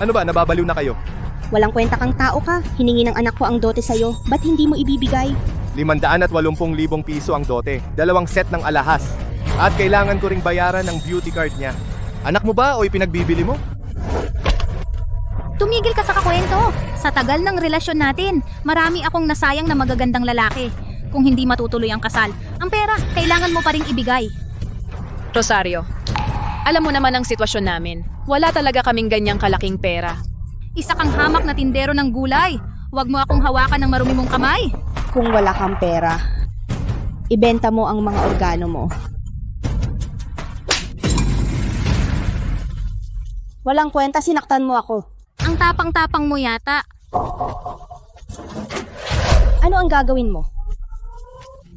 Ano ba, nababaliw na kayo? Walang kwenta kang tao ka. Hiningi ng anak ko ang dote sa'yo. Ba't hindi mo ibibigay? 580,000 piso ang dote, 2 set ng alahas. At kailangan ko ring bayaran ng beauty card niya. Anak mo ba o ipinagbibili mo? Tumigil ka sa kakwento. Sa tagal ng relasyon natin, marami akong nasayang na magagandang lalaki. Kung hindi matutuloy ang kasal, ang pera, kailangan mo pa ring ibigay. Rosario, alam mo naman ang sitwasyon namin. Wala talaga kaming ganyang kalaking pera. Isa kang hamak na tindero ng gulay. Huwag mo akong hawakan ng marumi mong kamay. Kung wala kang pera, ibenta mo ang mga organo mo. Walang kwenta, sinaktan mo ako. Ang tapang-tapang mo yata. Ano ang gagawin mo?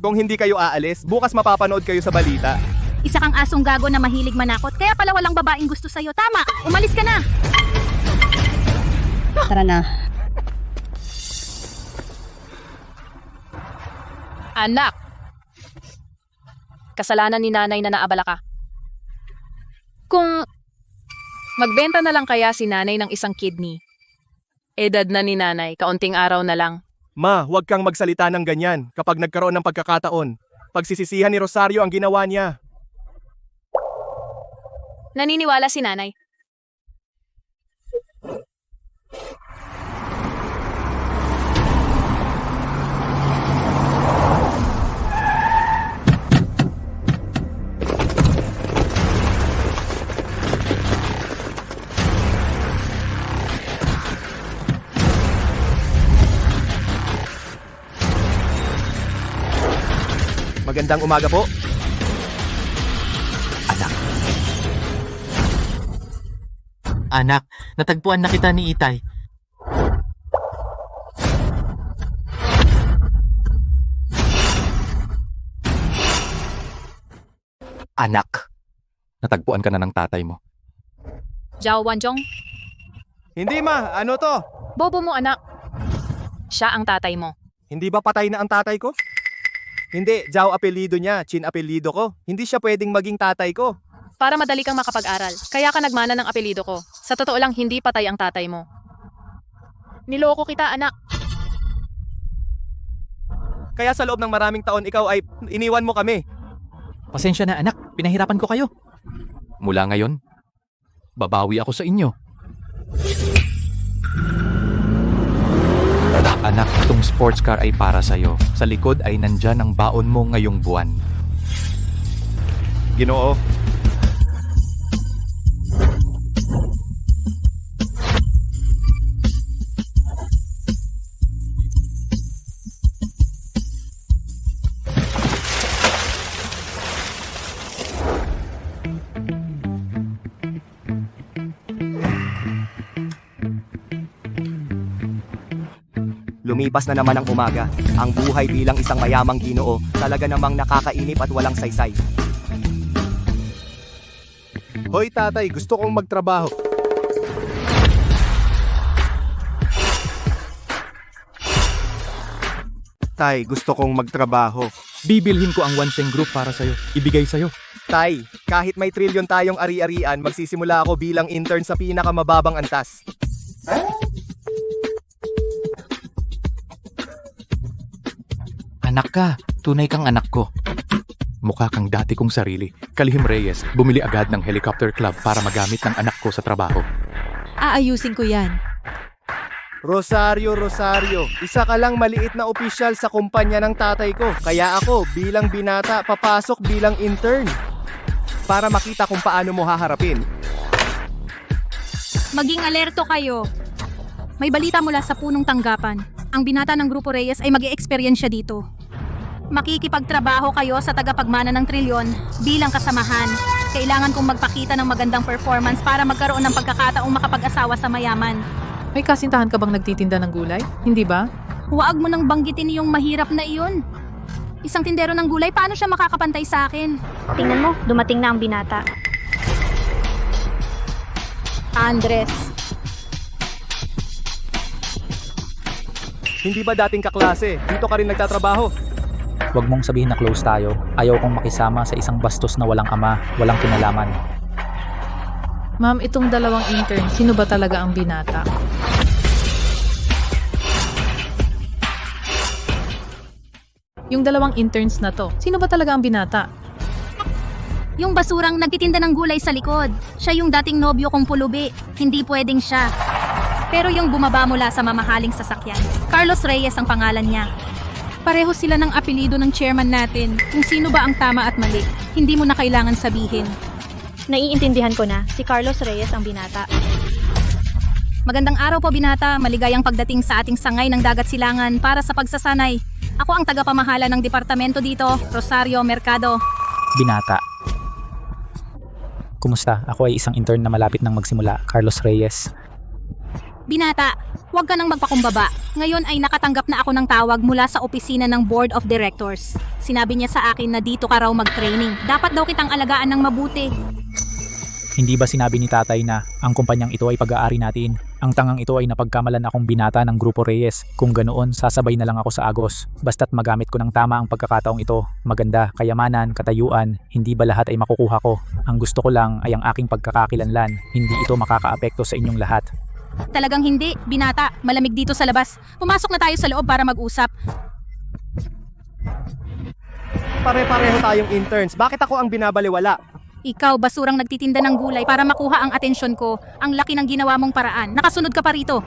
Kung hindi kayo aalis, bukas mapapanood kayo sa balita. Isa kang asong gago na mahilig manakot, kaya pala walang babaeng gusto sa'yo. Tama, umalis ka na. Tara na. Anak! Kasalanan ni nanay na naabala ka. Kung magbenta na lang kaya si nanay ng isang kidney. Edad na ni nanay, kaunting araw na lang. Ma, huwag kang magsalita ng ganyan kapag nagkaroon ng pagkakataon. Pagsisisihan ni Rosario ang ginawa niya. Naniniwala si nanay. Magandang umaga po. Anak, natagpuan na kita ni Itay. Anak, natagpuan ka na ng tatay mo. Zhao Wanjong, Hindi ma, ano to? bobo mo anak. Siya ang tatay mo. Hindi ba patay na ang tatay ko? Hindi, Zhao apelido niya, Chin apelido ko. Hindi siya pwedeng maging tatay ko. Para madali kang makapag-aral. Kaya ka nagmana ng apelido ko. Sa totoo lang, hindi patay ang tatay mo. Niloko kita, anak. Kaya sa loob ng maraming taon, ikaw ay iniwan mo kami. Pasensya na anak, pinahirapan ko kayo. Mula ngayon, babawi ako sa inyo. Anak, itong sports car ay para sa'yo. Sa likod ay nandyan ang baon mo ngayong buwan. Ginoo, lumipas na naman ang umaga. Ang buhay bilang isang mayamang Ginoo, talaga namang nakakainip at walang saysay. Hoy tatay, gusto kong magtrabaho. Tay, gusto kong magtrabaho. Bibilhin ko ang Wanseng Group para sa'yo. Ibigay sa'yo. Tay, kahit may trilyon tayong ari-arian, magsisimula ako bilang intern sa pinakamababang antas. Anak ka, tunay kang anak ko. Mukha kang dati kong sarili. Kalihim Reyes, bumili agad ng helicopter club para magamit ng anak ko sa trabaho. Aayusin ko yan. Rosario, isa ka lang maliit na opisyal sa kumpanya ng tatay ko. Kaya ako, bilang binata, papasok bilang intern. Para makita kung paano mo haharapin. Maging alerto kayo. May balita mula sa punong tanggapan. Ang binata ng Grupo Reyes ay mag-e-experience dito. Makikipagtrabaho kayo sa tagapagmana ng trilyon bilang kasamahan. Kailangan kong magpakita ng magandang performance para magkaroon ng pagkakataong makapag-asawa sa mayaman. May kasintahan ka bang nagtitinda ng gulay? Hindi ba? Huwag mo nang banggitin yung mahirap na iyon. Isang tindero ng gulay, paano siya makakapantay sa akin? Tingnan mo, dumating na ang binata. Andres. Hindi ba dating kaklase? Dito ka rin nagtatrabaho. Huwag mong sabihin na close tayo. Ayaw kong makisama sa isang bastos na walang ama, walang kinalaman. Ma'am, itong dalawang intern, sino ba talaga ang binata? Yung dalawang interns na to, sino ba talaga ang binata? Yung basurang nagtitinda ng gulay sa likod. Siya yung dating nobyo kong pulubi. Hindi pwedeng siya. Pero yung bumaba mula sa mamahaling sasakyan, Carlos Reyes ang pangalan niya. Pareho sila ng apelido ng chairman natin. Kung sino ba ang tama at mali, hindi mo na kailangan sabihin. Naiintindihan ko na, si Carlos Reyes ang binata. Magandang araw po binata, maligayang pagdating sa ating sangay ng Dagat Silangan para sa pagsasanay. Ako ang tagapamahala ng departamento dito, Rosario Mercado. Binata. Kumusta? Ako ay isang intern na malapit nang magsimula, Carlos Reyes. Binata, huwag ka nang magpakumbaba. Ngayon ay nakatanggap na ako ng tawag mula sa opisina ng Board of Directors. Sinabi niya sa akin na dito ka raw mag-training. Dapat daw kitang alagaan ng mabuti. Hindi ba sinabi ni tatay na ang kumpanyang ito ay pag-aari natin? Ang tangang ito ay napagkamalan akong binata ng Grupo Reyes. Kung ganoon, sasabay na lang ako sa Agos. Basta't magamit ko ng tama ang pagkakataong ito. Maganda, kayamanan, katayuan, hindi ba lahat ay makukuha ko? Ang gusto ko lang ay ang aking pagkakakilanlan. Hindi ito makakaapekto sa inyong lahat. Talagang hindi, binata. Malamig dito sa labas. Pumasok na tayo sa loob para mag-usap. Pare-pareho tayong interns. Bakit ako ang binabaliwala? Ikaw, basurang nagtitinda ng gulay para makuha ang atensyon ko. Ang laki ng ginawa mong paraan. Nakasunod ka pa rito.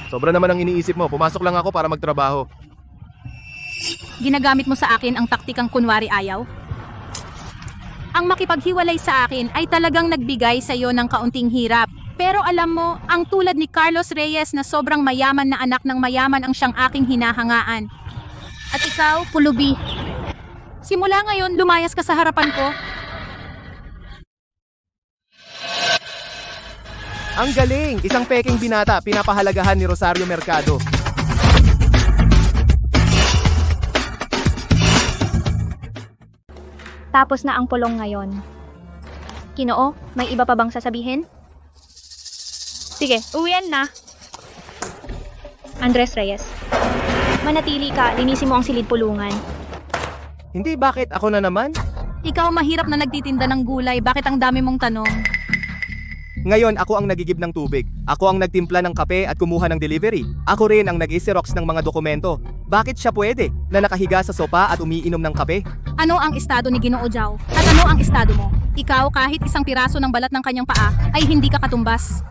Sobra naman ang iniisip mo. Pumasok lang ako para magtrabaho. Ginagamit mo sa akin ang taktikang kunwari ayaw? Ang makipaghiwalay sa akin ay talagang nagbigay sa iyo ng kaunting hirap. Pero alam mo, ang tulad ni Carlos Reyes na sobrang mayaman na anak ng mayaman ang siyang aking hinahangaan. At ikaw, pulubi. Simula ngayon, lumayas ka sa harapan ko. Ang galing! Isang peking binata, pinapahalagahan ni Rosario Mercado. Tapos na ang pulong ngayon. Ginoo, may iba pa bang sasabihin? Sige, uwian na. Andres Reyes, manatili ka, linisin mo ang silid pulungan. Hindi, bakit? Ako na naman? Ikaw mahirap na nagtitinda ng gulay, bakit ang dami mong tanong? Ngayon, ako ang nagigib ng tubig. Ako ang nagtimpla ng kape at kumuha ng delivery. Ako rin ang nag-i-xerox ng mga dokumento. Bakit siya pwede na nakahiga sa sopa at umiinom ng kape? Ano ang estado ni Ginoo Jao? At ano ang estado mo? Ikaw, kahit isang piraso ng balat ng kanyang paa, ay hindi ka katumbas.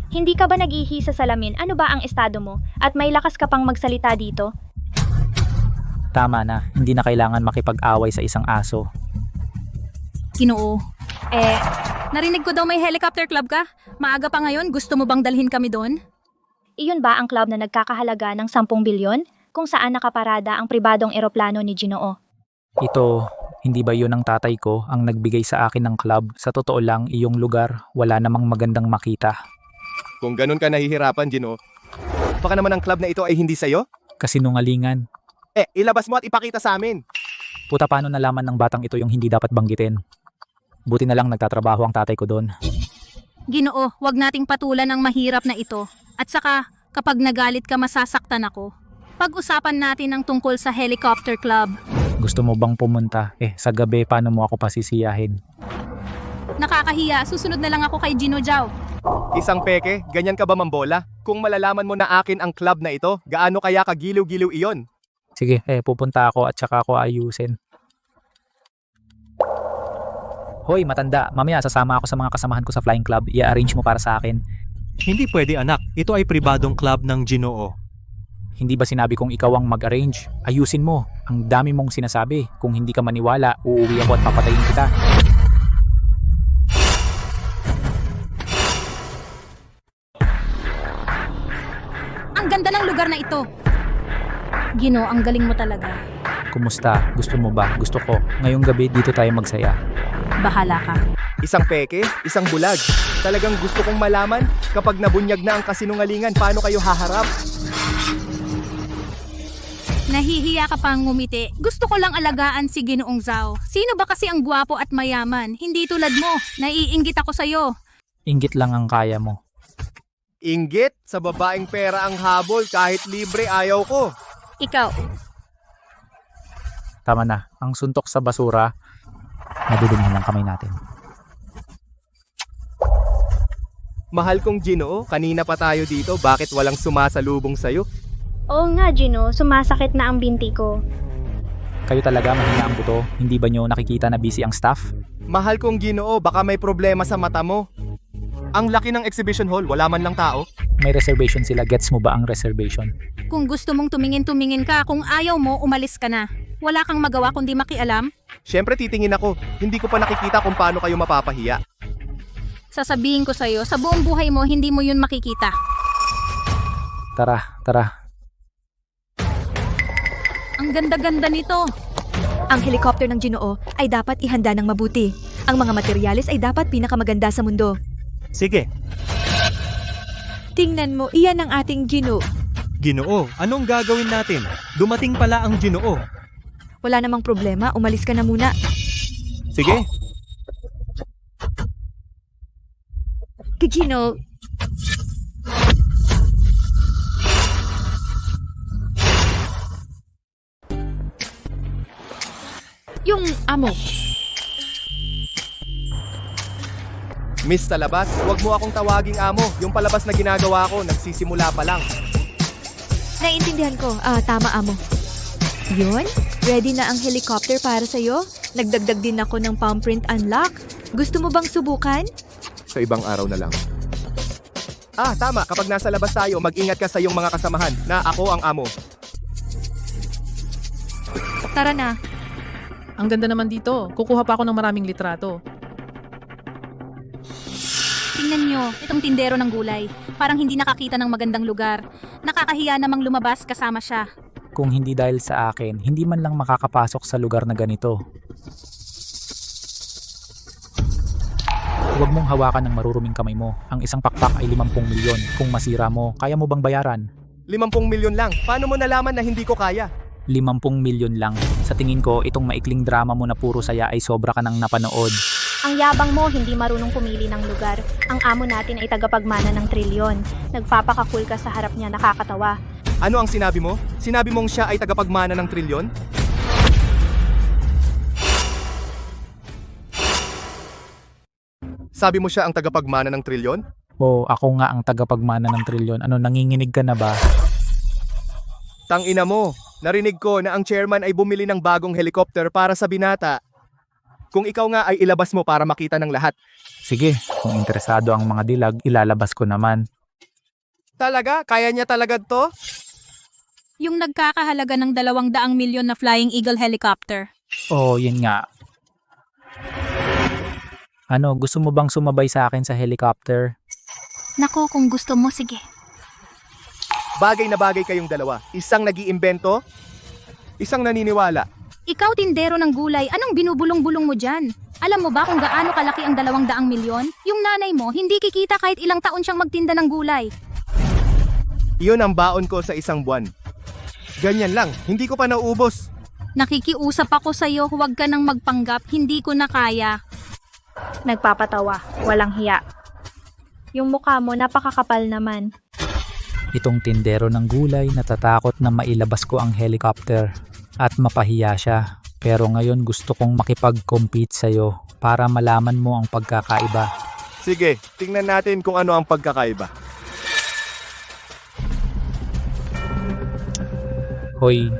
Hindi ka ba nag-ihi sa salamin? Ano ba ang estado mo? At may lakas ka pang magsalita dito? Tama na, hindi na kailangan makipag-away sa isang aso. Ginoo. Narinig ko daw may helicopter club ka. Maaga pa ngayon, gusto mo bang dalhin kami doon? Iyon ba ang club na nagkakahalaga ng 10 bilyon? Kung saan nakaparada ang pribadong eroplano ni Ginoo? Ito, hindi ba yun ang tatay ko ang nagbigay sa akin ng club? Sa totoo lang, iyong lugar, wala namang magandang makita. Kung ganun ka nahihirapan, Gino, baka naman ang club na ito ay hindi sa'yo? Kasinungalingan. Ilabas mo at ipakita sa amin. Puta, paano nalaman ng batang ito yung hindi dapat banggitin? Buti na lang nagtatrabaho ang tatay ko doon. Ginoo, wag nating patulan ang mahirap na ito. At saka, kapag nagalit ka masasaktan ako. Pag-usapan natin ang tungkol sa helicopter club. Gusto mo bang pumunta? Sa gabi, paano mo ako pasisiyahin? Nakakahiya, susunod na lang ako kay Gino Jao. Isang peke, ganyan ka ba mambola? Kung malalaman mo na akin ang club na ito, gaano kaya kagiliw-giliw iyon? Sige, pupunta ako at saka ako ayusin. Hoy, matanda, mamaya sasama ako sa mga kasamahan ko sa flying club. I-arrange mo para sa akin. Hindi pwede anak, ito ay pribadong club ng Ginoo. Hindi ba sinabi kong ikaw ang mag-arrange? Ayusin mo. Ang dami mong sinasabi. Kung hindi ka maniwala, uuwi ako at papatayin kita. Ang ganda ng lugar na ito. Gino, ang galing mo talaga. Kumusta? Gusto mo ba? Gusto ko. Ngayong gabi dito tayo magsaya. Bahala ka. Isang peke, isang bulag. Talagang gusto kong malaman, kapag nabunyag na ang kasinungalingan, paano kayo haharap? Nahihiya ka pang ngumiti. Gusto ko lang alagaan si Ginoong Zhao. Sino ba kasi ang gwapo at mayaman? Hindi tulad mo. Naiinggit ako sa'yo. Inggit lang ang kaya mo. Inggit, sa babaeng pera ang habol, kahit libre ayaw ko. Ikaw. Tama na. Ang suntok sa basura, nadudumihan ng kamay natin. Mahal kong Ginoo, kanina pa tayo dito, bakit walang sumasalubong sa'yo? Oo nga, Gino, sumasakit na ang binti ko. Kayo talaga mahina ang buto. Hindi ba nyo nakikita na busy ang staff? Mahal kong Ginoo, baka may problema sa mata mo. Ang laki ng exhibition hall, wala man lang tao. May reservation sila. Gets mo ba ang reservation? Kung gusto mong tumingin ka, kung ayaw mo, umalis ka na. Wala kang magawa kundi makialam. Siyempre titingin ako, hindi ko pa nakikita kung paano kayo mapapahiya. Sasabihin ko sa'yo, sa buong buhay mo, hindi mo yun makikita. Tara. Ang ganda-ganda nito. Ang helicopter ng Ginoo ay dapat ihanda ng mabuti. Ang mga materyales ay dapat pinakamaganda sa mundo. Sige. Tingnan mo, iyan ang ating Ginoo. Ginoo, anong gagawin natin? Dumating pala ang Ginoo. Wala namang problema, umalis ka na muna. Sige, Ginoo, Yung amo. Miss sa labas, huwag mo akong tawaging amo. Yung palabas na ginagawa ko, nagsisimula pa lang. naiintindihan ko. Tama, amo. Yun, ready na ang helicopter para sa'yo. Nagdagdag din ako ng palm print unlock. Gusto mo bang subukan? Sa ibang araw na lang. Tama, kapag nasa labas tayo, mag-ingat ka sa iyong mga kasamahan na ako ang amo. Tara na. Ang ganda naman dito. Kukuha pa ako ng maraming litrato. Tingnan nyo, itong tindero ng gulay. Parang hindi nakakita ng magandang lugar. Nakakahiya namang lumabas kasama siya. Kung hindi dahil sa akin, hindi man lang makakapasok sa lugar na ganito. Huwag mong hawakan ng maruruming kamay mo. Ang isang pakpak ay 50 milyon. Kung masira mo, kaya mo bang bayaran? 50 milyon lang. Paano mo nalaman na hindi ko kaya? 50 milyon lang. Sa tingin ko, itong maikling drama mo na puro saya ay sobra ka nang napanood. Ang yabang mo, hindi marunong pumili ng lugar. Ang amo natin ay tagapagmana ng trilyon. Nagpapakakul ka sa harap niya, nakakatawa. Ano ang sinabi mo? Sinabi mong siya ay tagapagmana ng trilyon? Sabi mo siya ang tagapagmana ng trilyon? O ako nga ang tagapagmana ng trilyon. Ano, nanginginig ka na ba? Tangina mo, narinig ko na ang chairman ay bumili ng bagong helicopter para sa binata. Kung ikaw nga ay ilabas mo para makita ng lahat. Sige, kung interesado ang mga dilag, ilalabas ko naman. Talaga? Kaya niya talaga to? Yung nagkakahalaga ng 200 milyon na Flying Eagle helicopter. Oh, yun nga. Ano, gusto mo bang sumabay sa akin sa helicopter? Nako, kung gusto mo, sige. Bagay na bagay kayong dalawa. Isang nag-iimbento, isang naniniwala. Ikaw, tindero ng gulay, anong binubulong-bulong mo dyan? Alam mo ba kung gaano kalaki ang 200 milyon? Yung nanay mo, hindi kikita kahit ilang taon siyang magtinda ng gulay. Iyon ang baon ko sa isang buwan. Ganyan lang, hindi ko pa nauubos. Nakikiusap ako sa'yo, huwag ka nang magpanggap, hindi ko na kaya. Nagpapatawa, walang hiya. Yung mukha mo, napakakapal naman. Itong tindero ng gulay natatakot na mailabas ko ang helicopter at mapahiya siya. Pero ngayon gusto kong makipag-compete sa'yo para malaman mo ang pagkakaiba. Sige, tingnan natin kung ano ang pagkakaiba. Hoy,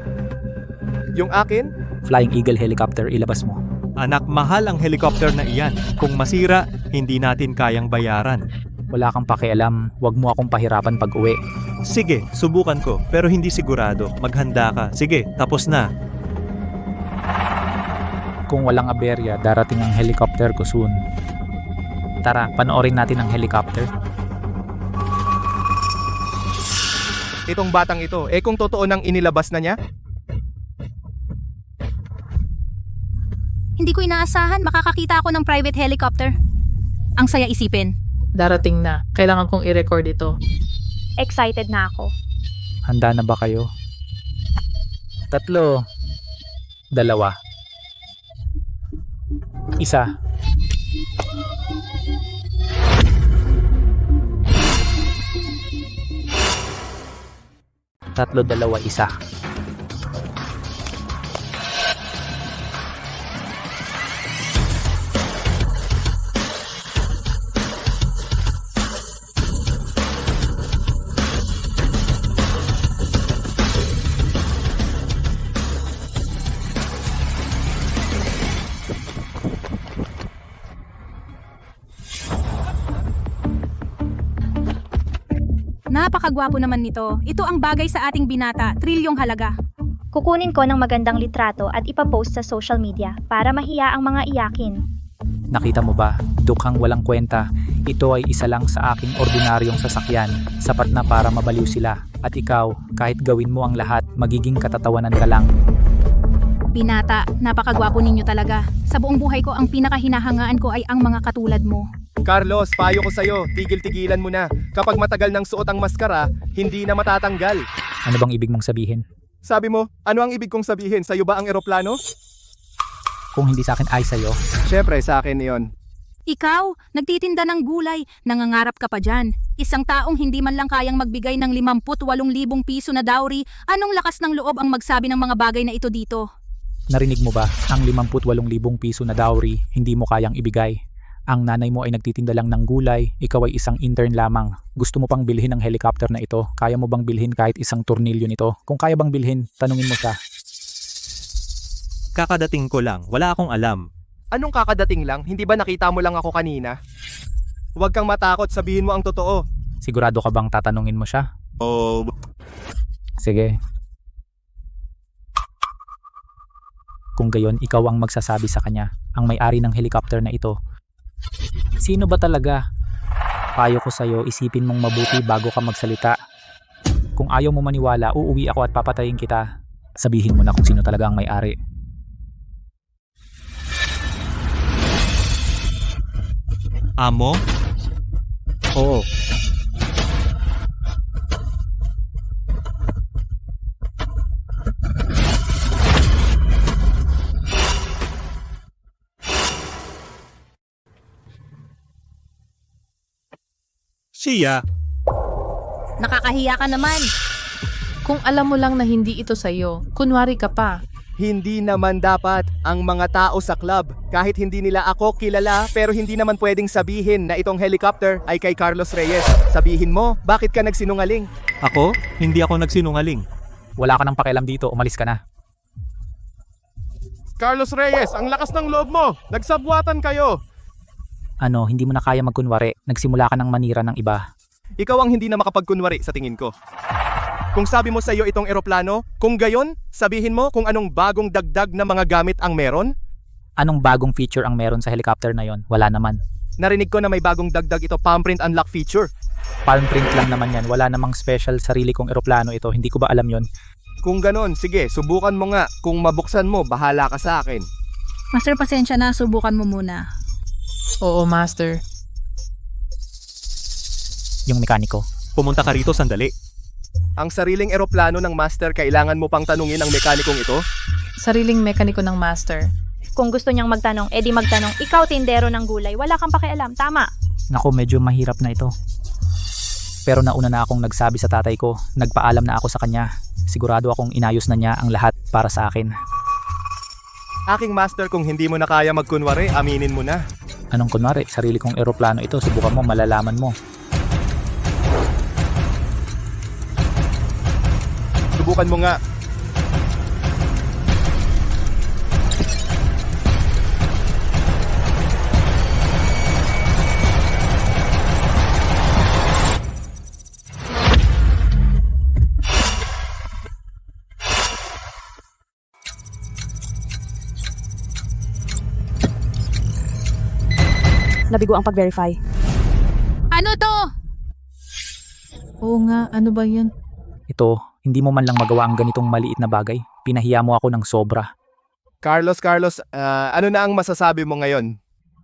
Yung akin, Flying Eagle helicopter, ilabas mo. Anak, mahal ang helicopter na iyan. Kung masira, hindi natin kayang bayaran. Wala kang pakialam, wag mo akong pahirapan pag uwi. Sige, subukan ko, pero hindi sigurado. Maghanda ka. Sige, tapos na. Kung walang aberya, darating ang helicopter ko soon. Tara, panoorin natin ang helicopter. itong batang ito, kung totoo nang inilabas na niya? Hindi ko inaasahan, makakakita ako ng private helicopter. Ang saya isipin. Darating na. Kailangan kong i-record ito. Excited na ako. Handa na ba kayo? 3, 2, 1. Tatlo, 2, 1. Napakagwapo naman nito. Ito ang bagay sa ating binata, trilyong halaga. Kukunin ko ng magandang litrato at ipapost sa social media para mahiya ang mga iyakin. Nakita mo ba? Dukhang walang kwenta. Ito ay isa lang sa aking ordinaryong sasakyan. Sapat na para mabaliw sila. At ikaw, kahit gawin mo ang lahat, magiging katatawanan ka lang. Binata, napakagwapo ninyo talaga. Sa buong buhay ko, ang pinakahinahangaan ko ay ang mga katulad mo. Carlos, payo ko sa'yo, tigil-tigilan mo na. Kapag matagal ng suot ang maskara, hindi na matatanggal. Ano bang ibig mong sabihin? Sabi mo, ano ang ibig kong sabihin? Sa'yo ba ang eroplano? Kung hindi sa akin ay sa'yo, Siyempre, sa akin yon. Ikaw, nagtitinda ng gulay, nangangarap ka pa dyan. Isang taong hindi man lang kayang magbigay ng 58,000 piso na dowry, anong lakas ng loob ang magsabi ng mga bagay na ito dito? narinig mo ba? Ang 58,000 piso na dowry, hindi mo kayang ibigay. Ang nanay mo ay nagtitinda lang ng gulay, ikaw ay isang intern lamang. Gusto mo pang bilhin ang helicopter na ito? Kaya mo bang bilhin kahit isang tornilyo nito? Kung kaya bang bilhin, tanungin mo siya. Kakadating ko lang, wala akong alam. Anong kakadating lang? Hindi ba nakita mo lang ako kanina? Huwag kang matakot, sabihin mo ang totoo. Sigurado ka bang tatanungin mo siya? Oh, Sige. Kung gayon, ikaw ang magsasabi sa kanya, ang may-ari ng helicopter na ito. Sino ba talaga? Payo ko sa'yo, isipin mong mabuti bago ka magsalita. Kung ayaw mo maniwala, uuwi ako at papatayin kita. Sabihin mo na kung sino talaga ang may-ari. amo? Oo. Siya. Nakakahiya ka naman. Kung alam mo lang na hindi ito sa'yo, kunwari ka pa. Hindi naman dapat ang mga tao sa club, kahit hindi nila ako kilala, pero hindi naman pwedeng sabihin na itong helicopter ay kay Carlos Reyes. Sabihin mo, bakit ka nagsinungaling? Ako? Hindi ako nagsinungaling. Wala ka nang pakialam dito, umalis ka na. Carlos Reyes, ang lakas ng loob mo! Nagsabwatan kayo! Ano, hindi mo na kaya magkunwari, nagsimula ka ng manira ng iba. Ikaw ang hindi na makapagkunwari sa tingin ko. Kung sabi mo sa iyo itong eroplano, kung gayon, sabihin mo kung anong bagong dagdag na mga gamit ang meron? Anong bagong feature ang meron sa helicopter na yon? Wala naman. Narinig ko na may bagong dagdag ito, palm print unlock feature. Palm print lang naman yan, wala namang special sarili kong eroplano ito, hindi ko ba alam yon? Kung ganon, sige, subukan mo nga. Kung mabuksan mo, bahala ka sa akin. Master, pasensya na, subukan mo muna. Oo, Master. Yung mekaniko. Pumunta ka rito sandali. Ang sariling eroplano ng master, kailangan mo pang tanungin ang mekanikong ito? Sariling mekaniko ng Master. Kung gusto niyang magtanong, edi magtanong, ikaw tindero ng gulay, wala kang pakialam, tama. Naku, medyo mahirap na ito. Pero nauna na akong nagsabi sa tatay ko, nagpaalam na ako sa kanya. Sigurado akong inayos na niya ang lahat para sa akin. Aking master, kung hindi mo na kaya magkunwari, aminin mo na. Anong kunwari, sarili kong eroplano ito, subukan mo, malalaman mo. Subukan mo nga. Nabigo ang pag-verify. Ano to? Oo nga, ano ba yan? Ito, hindi mo man lang magawa ang ganitong maliit na bagay. Pinahiya mo ako ng sobra. Carlos, ano na ang masasabi mo ngayon?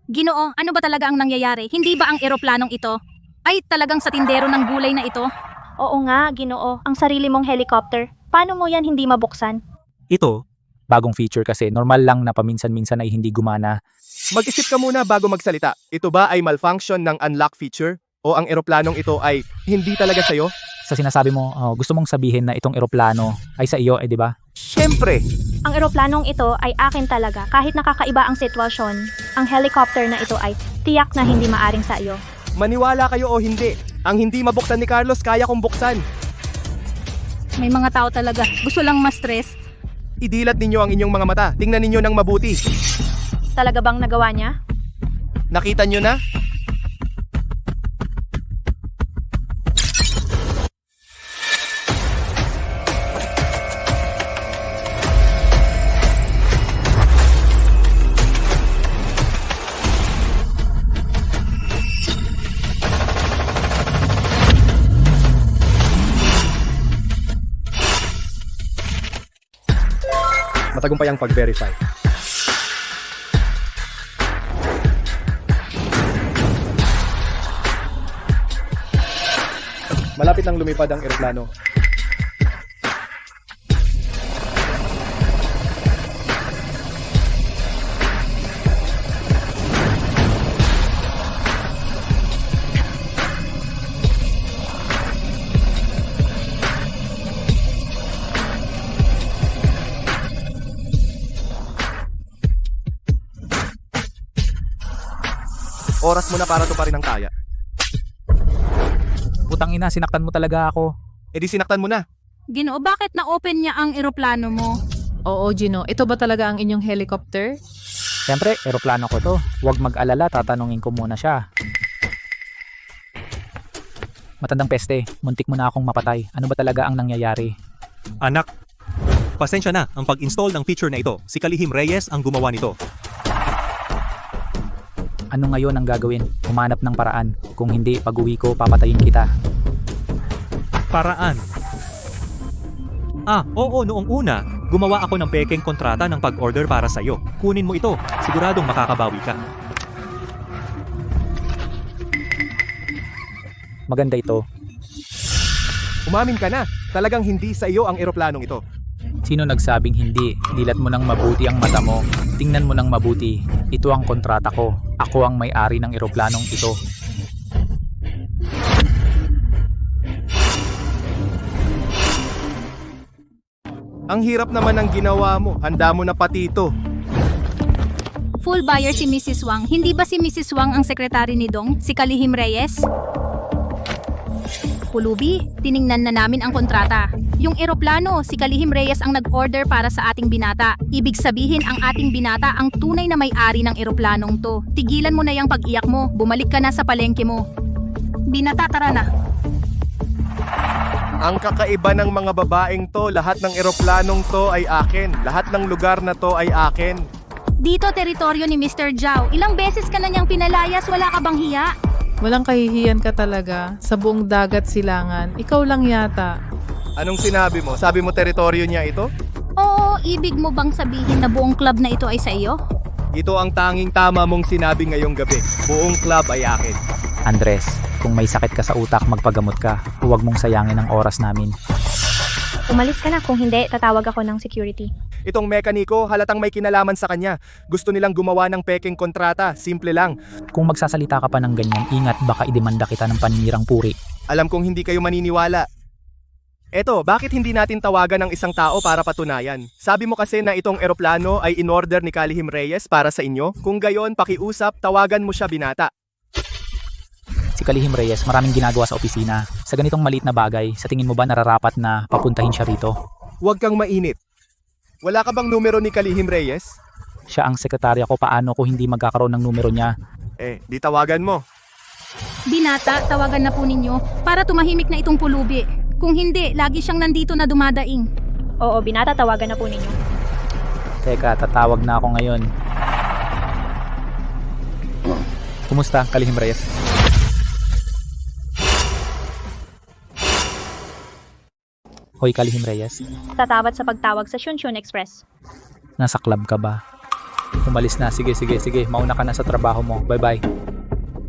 Ginoo, ano ba talaga ang nangyayari? Hindi ba ang eroplanong ito ay talagang sa tindero ng gulay na ito? Oo nga, Ginoo, ang sarili mong helicopter. Paano mo yan hindi mabuksan? Ito? Bagong feature kasi, normal lang na paminsan-minsan ay hindi gumana. Mag-isip ka muna bago magsalita. Ito ba ay malfunction ng unlock feature? O ang eroplanong ito ay hindi talaga sa'yo? Sa sinasabi mo, gusto mong sabihin na itong eroplano ay sa iyo, di ba? Siyempre! Ang eroplanong ito ay akin talaga kahit nakakaiba ang sitwasyon. Ang helicopter na ito ay tiyak na hindi maaring sa iyo. Maniwala kayo o hindi, ang hindi mabuksan ni Carlos kaya kong buksan. May mga tao talaga, gusto lang ma-stress. Idilat ninyo ang inyong mga mata. Tingnan ninyo ng mabuti. Talaga bang nagawa niya? Nakita nyo na? Matagumpay ang pag-verify. Malapit nang lumipad ang eroplano. Oras mo na para tuparin ang kaya. Putang ina, sinaktan mo talaga ako. E di sinaktan mo na. Ginoo, bakit na-open niya ang eroplano mo? Oo, Gino. Ito ba talaga ang inyong helicopter? Siyempre, eroplano ko to. Huwag mag-alala, tatanungin ko muna siya. Matandang peste, muntik mo na akong mapatay. Ano ba talaga ang nangyayari? Anak, pasensya na ang pag-install ng feature na ito. Si Kalihim Reyes ang gumawa nito. Ano ngayon ang gagawin? Humanap ng paraan. Kung hindi, pag-uwi ko, papatayin kita. Paraan. Oo, noong una, gumawa ako ng pekeng kontrata ng pag-order para sa'yo. Kunin mo ito, siguradong makakabawi ka. Maganda ito. Umamin ka na. Talagang hindi sa iyo ang eroplanong ito. Sino nagsabing hindi? Dilat mo ng mabuti ang mata mo. Tingnan mo ng mabuti. Ito ang kontrata ko. Ako ang may-ari ng eroplanong ito. Ang hirap naman ng ginawa mo. Handa mo na pati ito. Full buyer si Mrs. Wang. Hindi ba si Mrs. Wang ang sekretary ni Dong? Si Kalihim Reyes? Pulubi, tiningnan na namin ang kontrata. Yung eroplano, si Kalihim Reyes ang nag-order para sa ating binata. Ibig sabihin ang ating binata ang tunay na may-ari ng eroplanong to. Tigilan mo na yung pag-iyak mo. Bumalik ka na sa palengke mo. Binata, tara na. Ang kakaiba ng mga babaeng to, lahat ng eroplanong to ay akin. Lahat ng lugar na to ay akin. Dito teritoryo ni Mr. Zhao. Ilang beses ka na niyang pinalayas, wala ka bang hiya? Walang kahihiyan ka talaga. Sa buong dagat silangan. Ikaw lang yata. Anong sinabi mo? Sabi mo teritoryo niya ito? Oo, ibig mo bang sabihin na buong club na ito ay sa iyo? Ito ang tanging tama mong sinabi ngayong gabi. Buong club ay akin. Andres, kung may sakit ka sa utak, magpagamot ka. Huwag mong sayangin ang oras namin. Umalis ka na, kung hindi, tatawag ako ng security. Itong mekaniko, halatang may kinalaman sa kanya. Gusto nilang gumawa ng pekeng kontrata. Simple lang. Kung magsasalita ka pa ng ganyan, ingat baka idemanda kita ng paninirang puri. Alam kong hindi kayo maniniwala. Eto, bakit hindi natin tawagan ng isang tao para patunayan? Sabi mo kasi na itong eroplano ay in-order ni Kalihim Reyes para sa inyo. Kung gayon, pakiusap, tawagan mo siya, binata. Si Kalihim Reyes, maraming ginagawa sa opisina. Sa ganitong maliit na bagay, sa tingin mo ba nararapat na papuntahin siya rito? Huwag kang mainit. Wala ka bang numero ni Kalihim Reyes? Siya ang sekretarya ko, paano ko hindi magkakaroon ng numero niya? Di tawagan mo. Binata, tawagan na po ninyo para tumahimik na itong pulubi. Kung hindi, lagi siyang nandito na dumadaing. Oo, binata, tawagan na po ninyo. Teka, tatawag na ako ngayon. Kumusta, Kalihim Reyes? Hoy, Kalihim Reyes. Tatawad sa pagtawag sa Shunshun Express. Nasa club ka ba? Umalis na. Sige. Mauna ka na sa trabaho mo. Bye-bye.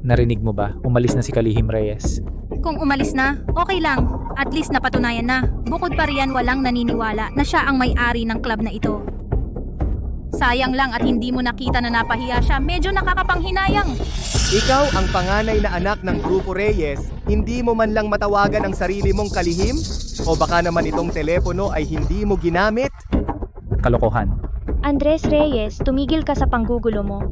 Narinig mo ba? Umalis na si Kalihim Reyes. Kung umalis na, okay lang. At least napatunayan na. Bukod pa riyan, walang naniniwala na siya ang may-ari ng club na ito. Sayang lang at hindi mo nakita na napahiya siya. Medyo nakakapanghinayang. Ikaw ang panganay na anak ng Grupo Reyes, hindi mo man lang matawagan ang sarili mong kalihim? O baka naman itong telepono ay hindi mo ginamit? Kalokohan. Andres Reyes, tumigil ka sa panggugulo mo.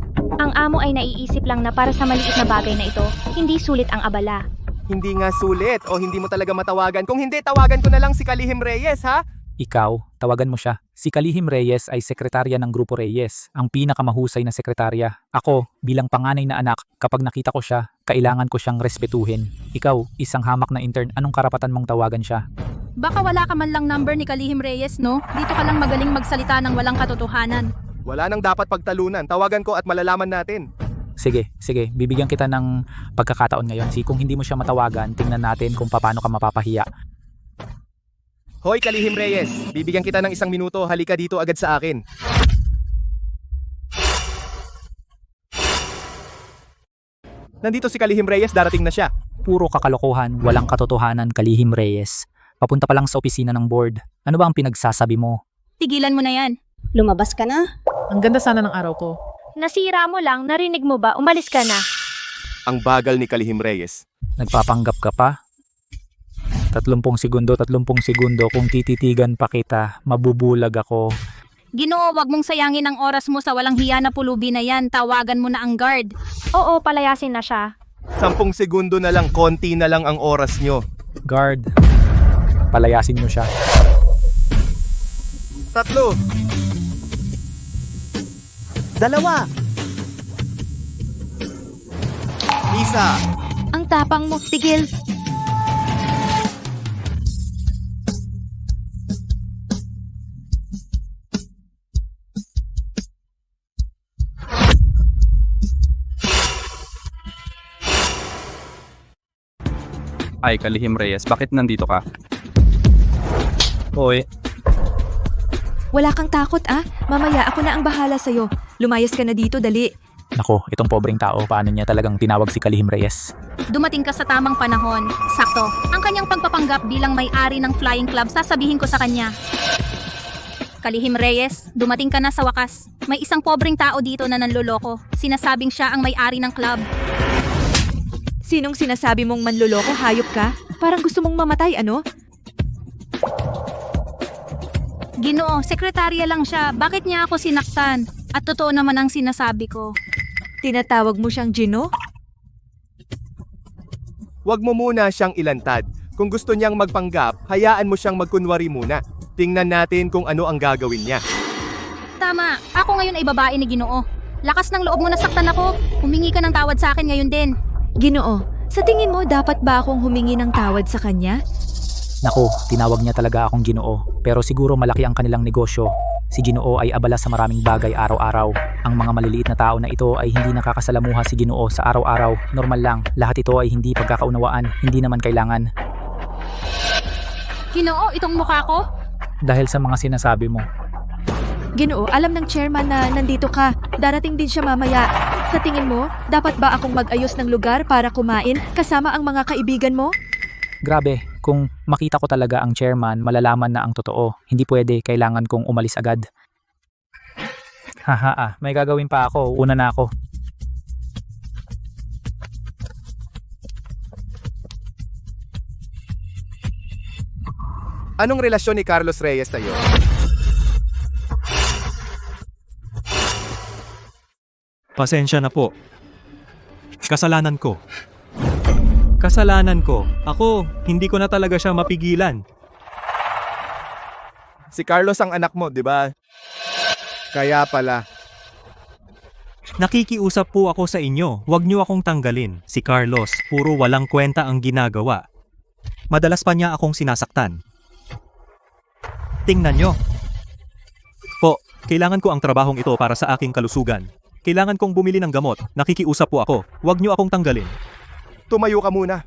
Ang amo ay naiisip lang na para sa maliit na bagay na ito, hindi sulit ang abala. Hindi nga sulit o hindi mo talaga matawagan. Kung hindi, tawagan ko na lang si Kalihim Reyes, ha? Ikaw, tawagan mo siya. Si Kalihim Reyes ay sekretarya ng Grupo Reyes, ang pinakamahusay na sekretarya. Ako, bilang panganay na anak, kapag nakita ko siya, kailangan ko siyang respetuhin. Ikaw, isang hamak na intern, anong karapatan mong tawagan siya? Baka wala ka man lang number ni Kalihim Reyes, no? Dito ka lang magaling magsalita ng walang katotohanan. Wala nang dapat pagtalunan. Tawagan ko at malalaman natin. Sige, bibigyan kita ng pagkakataon ngayon. Kung hindi mo siya matawagan, tingnan natin kung paano ka mapapahiya. Hoy Kalihim Reyes, bibigyan kita ng 1 minuto, halika dito agad sa akin. Nandito si Kalihim Reyes, darating na siya. Puro kakalokohan, walang katotohanan, Kalihim Reyes. Papunta pa lang sa opisina ng board. Ano ba ang pinagsasabi mo? Tigilan mo na yan. Lumabas ka na. Ang ganda sana ng araw ko. Nasira mo lang, narinig mo ba? Umalis ka na. Ang bagal ni Kalihim Reyes. Nagpapanggap ka pa? 30 segundo, kung tititigan pa kita, mabubulag ako. Ginoo, wag mong sayangin ang oras mo sa walang hiya na pulubi na yan. Tawagan mo na ang guard. Oo, palayasin na siya. 10 segundo na lang, konti na lang ang oras nyo. Guard, palayasin mo siya. 3, 2, 1. Ang tapang mo, tigil. Ay, Kalihim Reyes, bakit nandito ka? Hoy, Wala kang takot ah. Mamaya ako na ang bahala sa'yo. Lumayas ka na dito, dali. nako, itong pobreng tao, paano niya talagang tinawag si Kalihim Reyes? Dumating ka sa tamang panahon. Sakto. Ang kanyang pagpapanggap bilang may-ari ng flying club, sasabihin ko sa kanya. Kalihim Reyes, dumating ka na sa wakas. May isang pobreng tao dito na nanloloko. Sinasabing siya ang may-ari ng club. Sinong sinasabi mong manloloko? Hayop ka? Parang gusto mong mamatay, ano? Ginoo, sekretarya lang siya. Bakit niya ako sinaktan? At totoo naman ang sinasabi ko. Tinatawag mo siyang Gino? Huwag mo muna siyang ilantad. Kung gusto niyang magpanggap, hayaan mo siyang magkunwari muna. Tingnan natin kung ano ang gagawin niya. Tama, ako ngayon ay babae ni Ginoo. Lakas ng loob mo na saktan ako. Humingi ka ng tawad sa akin ngayon din. Ginoo, sa tingin mo dapat ba akong humingi ng tawad sa kanya? Naku, tinawag niya talaga akong Ginoo. Pero siguro malaki ang kanilang negosyo. Si Ginoo ay abala sa maraming bagay araw-araw. Ang mga maliliit na tao na ito ay hindi nakakasalamuha si Ginoo sa araw-araw. Normal lang, lahat ito ay hindi pagkakaunawaan, hindi naman kailangan. Ginoo, itong mukha ko? Dahil sa mga sinasabi mo. Ginoo, alam ng chairman na nandito ka. Darating din siya mamaya. Sa tingin mo, dapat ba akong mag-ayos ng lugar para kumain kasama ang mga kaibigan mo? Grabe, kung makita ko talaga ang chairman, malalaman na ang totoo. Hindi pwede, kailangan kong umalis agad. Haha, may gagawin pa ako. Una na ako. Anong relasyon ni Carlos Reyes sa'yo? Pasensya na po. Kasalanan ko. Kasalanan ko. Ako, hindi ko na talaga siya mapigilan. Si Carlos ang anak mo, di ba? Kaya pala. Nakikiusap po ako sa inyo. Huwag niyo akong tanggalin. Si Carlos, puro walang kwenta ang ginagawa. Madalas pa niya akong sinasaktan. Tingnan nyo. Po, kailangan ko ang trabahong ito para sa aking kalusugan. Kailangan kong bumili ng gamot. Nakikiusap po ako. Huwag niyo akong tanggalin. Tumayo ka muna.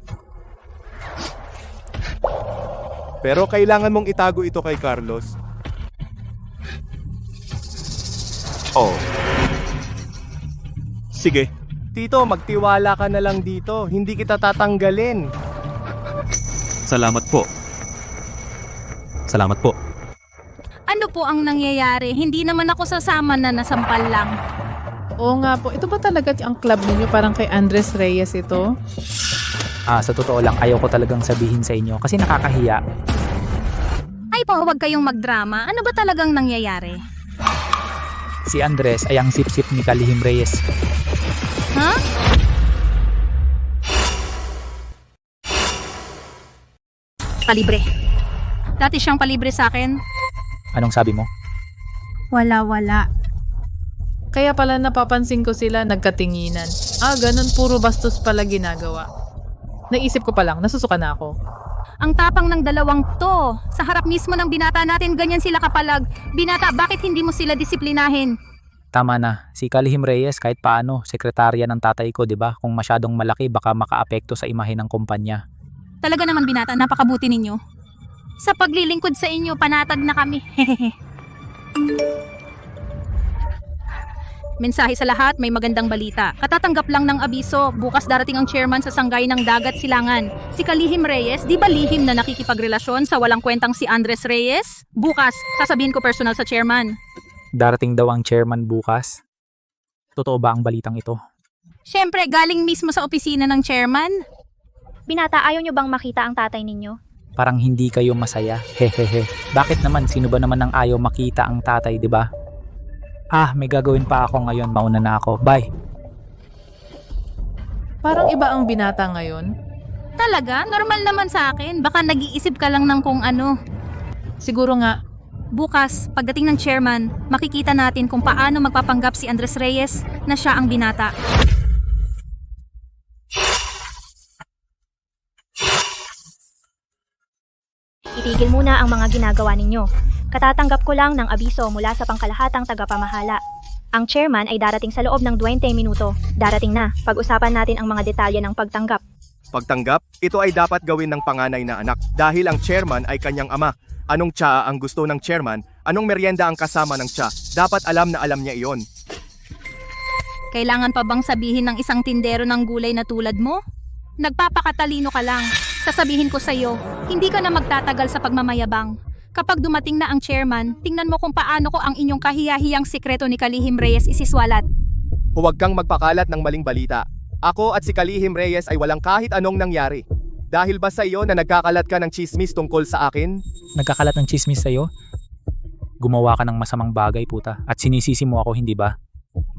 Pero kailangan mong itago ito kay Carlos. Oh. Sige. Tito, magtiwala ka na lang dito. Hindi kita tatanggalin. Salamat po. Salamat po. Ano po ang nangyayari? Hindi naman ako sasama na nasampal lang. Oo nga po, ito ba talaga ang club ninyo parang kay Andres Reyes ito? Sa totoo lang, ayaw ko talagang sabihin sa inyo kasi nakakahiya. Ay po, huwag kayong magdrama. Ano ba talagang nangyayari? Si Andres ay ang sip-sip ni Kalihim Reyes. Ha? Palibre. Dati siyang palibre sa akin. Anong sabi mo? Wala. Kaya pala napapansin ko sila nagkatinginan. Ganun, puro bastos pala ginagawa. Naisip ko pa lang, nasusuka na ako. Ang tapang ng dalawang to. Sa harap mismo ng binata natin, ganyan sila kapalag. Binata, bakit hindi mo sila disiplinahin? Tama na, si Kalihim Reyes kahit paano, sekretarya ng tatay ko, di ba? Kung masyadong malaki, baka makaapekto sa imahe ng kumpanya. Talaga naman binata, napakabuti ninyo. Sa paglilingkod sa inyo, panatag na kami. Mensahe sa lahat, may magandang balita. Katatanggap lang ng abiso, bukas darating ang chairman sa Sanggay ng Dagat Silangan. Si Kalihim Reyes, di ba lihim na nakikipagrelasyon sa walang kwentang si Andres Reyes? Bukas, sasabihin ko personal sa chairman. Darating daw ang chairman bukas. Totoo ba ang balitang ito? Siyempre, galing mismo sa opisina ng chairman. Binata, ayaw nyo bang makita ang tatay ninyo? Parang hindi kayo masaya. Hehehe. Bakit naman? Sino ba naman ang ayaw makita ang tatay, di ba? May gagawin pa ako ngayon. Mauna na ako. Bye. Parang iba ang binata ngayon. Talaga? Normal naman sa akin. Baka nag-iisip ka lang ng kung ano. Siguro nga, Bukas, pagdating ng chairman, makikita natin kung paano magpapanggap si Andres Reyes na siya ang binata. Itigil muna ang mga ginagawa ninyo. Katatanggap ko lang ng abiso mula sa pangkalahatang tagapamahala. Ang chairman ay darating sa loob ng 20 minuto. Darating na. Pag-usapan natin ang mga detalye ng pagtanggap. Pagtanggap, ito ay dapat gawin ng panganay na anak dahil ang chairman ay kanyang ama. Anong tsaa ang gusto ng chairman? Anong merienda ang kasama ng tsa? Dapat alam na alam niya iyon. Kailangan pa bang sabihin ng isang tindero ng gulay na tulad mo? Nagpapakatalino ka lang. Sasabihin ko sa'yo, hindi ka na magtatagal sa pagmamayabang. Kapag dumating na ang chairman, tingnan mo kung paano ko ang inyong kahiyahiyang sikreto ni Kalihim Reyes isiswalat. Huwag kang magpakalat ng maling balita. Ako at si Kalihim Reyes ay walang kahit anong nangyari. Dahil ba sa iyo na nagkakalat ka ng chismis tungkol sa akin? Nagkakalat ng chismis sa'yo? Gumawa ka ng masamang bagay, puta. At sinisisi mo ako, hindi ba?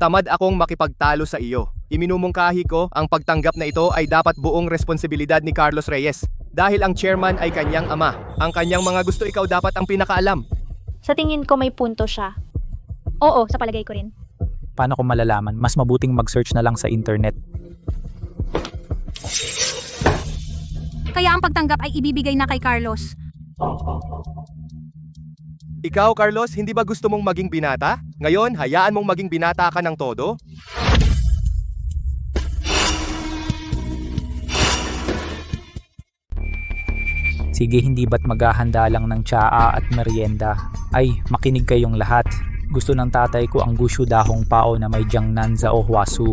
Tamad akong makipagtalo sa iyo. Iminumungkahi ko ang pagtanggap na ito ay dapat buong responsibilidad ni Carlos Reyes. Dahil ang chairman ay kanyang ama. Ang kanyang mga gusto ikaw dapat ang pinakaalam. Sa tingin ko may punto siya. Oo, sa palagay ko rin. Paano ko malalaman? Mas mabuting mag-search na lang sa internet. Kaya ang pagtanggap ay ibibigay na kay Carlos. Ikaw, Carlos, hindi ba gusto mong maging binata? Ngayon, hayaan mong maging binata ka ng todo? Sige, hindi ba't maghahanda lang ng tsaa at merienda? Ay, makinig kayong lahat. Gusto ng tatay ko ang gusyo dahong pao na may jiangnan sa ohwasu.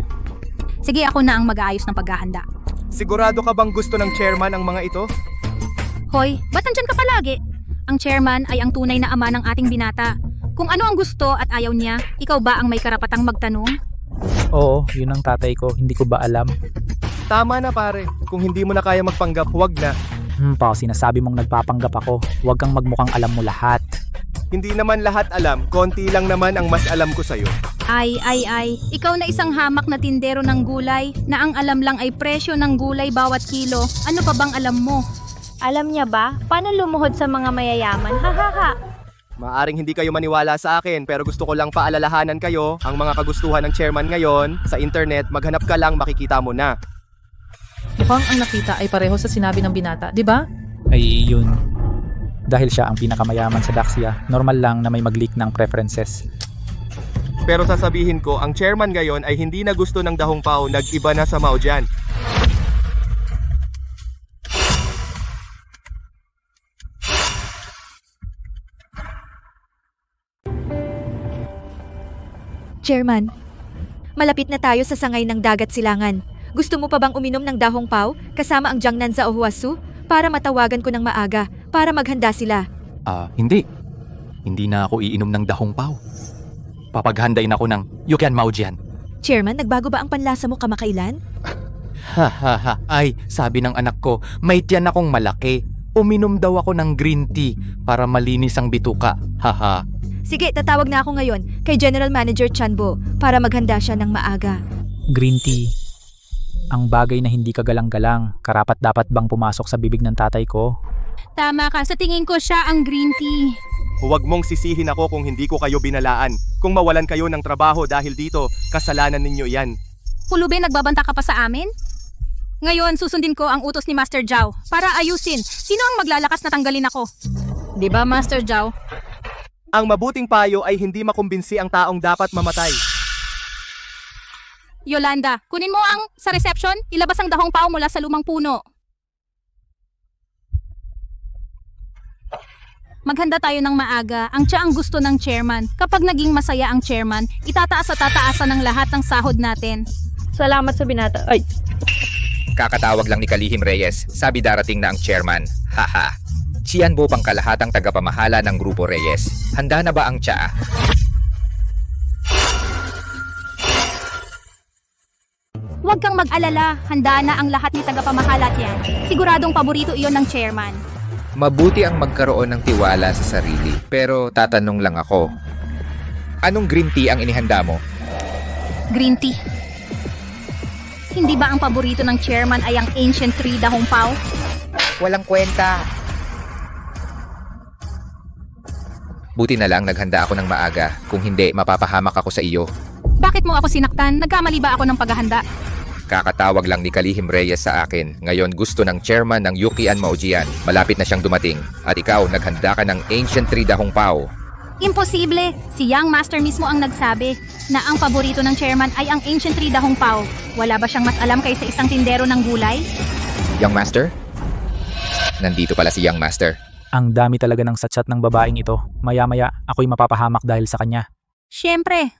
Sige, ako na ang mag-aayos ng paghahanda. Sigurado ka bang gusto ng chairman ang mga ito? Hoy, ba't nandyan ka palagi? Ang chairman ay ang tunay na ama ng ating binata. Kung ano ang gusto at ayaw niya, ikaw ba ang may karapatang magtanong? Oo, yun ang tatay ko. Hindi ko ba alam? Tama na pare. Kung hindi mo na kaya magpanggap, huwag na. Pa, sinasabi mong nagpapanggap ako. Huwag kang magmukhang alam mo lahat. Hindi naman lahat alam, konti lang naman ang mas alam ko sa'yo. Ay. Ikaw na isang hamak na tindero ng gulay na ang alam lang ay presyo ng gulay bawat kilo. Ano pa bang alam mo? Alam niya ba? Paano lumuhod sa mga mayayaman? Hahaha! Maaring hindi kayo maniwala sa akin pero gusto ko lang paalalahanan kayo ang mga kagustuhan ng chairman ngayon. Sa internet, maghanap ka lang makikita mo na. mukhang ang nakita ay pareho sa sinabi ng binata, di ba? Ay, yun. Dahil siya ang pinakamayaman sa Daxia, normal lang na may mag-leak ng preferences. Pero sasabihin ko, ang chairman ngayon ay hindi na gusto ng Dahong Pao, nag-iba na sa Mao dyan. Chairman, malapit na tayo sa sangay ng Dagat Silangan. Gusto mo pa bang uminom ng Dahong Pao kasama ang jiangnan sa ohwasu para matawagan ko ng maaga para maghanda sila? Hindi. Hindi na ako iinom ng Dahong Pao. Papaghandain ako ng Yukian Mao Jian. Chairman, nagbago ba ang panlasa mo kamakailan? Ay, sabi ng anak ko, may tiyan akong malaki. Uminom daw ako ng green tea para malinis ang bituka. Haha. Sige, tatawag na ako ngayon kay General Manager Chanbo para maghanda siya ng maaga. Green tea. Ang bagay na hindi kagalang-galang. Karapat-dapat bang pumasok sa bibig ng tatay ko? Tama ka, sa tingin ko siya ang green tea. Huwag mong sisihin ako kung hindi ko kayo binalaan. Kung mawalan kayo ng trabaho dahil dito, kasalanan ninyo yan. Pulubi, nagbabanta ka pa sa amin? Ngayon, susundin ko ang utos ni Master Zhao para ayusin. Sino ang maglalakas na tanggalin ako? Di ba, Master Zhao? Ang mabuting payo ay hindi makumbinsi ang taong dapat mamatay. Yolanda, kunin mo ang sa reception, ilabas ang Dahong Pao mula sa lumang puno. Maghanda tayo ng maaga. Ang tiya ang gusto ng chairman. Kapag naging masaya ang chairman, itataas at tataasan ng lahat ng sahod natin. Salamat sa binata. Ay, Kakatawag lang ni Kalihim Reyes. Sabi darating na ang chairman. Haha. Siyan Bo pang kalahatang tagapamahala ng Grupo Reyes. Handa na ba ang tsaa? Huwag kang mag-alala. Handa na ang lahat ni tagapamahala at yan. Siguradong paborito iyon ng chairman. Mabuti ang magkaroon ng tiwala sa sarili. Pero tatanong lang ako. Anong green tea ang inihanda mo? Green tea. Hindi ba ang paborito ng chairman ay ang ancient tree dahong pau? Walang kwenta. Buti na lang naghanda ako ng maaga. Kung hindi, mapapahamak ako sa iyo. Bakit mo ako sinaktan? Nagkamali ba ako ng paghahanda? Kakatawag lang ni Kalihim Reyes sa akin. Ngayon gusto ng chairman ng Yukian Maujian. Malapit na siyang dumating. At ikaw, naghanda ka ng ancient tree dahong pau. Imposible! Si Young Master mismo ang nagsabi na ang paborito ng chairman ay ang ancient tree dahong pau. Wala ba siyang mas alam kaysa isang tindero ng gulay? Young Master? Nandito pala si Young Master. Ang dami talaga ng satsat ng babaeng ito. Maya-maya, ako'y mapapahamak dahil sa kanya. Siyempre.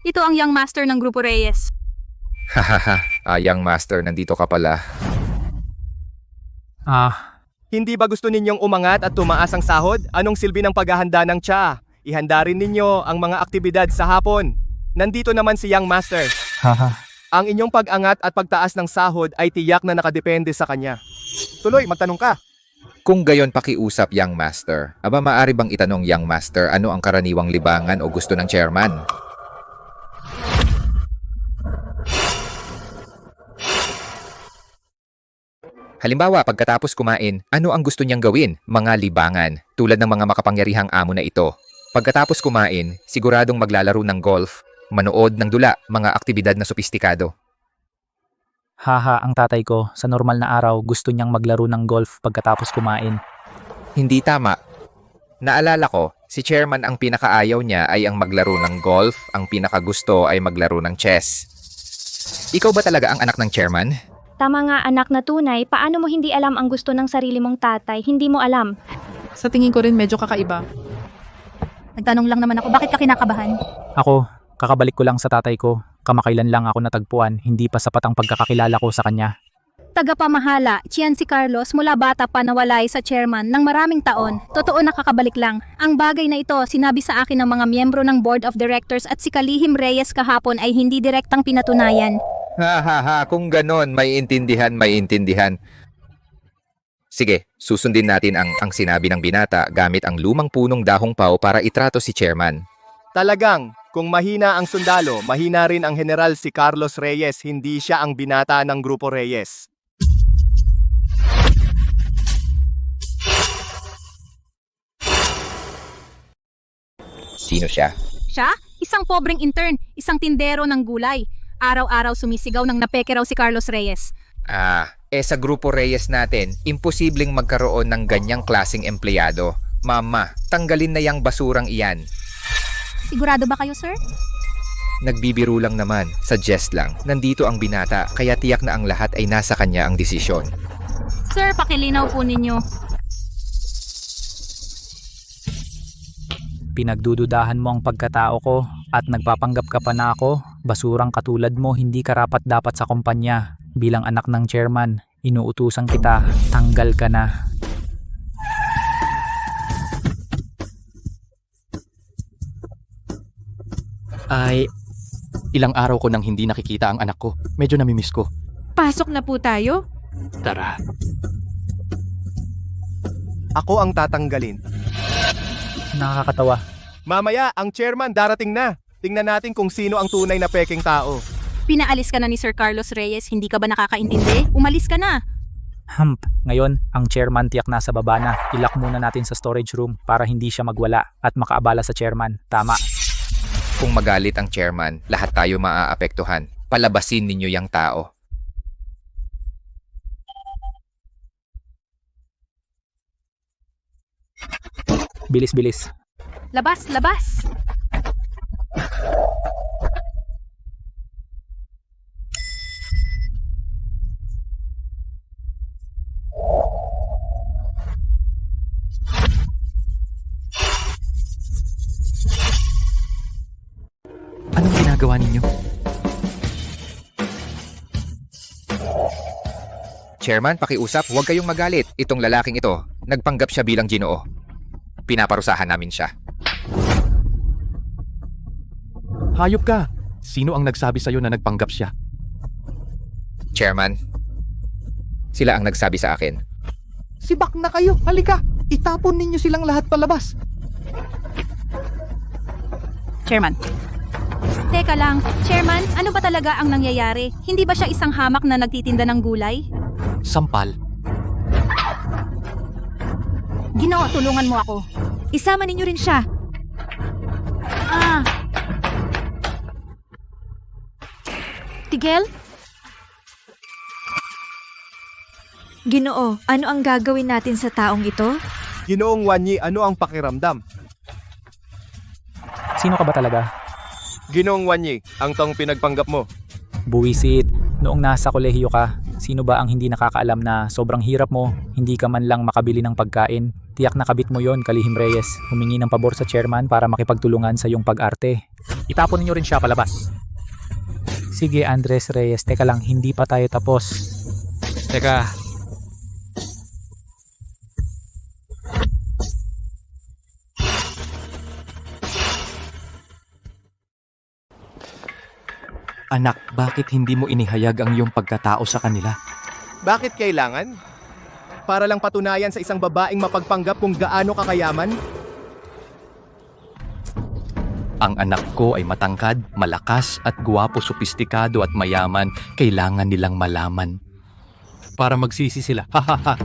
Ito ang Young Master ng Grupo Reyes. Hahaha, Young Master, nandito ka pala. Hindi ba gusto ninyong umangat at tumaas ang sahod? Anong silbi ng paghahanda ng tsa? Ihanda rin ninyo ang mga aktibidad sa hapon. Nandito naman si Young Master. Haha. Ang inyong pag-angat at pagtaas ng sahod ay tiyak na nakadepende sa kanya. Tuloy, magtanong ka. Kung gayon pakiusap, Young Master, aba maaari bang itanong Young Master ano ang karaniwang libangan o gusto ng chairman? Halimbawa, pagkatapos kumain, ano ang gusto niyang gawin? Mga libangan, tulad ng mga makapangyarihang amo na ito. Pagkatapos kumain, siguradong maglalaro ng golf, manood ng dula, mga aktibidad na sopistikado. Haha, ang tatay ko, sa normal na araw, gusto niyang maglaro ng golf pagkatapos kumain. Hindi tama. Naalala ko, si chairman ang pinakaayaw niya ay ang maglaro ng golf, ang pinakagusto ay maglaro ng chess. Ikaw ba talaga ang anak ng chairman? tama nga anak na tunay, paano mo hindi alam ang gusto ng sarili mong tatay? Hindi mo alam. Sa tingin ko rin medyo kakaiba. Nagtanong lang naman ako, bakit ka kinakabahan? Ako, kakabalik ko lang sa tatay ko. Kamakailan lang ako natagpuan, hindi pa sapat ang pagkakakilala ko sa kanya. Tagapamahala, Chian si Carlos mula bata pa nawalay sa chairman ng maraming taon. Totoo nakakabalik lang. Ang bagay na ito sinabi sa akin ng mga miyembro ng board of directors at si Kalihim Reyes kahapon ay hindi direktang pinatunayan. Kung ganon, may intindihan. Sige, susundin natin ang sinabi ng binata gamit ang lumang punong dahong pau para itrato si chairman. Talagang, kung mahina ang sundalo, mahina rin ang general si Carlos Reyes, hindi siya ang binata ng Grupo Reyes. Sino siya? Siya? Isang pobreng intern, isang tindero ng gulay. Araw-araw sumisigaw ng napeke raw si Carlos Reyes. Sa Grupo Reyes natin, imposibleng magkaroon ng ganyang klaseng empleyado. Mama, tanggalin na yang basurang iyan. Sigurado ba kayo, sir? Nagbibiro lang naman, suggest lang. Nandito ang binata, kaya tiyak na ang lahat ay nasa kanya ang desisyon. Sir, pakilinaw po ninyo. Pinagdududahan mo ang pagkatao ko at nagpapanggap ka pa na ako. Basurang katulad mo, hindi karapat dapat sa kumpanya. Bilang anak ng chairman, inuutusan kita, tanggal ka na. Ilang araw ko nang hindi nakikita ang anak ko. Medyo namimiss ko. Pasok na po tayo. Tara. Ako ang tatanggalin. Nakakatawa. Mamaya, ang chairman darating na. Tingnan natin kung sino ang tunay na peking tao. Pinaalis ka na ni Sir Carlos Reyes, hindi ka ba nakakaintindi? Umalis ka na. Ngayon, ang chairman tiyak nasa baba na. Ilak muna natin sa storage room para hindi siya magwala at makaabala sa chairman. Tama. Kung magalit ang chairman, lahat tayo maaapektuhan. Palabasin ninyo yang tao. Bilis-bilis. Labas, labas! Chairman, pakiusap, huwag kayong magalit. Itong lalaking ito, nagpanggap siya bilang Ginoo. Pinaparusahan namin siya. Hayop ka! Sino ang nagsabi sa'yo na nagpanggap siya? Chairman, sila ang nagsabi sa akin. Sibak na kayo! Halika! Itapon ninyo silang lahat palabas! Chairman. Teka lang, Chairman, ano ba talaga ang nangyayari? Hindi ba siya isang hamak na nagtitinda ng gulay? Sampal. Ginoo, tulungan mo ako. Isama ninyo rin siya. Tigel? Ginoo, ano ang gagawin natin sa taong ito? Ginoong Wanyi, ano ang pakiramdam? Sino ka ba talaga? Ginoong Wanyi, ang tong pinagpanggap mo. Buwisit, noong nasa kolehiyo ka, sino ba ang hindi nakakaalam na sobrang hirap mo, hindi ka man lang makabili ng pagkain? Tiyak na kabit mo yon, Kalihim Reyes. Humingi ng pabor sa chairman para makipagtulungan sa iyong pag-arte. Itapon ninyo rin siya palabas. Sige Andres Reyes, teka lang, hindi pa tayo tapos. Teka. Anak, bakit hindi mo inihayag ang iyong pagkatao sa kanila? Bakit kailangan? Para lang patunayan sa isang babaeng mapagpanggap kung gaano kakayaman? Ang anak ko ay matangkad, malakas at guwapo, sopistikado at mayaman. Kailangan nilang malaman. Para magsisi sila. Hahaha.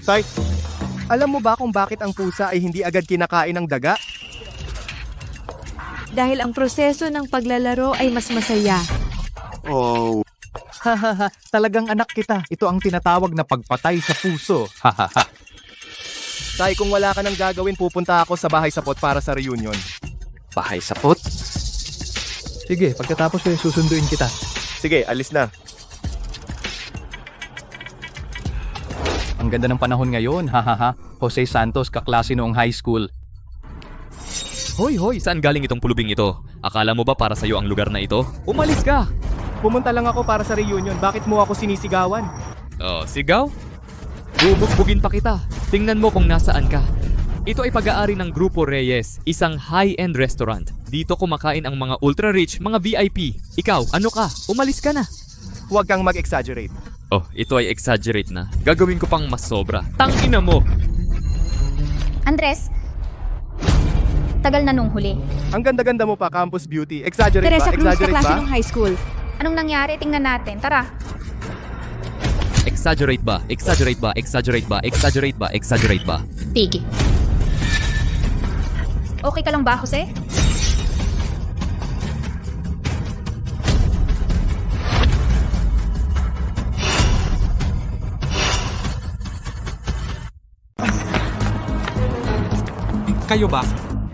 Tay, alam mo ba kung bakit ang pusa ay hindi agad kinakain ng daga? Dahil ang proseso ng paglalaro ay mas masaya. Oh. Hahaha, talagang anak kita. Ito ang tinatawag na pagpatay sa puso. Hahaha. Tay, kung wala ka nang gagawin, pupunta ako sa bahay sapot para sa reunion. Bahay sapot? Sige, pagkatapos ay susunduin kita. Sige, alis na. Ang ganda ng panahon ngayon, hahaha. Jose Santos, kaklase noong high school. Hoy, saan galing itong pulubing ito? Akala mo ba para sa'yo ang lugar na ito? Umalis ka! Pumunta lang ako para sa reunion. Bakit mo ako sinisigawan? Oh, sigaw? Bubugbugin pa kita. Tingnan mo kung nasaan ka. Ito ay pag-aari ng Grupo Reyes, isang high-end restaurant. Dito kumakain ang mga ultra-rich, mga VIP. Ikaw, ano ka? Umalis ka na. Huwag kang mag-exaggerate. Oh, ito ay exaggerate na. Gagawin ko pang mas sobra. Tangina mo! Andres, tagal na nung huli. Ang ganda-ganda mo pa, campus beauty. Exaggerate Teresa ba? Cruz, Exaggerate kaklase ba? nung high school. Anong nangyari? Tingnan natin. Tara. Exaggerate ba? Exaggerate ba? Exaggerate ba? Exaggerate ba? Exaggerate ba? Tigil. Okay ka lang ba, Jose? Kayo ba?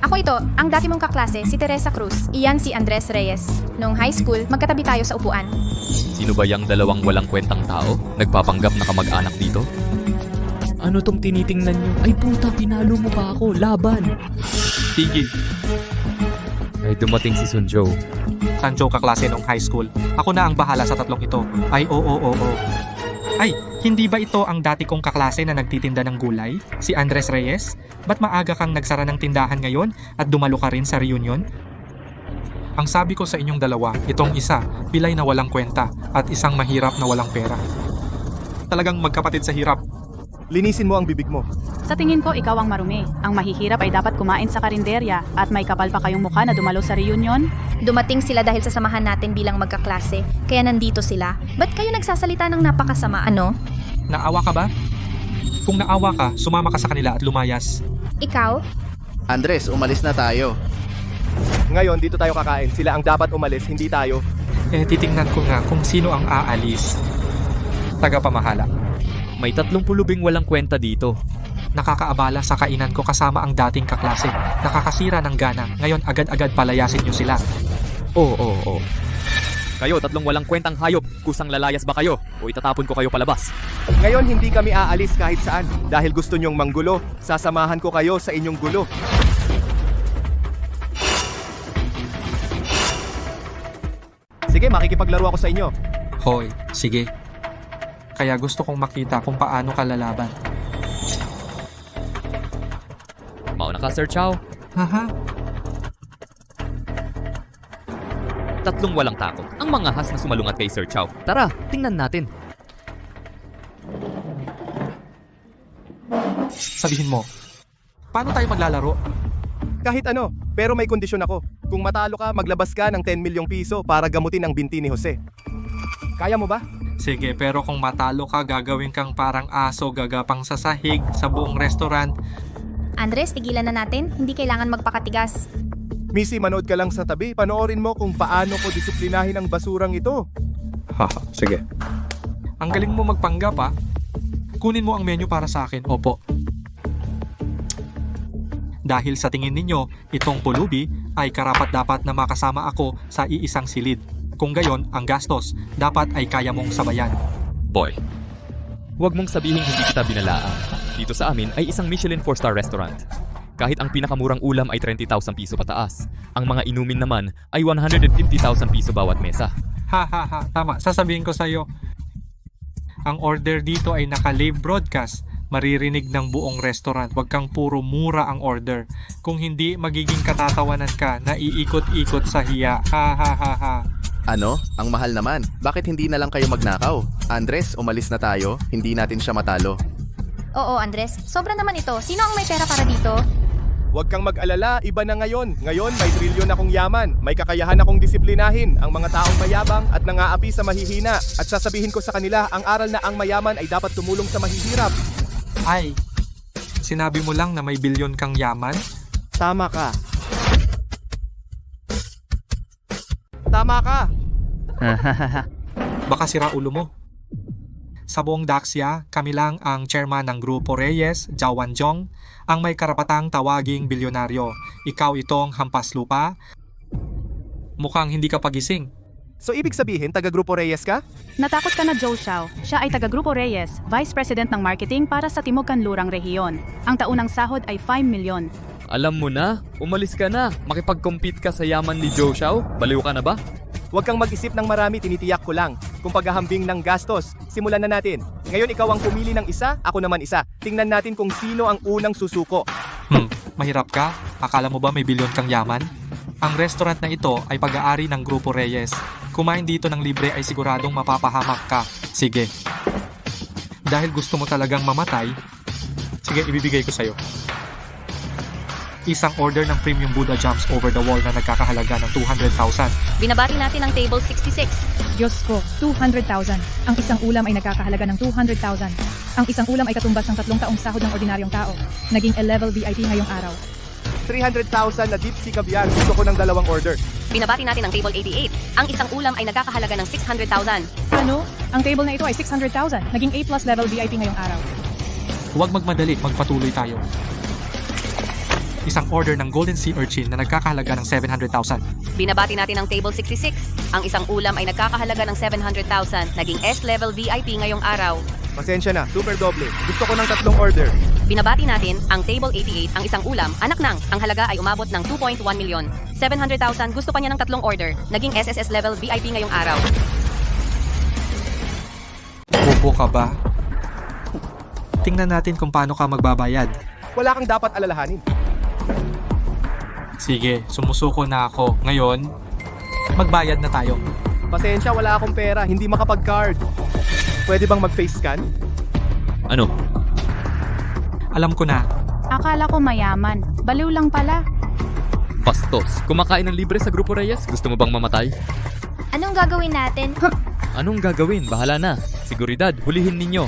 Ako ito, ang dati mong kaklase, si Teresa Cruz. Iyan si Andres Reyes. Noong high school, magkatabi tayo sa upuan. Sino ba yung dalawang walang kwentang tao? Nagpapanggap na kamag-anak dito? Ano tong tinitingnan nyo? Ay puta, pinalo mo pa ako. Laban! Tigil. Ay dumating si Sunjo. Sanjo kaklase nung high school. Ako na ang bahala sa tatlong ito. Ay, oo. Ay, hindi ba ito ang dati kong kaklase na nagtitinda ng gulay? Si Andres Reyes? Ba't maaga kang nagsara ng tindahan ngayon at dumalo ka rin sa reunion? Ang sabi ko sa inyong dalawa, itong isa, pilay na walang kwenta at isang mahirap na walang pera. Talagang magkapatid sa hirap. Linisin mo ang bibig mo. Sa tingin ko, ikaw ang marumi. Ang mahihirap ay dapat kumain sa karinderya at may kapal pa kayong mukha na dumalo sa reunion. Dumating sila dahil sa samahan natin bilang magkaklase, kaya nandito sila. Ba't kayo nagsasalita ng napakasama, ano? Naawa ka ba? Kung naawa ka, sumama ka sa kanila at lumayas. Ikaw? Andres, umalis na tayo. Ngayon, dito tayo kakain. Sila ang dapat umalis, hindi tayo. Titingnan ko nga kung sino ang aalis. Tagapamahala. May 30 pulubing walang kwenta dito. Nakakaabala sa kainan ko kasama ang dating kaklase. Nakakasira ng gana. Ngayon agad-agad palayasin niyo sila. Oo. Kayo, 3 walang kwentang hayop. Kusang lalayas ba kayo? O itatapon ko kayo palabas? Ngayon, hindi kami aalis kahit saan. Dahil gusto nyong manggulo, sasamahan ko kayo sa inyong gulo. Sige, makikipaglaro ako sa inyo. Hoy, sige. Kaya gusto kong makita kung paano ka lalaban. Mauna ka, Sir Chow. Haha. Tatlong walang takot. Ang mga has na sumalungat kay Sir Chow. Tara, tingnan natin. Sabihin mo, paano tayo maglalaro? Kahit ano, pero may kondisyon ako. Kung matalo ka, maglabas ka ng 10 milyong piso para gamutin ang binti ni Jose. Kaya mo ba? Sige, pero kung matalo ka, gagawin kang parang aso gagapang sa sahig sa buong restaurant. Andres, tigilan na natin. Hindi kailangan magpakatigas. Missy, manood ka lang sa tabi. Panoorin mo kung paano ko disiplinahin ang basurang ito. Haha, sige. Ang galing mo magpanggap ha. Kunin mo ang menu para sa akin. Opo. Dahil sa tingin ninyo, itong pulubi ay karapat-dapat na makasama ako sa iisang silid. Kung gayon, ang gastos dapat ay kaya mong sabayan. Boy, huwag mong sabihin hindi kita binalaan. Dito sa amin ay isang Michelin 4-star restaurant. Kahit ang pinakamurang ulam ay 30,000 piso pataas, ang mga inumin naman ay 150,000 piso bawat mesa. Ha, tama. Sasabihin ko sa'yo, ang order dito ay naka-live broadcast. Maririnig ng buong restaurant. Huwag kang puro mura ang order. Kung hindi, magiging katatawanan ka na iikot-ikot sa hiya. Ha. Ano? Ang mahal naman. Bakit hindi na lang kayo magnakaw? Andres, umalis na tayo. Hindi natin siya matalo. Oo, Andres. Sobra naman ito. Sino ang may pera para dito? Huwag kang mag-alala, iba na ngayon. Ngayon, may trilyon akong yaman. May kakayahan akong disiplinahin ang mga taong mayabang at nangaapi sa mahihina. At sasabihin ko sa kanila, ang aral na ang mayaman ay dapat tumulong sa mahihirap. Ay, sinabi mo lang na may bilyon kang yaman? Tama ka. Tama ka. Baka sira ulo mo. Sa buong Daxia, kami lang ang chairman ng Grupo Reyes, Jawan Jong, ang may karapatang tawaging bilyonaryo. Ikaw itong hampas lupa. Mukhang hindi ka pagising. So ibig sabihin, taga-Grupo Reyes ka? Natakot ka na, Joe Xiao. Siya ay taga-Grupo Reyes, Vice President ng Marketing para sa Timog Kanlurang Rehiyon. Ang taunang sahod ay 5 milyon. Alam mo na, umalis ka na. Makipag-compete ka sa yaman ni Joe Xiao. Baliw ka na ba? Huwag kang mag-isip ng marami, tinitiyak ko lang. Kung paghahambing ng gastos, simulan na natin. Ngayon ikaw ang pumili ng isa, ako naman isa. Tingnan natin kung sino ang unang susuko. Mahirap ka? Akala mo ba may bilyon kang yaman? Ang restaurant na ito ay pag-aari ng Grupo Reyes. Kumain dito ng libre ay siguradong mapapahamak ka. Sige. Dahil gusto mo talagang mamatay, sige, ibibigay ko sa'yo. Isang order ng premium Buddha jams over the wall na nagkakahalaga ng 200,000. Binabati natin ang table 66. Diyos ko, 200,000. Ang isang ulam ay nagkakahalaga ng 200,000. Ang isang ulam ay katumbas ng 3 taong sahod ng ordinaryong tao. Naging level VIP ngayong araw. 300,000 na deep sea caviar. Gusto ko ng 2 order. Binabati natin ang table 88. Ang isang ulam ay nagkakahalaga ng 600,000. Ano? Ang table na ito ay 600,000. Naging A+ level VIP ngayong araw. Huwag magmadali, magpatuloy tayo. Isang order ng Golden Sea Urchin na nagkakahalaga ng 700,000. Binabati natin ang table 66. Ang isang ulam ay nagkakahalaga ng 700,000. Naging S-level VIP ngayong araw. Pasensya na, super doble. Gusto ko ng 3 order. Binabati natin ang table 88. Ang isang ulam, anak nang, ang halaga ay umabot ng 2.1 milyon. 700,000, gusto pa niya ng 3 order. Naging SSS level VIP ngayong araw. Bobo ka ba? Tingnan natin kung paano ka magbabayad. Wala kang dapat alalahanin. Sige, sumusuko na ako. Ngayon, magbayad na tayo. Pasensya, wala akong pera. Hindi makapag-card. Pwede bang mag-face scan? Ano? Alam ko na. Akala ko mayaman. Baliw lang pala. Bastos, kumakain ng libre sa Grupo Reyes? Gusto mo bang mamatay? Anong gagawin natin? Anong gagawin? Bahala na. Seguridad, hulihin ninyo.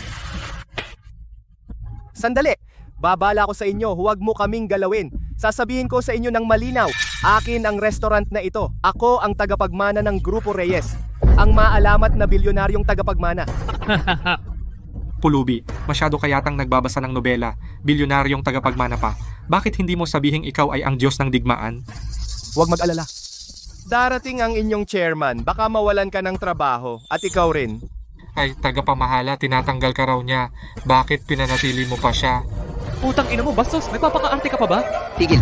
Sandali. Babala ko sa inyo, huwag mo kaming galawin. Sasabihin ko sa inyo ng malinaw, akin ang restaurant na ito. Ako ang tagapagmana ng Grupo Reyes. Ang maalamat na bilyonaryong tagapagmana. Pulubi, masyado kayatang nagbabasa ng nobela. Bilyonaryong tagapagmana pa. Bakit hindi mo sabihing ikaw ay ang Diyos ng digmaan? Huwag mag-alala. Darating ang inyong chairman, baka mawalan ka ng trabaho. At ikaw rin. Ay, tagapamahala, tinatanggal ka raw niya. Bakit pinanatili mo pa siya? Putang ina mo, bastos! Nagpapakaarte ka pa ba? Tigil.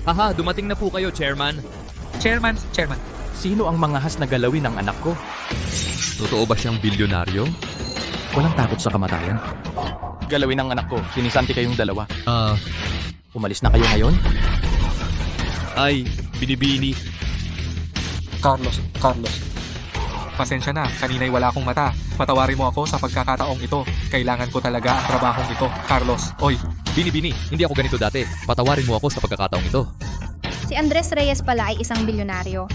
Haha, dumating na po kayo, Chairman. Chairman. Sino ang mangahas na galawin ng anak ko? Totoo ba siyang bilyonaryo? Walang takot sa kamatayan. Galawin ng anak ko. Sinisanti kayong dalawa. Umalis na kayo ngayon? Ay, binibini. Carlos. Pasensya na, kanina'y wala akong mata. Patawarin mo ako sa pagkakataong ito. Kailangan ko talaga ang trabahong ito, Carlos. Oy, binibini. Hindi ako ganito dati. Patawarin mo ako sa pagkakataong ito. Si Andres Reyes pala ay isang bilyonaryo.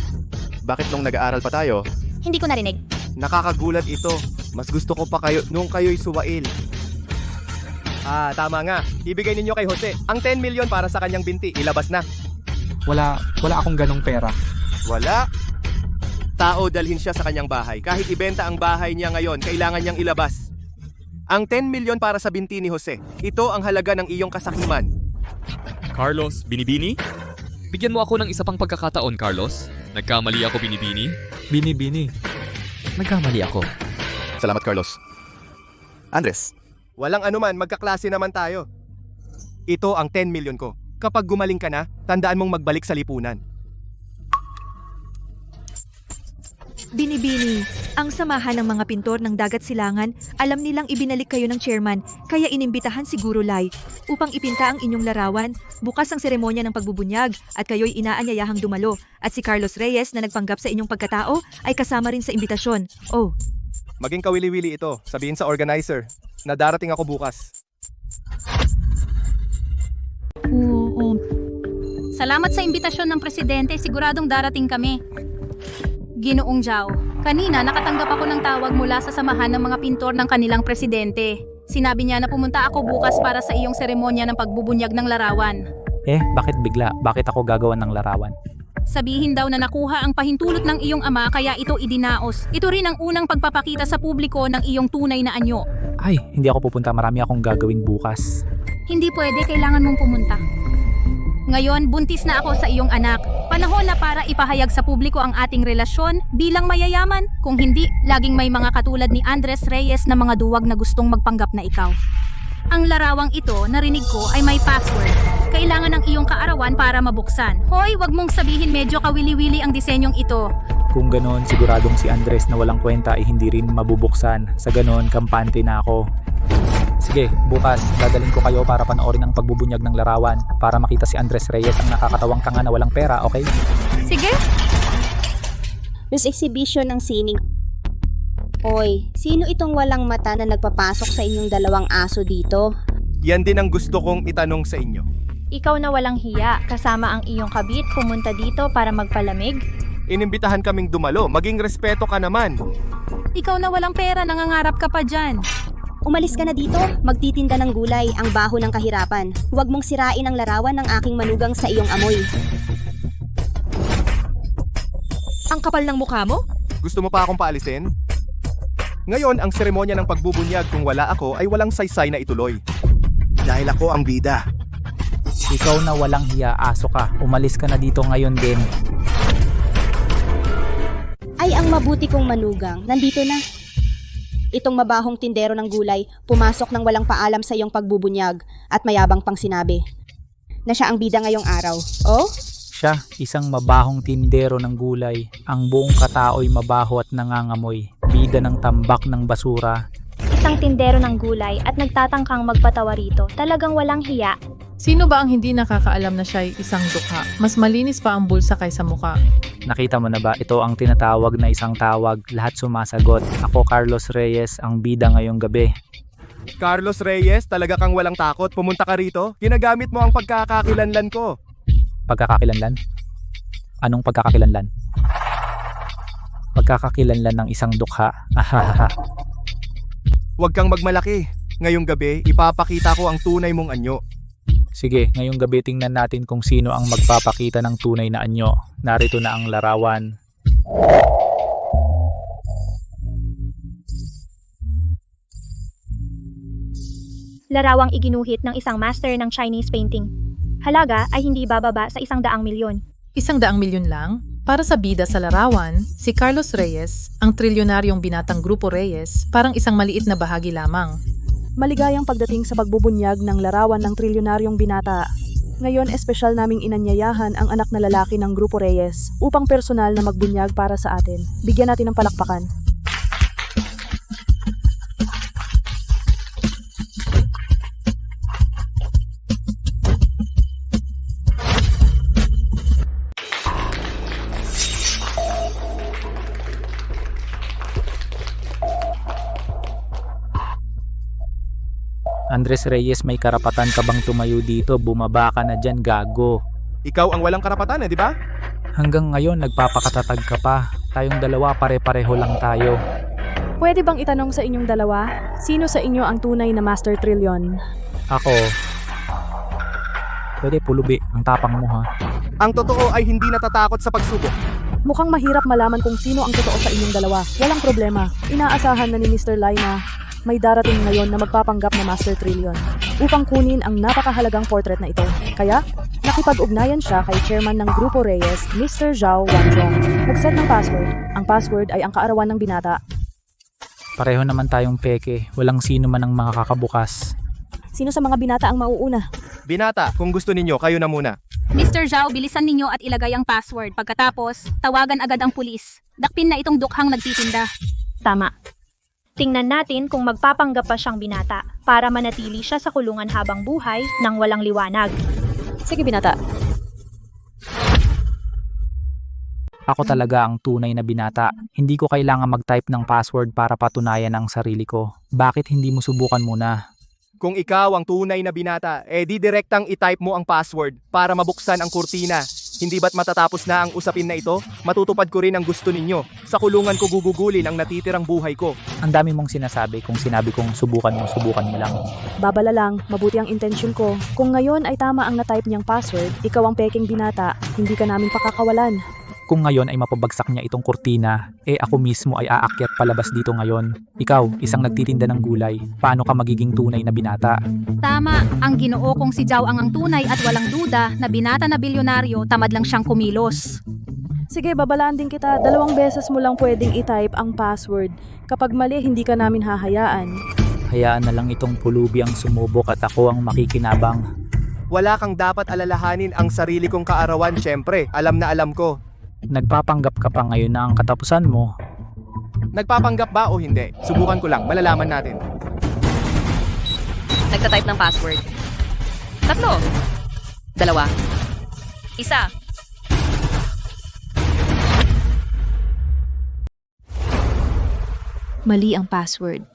Bakit nung nag-aaral pa tayo? Hindi ko narinig. Nakakagulat ito. Mas gusto ko pa kayo nung kayo'y suwail. Tama nga. Ibigay ninyo kay Jose. Ang 10 million para sa kanyang binti. Ilabas na. Wala akong ganong pera. Wala. Tao dalhin siya sa kanyang bahay. Kahit ibenta ang bahay niya ngayon, kailangan niyang ilabas. Ang 10 million para sa binti ni Jose. Ito ang halaga ng iyong kasakiman. Carlos, binibini? Bigyan mo ako ng isa pang pagkakataon, Carlos. Nagkamali ako, binibini. Binibini. Nagkamali ako. Salamat, Carlos. Andres, Walang anuman, magkaklase naman tayo. Ito ang 10 million ko. Kapag gumaling ka na, tandaan mong magbalik sa lipunan. Binibini, ang samahan ng mga pintor ng Dagat Silangan, alam nilang ibinalik kayo ng chairman, kaya inimbitahan si Guru Lai upang ipinta ang inyong larawan. Bukas ang seremonya ng pagbubunyag at kayo'y inaanyayahang dumalo. At si Carlos Reyes na nagpanggap sa inyong pagkatao ay kasama rin sa imbitasyon. Oh, Maging kawili-wili ito. Sabihin sa organizer na darating ako bukas. Salamat sa imbitasyon ng presidente, siguradong darating kami. Ginoong Zhao, kanina nakatanggap ako ng tawag mula sa samahan ng mga pintor ng kanilang presidente. Sinabi niya na pumunta ako bukas para sa iyong seremonya ng pagbubunyag ng larawan. Bakit bigla? Bakit ako gagawan ng larawan? Sabihin daw na nakuha ang pahintulot ng iyong ama kaya ito idinaos. Ito rin ang unang pagpapakita sa publiko ng iyong tunay na anyo. Ay, hindi ako pupunta. Marami akong gagawin bukas. Hindi pwede, kailangan mong pumunta. Ngayon, buntis na ako sa iyong anak. Panahon na para ipahayag sa publiko ang ating relasyon bilang mayayaman. Kung hindi, laging may mga katulad ni Andres Reyes na mga duwag na gustong magpanggap na ikaw. Ang larawang ito, narinig ko, ay may password. Kailangan ng iyong kaarawan para mabuksan. Hoy, wag mong sabihin medyo kawili-wili ang disenyong ito. Kung ganon, siguradong si Andres na walang kwenta ay hindi rin mabubuksan. Sa ganon, kampante na ako. Sige, bukas, dadalhin ko kayo para panoorin ang pagbubunyag ng larawan para makita si Andres Reyes ang nakakatawang tanga na walang pera, okay? Sige. Miss Exhibition ng sining. Oy, sino itong walang mata na nagpapasok sa inyong dalawang aso dito? Yan din ang gusto kong itanong sa inyo. Ikaw na walang hiya, kasama ang iyong kabit, pumunta dito para magpalamig? Inimbitahan kaming dumalo, maging respeto ka naman. Ikaw na walang pera, nangangarap ka pa dyan. Umalis ka na dito, magtitinda ng gulay, ang baho ng kahirapan. Huwag mong sirain ang larawan ng aking manugang sa iyong amoy. ang kapal ng mukha mo? Gusto mo pa akong paalisin? Ngayon, ang seremonya ng pagbubunyag kung wala ako ay walang saysay na ituloy. Dahil ako ang bida. Ikaw na walang hiya, aso ka. Umalis ka na dito ngayon din. Ay, ang mabuti kong manugang, nandito na. Itong mabahong tindero ng gulay, pumasok ng walang paalam sa iyong pagbubunyag at mayabang pang sinabi na siya ang bida ngayong araw. Oh? Siya, isang mabahong tindero ng gulay. Ang buong katao'y mabaho at nangangamoy. Bida ng tambak ng basura. Isang tindero ng gulay at nagtatangkang magpatawa rito. Talagang walang hiya. Sino ba ang hindi nakakaalam na siya ay isang dukha? Mas malinis pa ang bulsa kaysa mukha. Nakita mo na ba? Ito ang tinatawag na isang tawag. Lahat sumasagot. Ako, Carlos Reyes, ang bida ngayong gabi. Carlos Reyes, talaga kang walang takot. Pumunta ka rito. Ginagamit mo ang pagkakakilanlan ko. Pagkakakilanlan? Anong pagkakakilanlan? Pagkakakilanlan ng isang dukha. Ahahaha. Huwag kang magmalaki. Ngayong gabi, ipapakita ko ang tunay mong anyo. Sige, ngayong gabi tingnan natin kung sino ang magpapakita ng tunay na anyo. Narito na ang larawan. Larawang iginuhit ng isang master ng Chinese painting. Halaga ay hindi bababa sa 100 milyon. 100 milyon lang? Para sa bida sa larawan, si Carlos Reyes, ang trilyonaryong binatang Grupo Reyes, parang isang maliit na bahagi lamang. Maligayang pagdating sa pagbubunyag ng larawan ng trilyonaryong binata. Ngayon, espesyal naming inanyayahan ang anak na lalaki ng Grupo Reyes upang personal na magbunyag para sa atin. Bigyan natin ng palakpakan. Andres Reyes, may karapatan ka bang tumayo dito? Bumaba ka na dyan, gago. Ikaw ang walang karapatan, di ba? Hanggang ngayon, nagpapakatatag ka pa. Tayong dalawa, pare-pareho lang tayo. Pwede bang itanong sa inyong dalawa, sino sa inyo ang tunay na Master Trillion? Ako. Pwede pulubi, ang tapang mo ha. Ang totoo ay hindi natatakot sa pagsubok. Mukhang mahirap malaman kung sino ang totoo sa inyong dalawa. Walang problema. Inaasahan na ni Mr. Lai na may darating ngayon na magpapanggap na Master Trillion upang kunin ang napakahalagang portrait na ito. Kaya, nakipag-ugnayan siya kay chairman ng Grupo Reyes, Mr. Zhao Wanzhong. Nag-set ng password. Ang password ay ang kaarawan ng binata. Pareho naman tayong peke. Walang sino man ang makakabukas. Sino sa mga binata ang mauuna? Binata, kung gusto ninyo, kayo na muna. Mr. Zhao, bilisan ninyo at ilagay ang password. Pagkatapos, tawagan agad ang pulis. Dakpin na itong dukhang nagtitinda. Tama. Tingnan natin kung magpapanggap pa siyang binata para manatili siya sa kulungan habang buhay nang walang liwanag. Sige, binata. Ako talaga ang tunay na binata. Hindi ko kailangan mag-type ng password para patunayan ang sarili ko. Bakit hindi mo subukan muna? Kung ikaw ang tunay na binata, di direktang i-type mo ang password para mabuksan ang kurtina. Hindi ba't matatapos na ang usapin na ito? Matutupad ko rin ang gusto ninyo. Sa kulungan ko gugugulin ang natitirang buhay ko. Ang dami mong sinasabi. Kung sinabi kong subukan mo lang. Babala lang, mabuti ang intention ko. Kung ngayon ay tama ang na-type niyang password, ikaw ang peking binata, hindi ka namin pakakawalan. Kung ngayon ay mapabagsak niya itong kurtina, ako mismo ay aakyat palabas dito ngayon. Ikaw, isang nagtitinda ng gulay. Paano ka magiging tunay na binata? Tama, ang Ginoo kong si Zhao ang tunay at walang duda na binata na bilyonaryo, tamad lang siyang kumilos. Sige, babalaan din kita. 2 beses mo lang pwedeng i-type ang password. Kapag mali, hindi ka namin hahayaan. Hayaan na lang itong pulubi ang sumubok at ako ang makikinabang. Wala kang dapat alalahanin ang sarili kong kaarawan, syempre. Alam na alam ko. Nagpapanggap ka pa ngayon na ang katapusan mo. Nagpapanggap ba o hindi? Subukan ko lang, malalaman natin. Nagtatype ng password. 3. 2. 1. Mali ang password.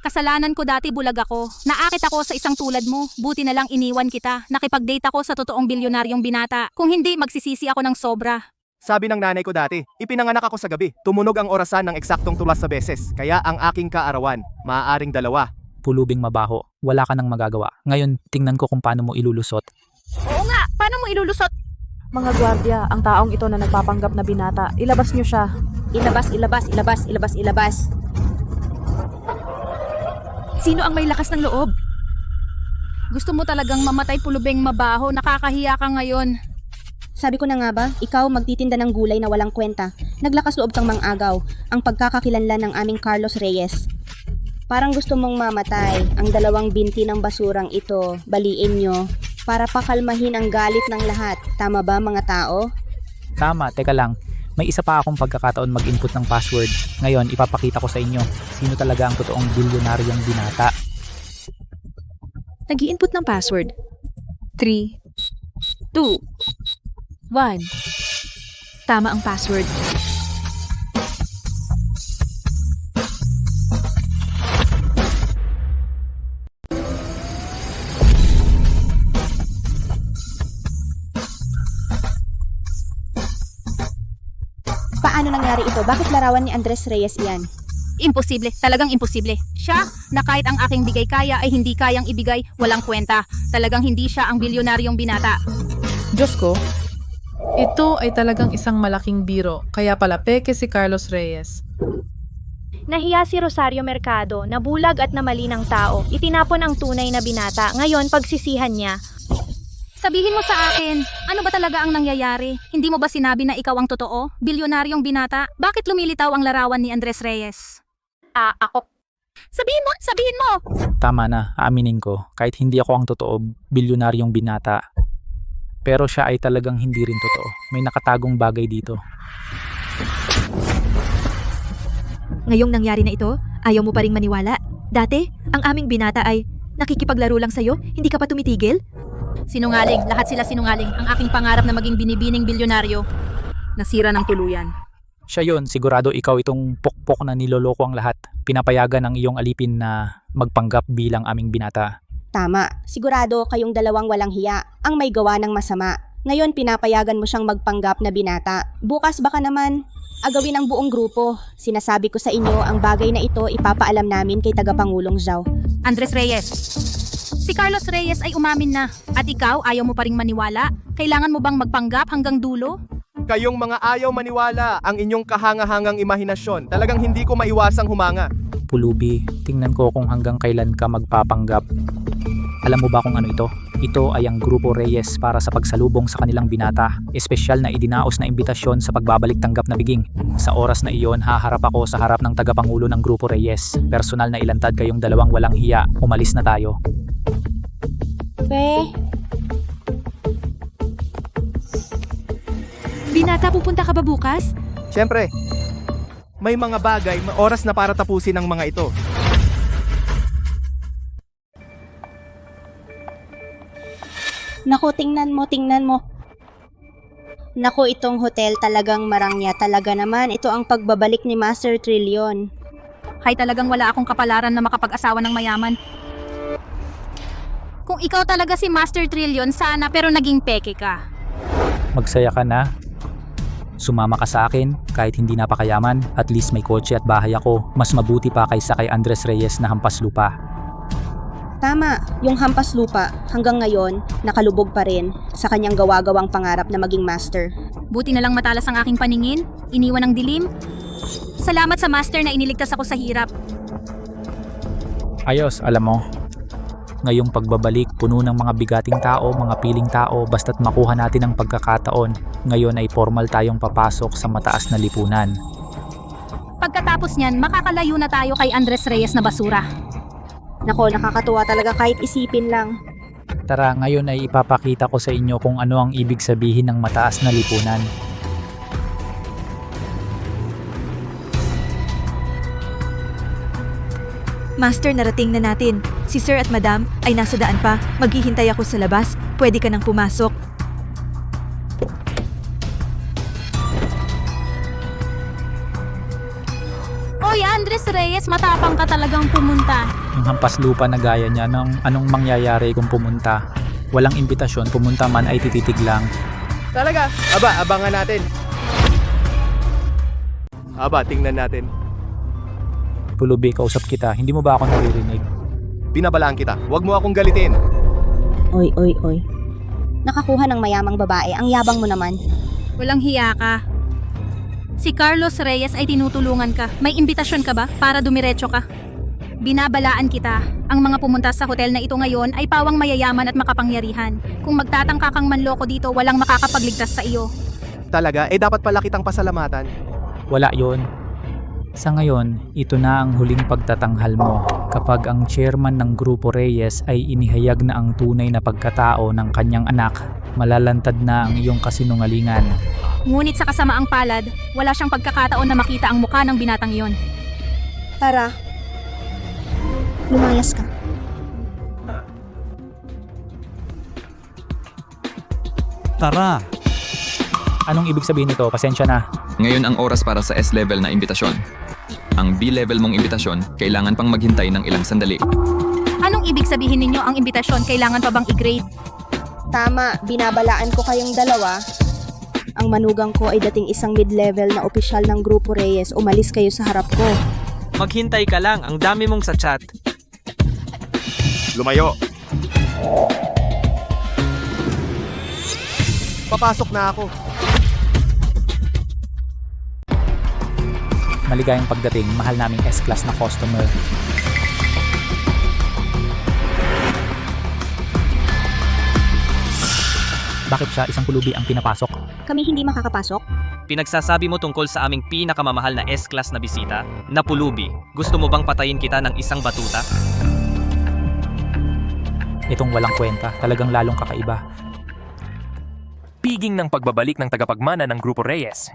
Kasalanan ko dati, bulag ako. Naakit ako sa isang tulad mo. Buti na lang iniwan kita. Nakipag-date ako sa totoong bilyonaryong binata. Kung hindi, magsisisi ako ng sobra. Sabi ng nanay ko dati, ipinanganak ako sa gabi. Tumunog ang orasan ng eksaktong 2 beses. Kaya ang aking kaarawan, maaaring 2. Pulubing mabaho. Wala ka nang magagawa. Ngayon, tingnan ko kung paano mo ilulusot. Oo nga, paano mo ilulusot? Mga gwardiya, ang taong ito na nagpapanggap na binata, ilabas niyo siya. Ilabas. Sino ang may lakas ng loob? Gusto mo talagang mamatay, pulubing mabaho? Nakakahiya ka ngayon. Sabi ko na nga ba, ikaw magtitinda ng gulay na walang kwenta. Naglakas loob kang mang-agaw, ang pagkakakilanlan ng aming Carlos Reyes. Parang gusto mong mamatay. Ang 2 binti ng basurang ito, baliin nyo, para pakalmahin ang galit ng lahat. Tama ba, mga tao? Tama, teka lang. May isa pa akong pagkakataon mag-input ng password. Ngayon, ipapakita ko sa inyo sino talaga ang totoong bilyonaryong binata. Nag-i-input ng password. 3, 2, 1. Tama ang password. Paano nangyari ito? Bakit larawan ni Andres Reyes iyan? Imposible, talagang imposible. Siya, na kahit ang aking bigay kaya ay hindi kayang ibigay, walang kwenta. Talagang hindi siya ang bilyonaryong binata. Diyos ko, ito ay talagang isang malaking biro, kaya pala peke si Carlos Reyes. Nahiya si Rosario Mercado, nabulag at namali ng tao. Itinapon ang tunay na binata. Ngayon, pagsisihan niya. Sabihin mo sa akin, ano ba talaga ang nangyayari? Hindi mo ba sinabi na ikaw ang totoo? Bilyonaryong binata? Bakit lumilitaw ang larawan ni Andres Reyes? Ako. Sabihin mo! Tama na, aaminin ko. Kahit hindi ako ang totoo, bilyonaryong binata. Pero siya ay talagang hindi rin totoo. May nakatagong bagay dito. Ngayong nangyari na ito, ayaw mo pa ring maniwala. Dati, ang aming binata ay nakikipaglaro lang sa'yo, hindi ka pa tumitigil? Sinungaling, lahat sila sinungaling. Ang aking pangarap na maging binibining bilyonaryo, nasira ng tuluyan. Siya yun, sigurado ikaw itong pokpok na niloloko ang lahat. Pinapayagan ng iyong alipin na magpanggap bilang aming binata. Tama, sigurado kayong dalawang walang hiya ang may gawa ng masama. Ngayon pinapayagan mo siyang magpanggap na binata. Bukas baka naman agawin ang buong grupo. Sinasabi ko sa inyo, ang bagay na ito ipapaalam namin kay Tagapangulong Zhao. Andres Reyes. Si Carlos Reyes ay umamin na. At ikaw, ayaw mo pa ring maniwala? Kailangan mo bang magpanggap hanggang dulo? Kayong mga ayaw maniwala ang inyong kahangahangang imahinasyon. Talagang hindi ko maiwasang humanga. Pulubi, tingnan ko kung hanggang kailan ka magpapanggap. Alam mo ba kung ano ito? Ito ay ang Grupo Reyes para sa pagsalubong sa kanilang binata. Espesyal na idinaos na imbitasyon sa pagbabalik tanggap na biging. Sa oras na iyon, haharap ako sa harap ng tagapangulo ng Grupo Reyes. Personal na ilantad kayong dalawang walang hiya. Umalis na tayo. Binata, pupunta ka ba bukas? Siyempre, may mga bagay, may oras na para tapusin ang mga ito. Naku, tingnan mo. Naku, itong hotel talagang marangya. Talaga naman, ito ang pagbabalik ni Master Trillion. Hay talagang wala akong kapalaran na makapag-asawa ng mayaman. Kung ikaw talaga si Master Trillion, sana pero naging peke ka. Magsaya ka na. Sumama ka sa akin, kahit hindi napakayaman, at least may kotse at bahay ako. Mas mabuti pa kaysa kay Andres Reyes na hampas lupa. Tama, yung hampas lupa hanggang ngayon nakalubog pa rin sa kanyang gawa-gawang pangarap na maging master. Buti na lang matalas ang aking paningin, iniwan ng dilim. Salamat sa master na iniligtas ako sa hirap. Ayos, alam mo. Ngayong pagbabalik, puno ng mga bigating tao, mga piling tao, basta't makuha natin ang pagkakataon. Ngayon ay formal tayong papasok sa mataas na lipunan. Pagkatapos niyan, makakalayo na tayo kay Andres Reyes na basura. Nako, nakakatuwa talaga kahit isipin lang. Tara, ngayon ay ipapakita ko sa inyo kung ano ang ibig sabihin ng mataas na lipunan. Master, narating na natin. Si Sir at Madam ay nasa daan pa. Maghihintay ako sa labas. Pwede ka nang pumasok. Oy, Andres Reyes, matapang ka talagang pumunta. Yung hampas lupa na gaya niya, anong mangyayari kung pumunta? Walang imbitasyon, pumunta man ay tititig lang. Talaga? Aba, abangan natin. Aba, tingnan natin. Pulubi, kausap kita. Hindi mo ba ako naririnig? Binabalaan kita. Huwag mo akong galitin. Oy. Nakakuha ng mayamang babae, ang yabang mo naman. Walang hiya ka. Si Carlos Reyes ay tinutulungan ka. May imbitasyon ka ba para dumiretso ka? Binabalaan kita. Ang mga pumunta sa hotel na ito ngayon ay pawang mayayaman at makapangyarihan. Kung magtatangka kang manloko dito, walang makakapagligtas sa iyo. Talaga? Dapat pala kitang pasalamatan. Wala yon. Sa ngayon, ito na ang huling pagtatanghal mo. Kapag ang chairman ng Grupo Reyes ay inihayag na ang tunay na pagkatao ng kanyang anak, malalantad na ang iyong kasinungalingan. Ngunit sa kasamaang palad, wala siyang pagkakataon na makita ang mukha ng binatang iyon. Tara, lumayas ka. Tara! Anong ibig sabihin nito? Pasensya na. Ngayon ang oras para sa S-level na imbitasyon. Ang B-level mong imbitasyon, kailangan pang maghintay ng ilang sandali. Anong ibig sabihin ninyo ang imbitasyon? Kailangan pa bang i-grade? Tama, binabalaan ko kayong dalawa. Ang manugang ko ay dating isang mid-level na opisyal ng Grupo Reyes. Umalis kayo sa harap ko. Maghintay ka lang, ang dami mong sa chat. Lumayo. Papasok na ako. Maligayang pagdating, mahal naming S-class na customer. Bakit siya isang pulubi ang pinapasok? Kami hindi makakapasok? Pinagsasabi mo tungkol sa aming pinakamamahal na S-class na bisita, na pulubi. Gusto mo bang patayin kita ng isang batuta? Itong walang kwenta, talagang lalong kakaiba. Piging ng pagbabalik ng tagapagmana ng Grupo Reyes.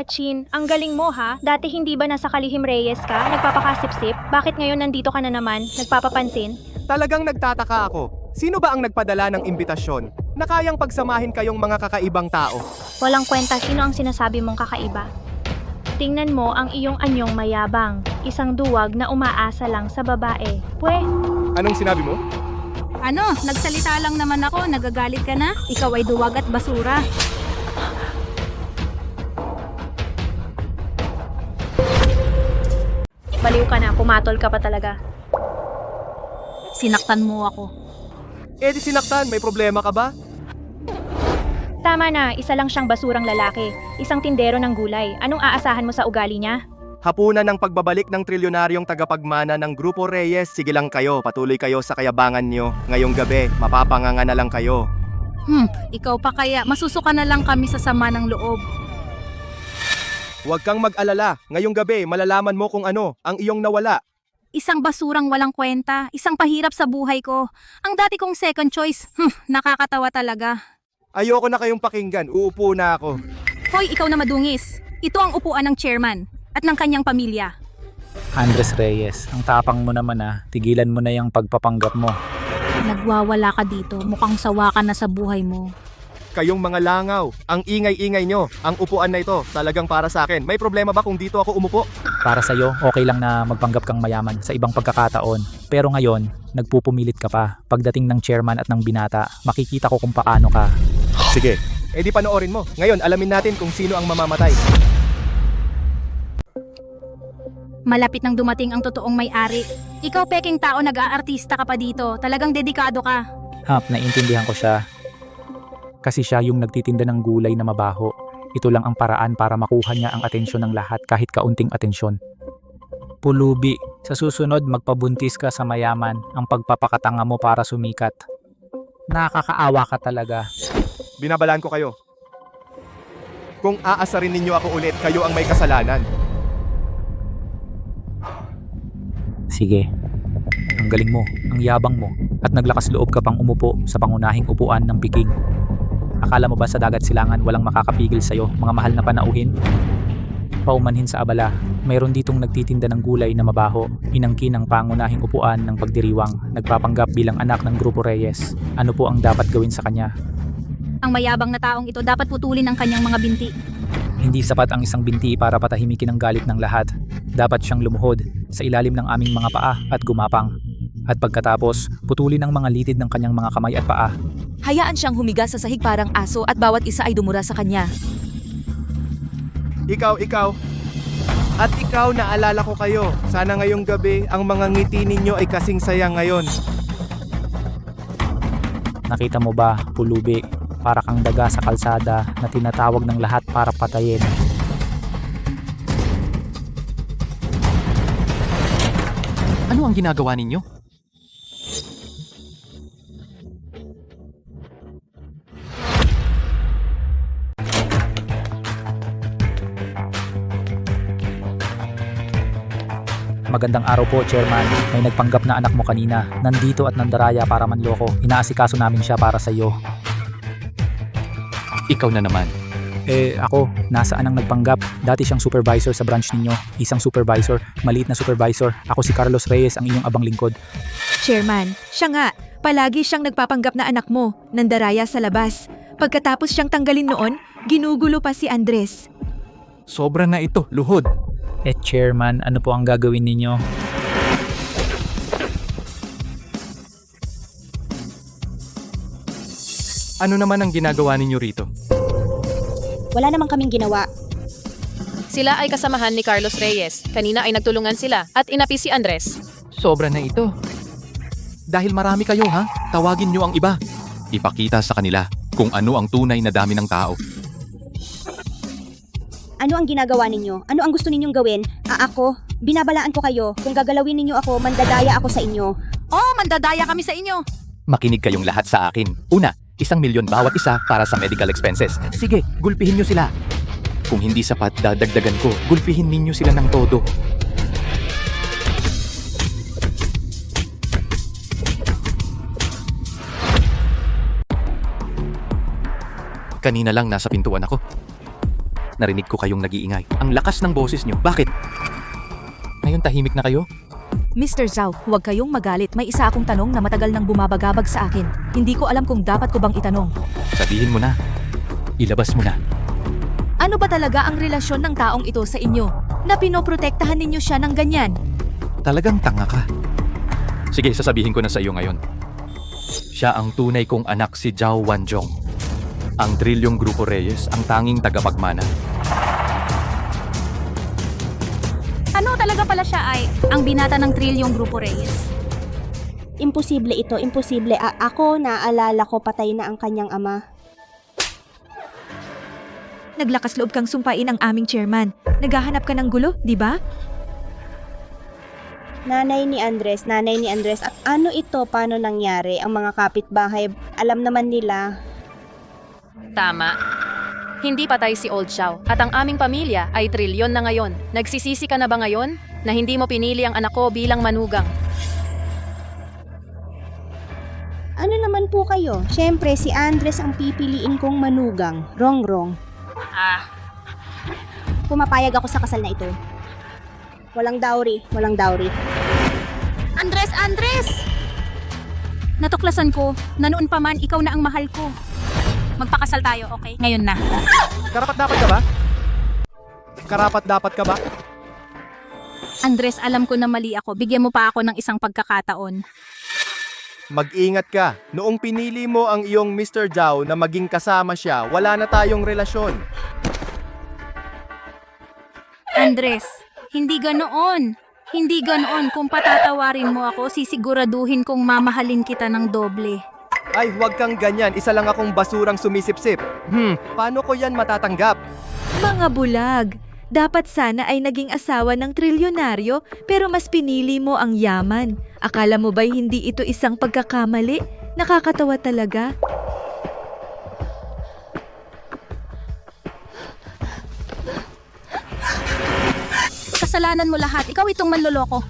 Chin, ang galing mo ha. Dati hindi ba nasa Kalihim Reyes ka? Nagpapakasipsip? Bakit ngayon nandito ka na naman? Nagpapapansin? Talagang nagtataka ako. Sino ba ang nagpadala ng imbitasyon na kayang pagsamahin kayong mga kakaibang tao? Walang kwenta sino ang sinasabi mong kakaiba. Tingnan mo ang iyong anyong mayabang. Isang duwag na umaasa lang sa babae. Anong sinabi mo? Ano, nagsalita lang naman ako, nagagalit ka na? Ikaw ay duwag at basura. Baliw ka na, pumatol ka pa talaga. Sinaktan mo ako. Eh di sinaktan, may problema ka ba? Tama na, isa lang siyang basurang lalaki. Isang tindero ng gulay. Anong aasahan mo sa ugali niya? Hapunan ng pagbabalik ng trilyonaryong tagapagmana ng Grupo Reyes. Sige lang kayo, patuloy kayo sa kayabangan nyo. Ngayong gabi, mapapanganga na lang kayo. Ikaw pa kaya, masusuka na lang kami sa sama ng loob. Huwag kang mag-alala. Ngayong gabi, malalaman mo kung ano ang iyong nawala. Isang basurang walang kwenta, isang pahirap sa buhay ko. Ang dati kong second choice, nakakatawa talaga. Ayoko na kayong pakinggan, uupo na ako. Hoy, ikaw na madungis. Ito ang upuan ng chairman at ng kanyang pamilya. Andres Reyes, ang tapang mo naman tigilan mo na yung pagpapanggap mo. Nagwawala ka dito, mukhang sawa ka na sa buhay mo. Kayong mga langaw, ang ingay-ingay nyo, ang upuan na ito, talagang para sa akin. May problema ba kung dito ako umupo? Para sa'yo, okay lang na magpanggap kang mayaman sa ibang pagkakataon. Pero ngayon, nagpupumilit ka pa. Pagdating ng chairman at ng binata, makikita ko kung paano ka. Sige, edi panoorin mo. Ngayon, alamin natin kung sino ang mamamatay. Malapit nang dumating ang totoong may-ari. Ikaw peking tao, nag-aartista ka pa dito. Talagang dedikado ka. Naiintindihan ko siya. Kasi siya yung nagtitinda ng gulay na mabaho. Ito lang ang paraan para makuha niya ang atensyon ng lahat kahit kaunting atensyon. Pulubi, sa susunod magpabuntis ka sa mayaman ang pagpapakatanga mo para sumikat. Nakakaawa ka talaga. Binabalaan ko kayo. Kung aasarin ninyo ako ulit, kayo ang may kasalanan. Sige. Ang galing mo, ang yabang mo, at naglakas loob ka pang umupo sa pangunahing upuan ng Piking. Akala mo ba sa dagat silangan walang makakapigil sa'yo, mga mahal na panauhin? Paumanhin sa abala, mayroon ditong nagtitinda ng gulay na mabaho, inangkin ang pangunahing upuan ng pagdiriwang, nagpapanggap bilang anak ng Grupo Reyes. Ano po ang dapat gawin sa kanya? Ang mayabang na taong ito dapat putulin ang kanyang mga binti. Hindi sapat ang isang binti para patahimikin ang galit ng lahat. Dapat siyang lumuhod sa ilalim ng aming mga paa at gumapang. At pagkatapos, putulin ang mga litid ng kanyang mga kamay at paa. Hayaan siyang humiga sa sahig parang aso at bawat isa ay dumura sa kanya. Ikaw. At ikaw, naalala ko kayo. Sana ngayong gabi, ang mga ngiti ninyo ay kasing saya ngayon. Nakita mo ba, pulubi, para kang daga sa kalsada na tinatawag ng lahat para patayin. Ano ang ginagawa ninyo? Magandang araw po, Chairman. May nagpanggap na anak mo kanina. Nandito at nandaraya para manloko. Inaasikaso namin siya para sa iyo. Ikaw na naman. Ako, nasaan ang nagpanggap? Dati siyang supervisor sa branch ninyo. Isang supervisor, maliit na supervisor. Ako si Carlos Reyes, ang inyong abang lingkod. Chairman, siya nga. Palagi siyang nagpapanggap na anak mo, nandaraya sa labas. Pagkatapos siyang tanggalin noon, ginugulo pa si Andres. Sobra na ito, luhod. Chairman, ano po ang gagawin ninyo? Ano naman ang ginagawa ninyo rito? Wala namang kaming ginawa. Sila ay kasamahan ni Carlos Reyes. Kanina ay nagtulungan sila at inapi si Andres. Sobra na ito. Dahil marami kayo tawagin nyo ang iba. Ipakita sa kanila kung ano ang tunay na dami ng tao. Ano ang ginagawa ninyo? Ano ang gusto ninyong gawin? Ako? Binabalaan ko kayo. Kung gagalawin ninyo ako, mandadaya ako sa inyo. Oh, mandadaya kami sa inyo. Makinig kayong lahat sa akin. Una, 1,000,000 bawat isa para sa medical expenses. Sige, gulpihin nyo sila. Kung hindi sapat, dadagdagan ko. Gulpihin ninyo sila ng todo. Kanina lang nasa pintuan ako. Narinig ko kayong nag-iingay. Ang lakas ng boses nyo. Bakit? Ngayon tahimik na kayo? Mr. Zhao, huwag kayong magalit. May isa akong tanong na matagal nang bumabagabag sa akin. Hindi ko alam kung dapat ko bang itanong. Sabihin mo na. Ilabas mo na. Ano ba talaga ang relasyon ng taong ito sa inyo? Na pinoprotektahan ninyo siya ng ganyan? Talagang tanga ka. Sige, sasabihin ko na sa iyo ngayon. Siya ang tunay kong anak, si Zhao Wanzhong. Ang Trilyong Grupo Reyes, ang tanging tagapagmana. Ano talaga pala siya ay ang binata ng Trilyong Grupo Reyes? Imposible ito, imposible. Ako, naalala ko patay na ang kanyang ama. Naglakas loob kang sumpain ang aming chairman. Naghahanap ka ng gulo, di ba? Nanay ni Andres. At ano ito? Paano nangyari? Ang mga kapitbahay, alam naman nila. Tama. Hindi patay si Old Xiao at ang aming pamilya ay trilyon na ngayon. Nagsisisi ka na ba ngayon na hindi mo pinili ang anak ko bilang manugang? Ano naman po kayo? Siyempre, si Andres ang pipiliin kong manugang. Wrong. Pumapayag ako sa kasal na ito. Walang dowry. Andres! Natuklasan ko na noon pa man ikaw na ang mahal ko. Magpakasal tayo, okay? Ngayon na. Karapat dapat ka ba? Andres, alam ko na mali ako. Bigyan mo pa ako ng isang pagkakataon. Mag-ingat ka. Noong pinili mo ang iyong Mr. Zhao na maging kasama siya, wala na tayong relasyon. Andres, hindi ganoon. Hindi ganoon. Kung patatawarin mo ako, sisiguraduhin kong mamahalin kita ng doble. Ay, huwag kang ganyan. Isa lang akong basurang sumisip-sip. Paano ko yan matatanggap? Mga bulag. Dapat sana ay naging asawa ng trilyonaryo pero mas pinili mo ang yaman. Akala mo ba'y hindi ito isang pagkakamali? Nakakatawa talaga. Kasalanan mo lahat. Ikaw itong manloloko.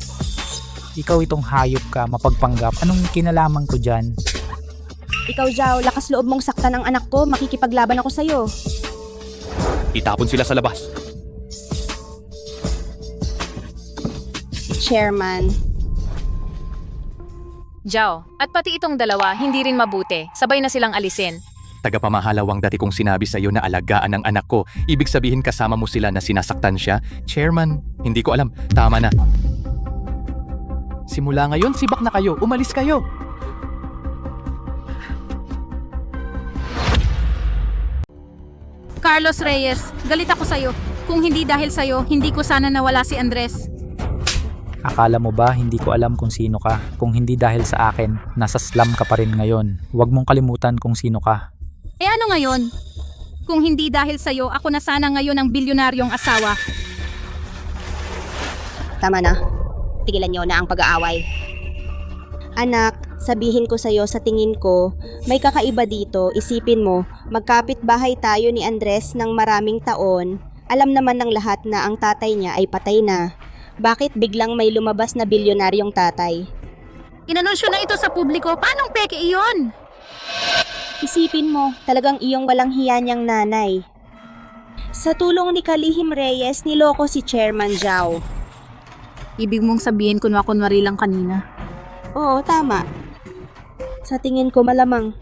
Ikaw itong hayop ka, mapagpanggap. Anong kinalaman ko dyan? Ikaw, Zhao, lakas loob mong saktan ang anak ko. Makikipaglaban ako sa'yo. Itapon sila sa labas. Chairman. Zhao, at pati itong dalawa hindi rin mabuti. Sabay na silang alisin. Tagapamahalawang dati kong sinabi sa iyo na alagaan ang anak ko. Ibig sabihin kasama mo sila na sinasaktan siya? Chairman, hindi ko alam. Tama na. Simula ngayon, sibak na kayo. Umalis kayo. Carlos Reyes, galit ako sa'yo. Kung hindi dahil sa'yo, hindi ko sana nawala si Andres. Akala mo ba hindi ko alam kung sino ka? Kung hindi dahil sa akin, nasa slum ka pa rin ngayon. Huwag mong kalimutan kung sino ka. Eh ano ngayon? Kung hindi dahil sa'yo, ako na sana ngayon ang bilyonaryong asawa. Tama na. Tigilan niyo na ang pag-aaway. Anak, sabihin ko sa'yo, sa tingin ko, may kakaiba dito. Isipin mo, magkapit-bahay tayo ni Andres ng maraming taon. Alam naman ng lahat na ang tatay niya ay patay na. Bakit biglang may lumabas na bilyonaryong tatay? Inanunsyo na ito sa publiko. Paanong peke iyon? Isipin mo, talagang iyong walang hiya niyang nanay. Sa tulong ni Kalihim Reyes, niloko si Chairman Zhao. Ibig mong sabihin kunwari lang kanina. Oo, tama. Sa tingin ko malamang.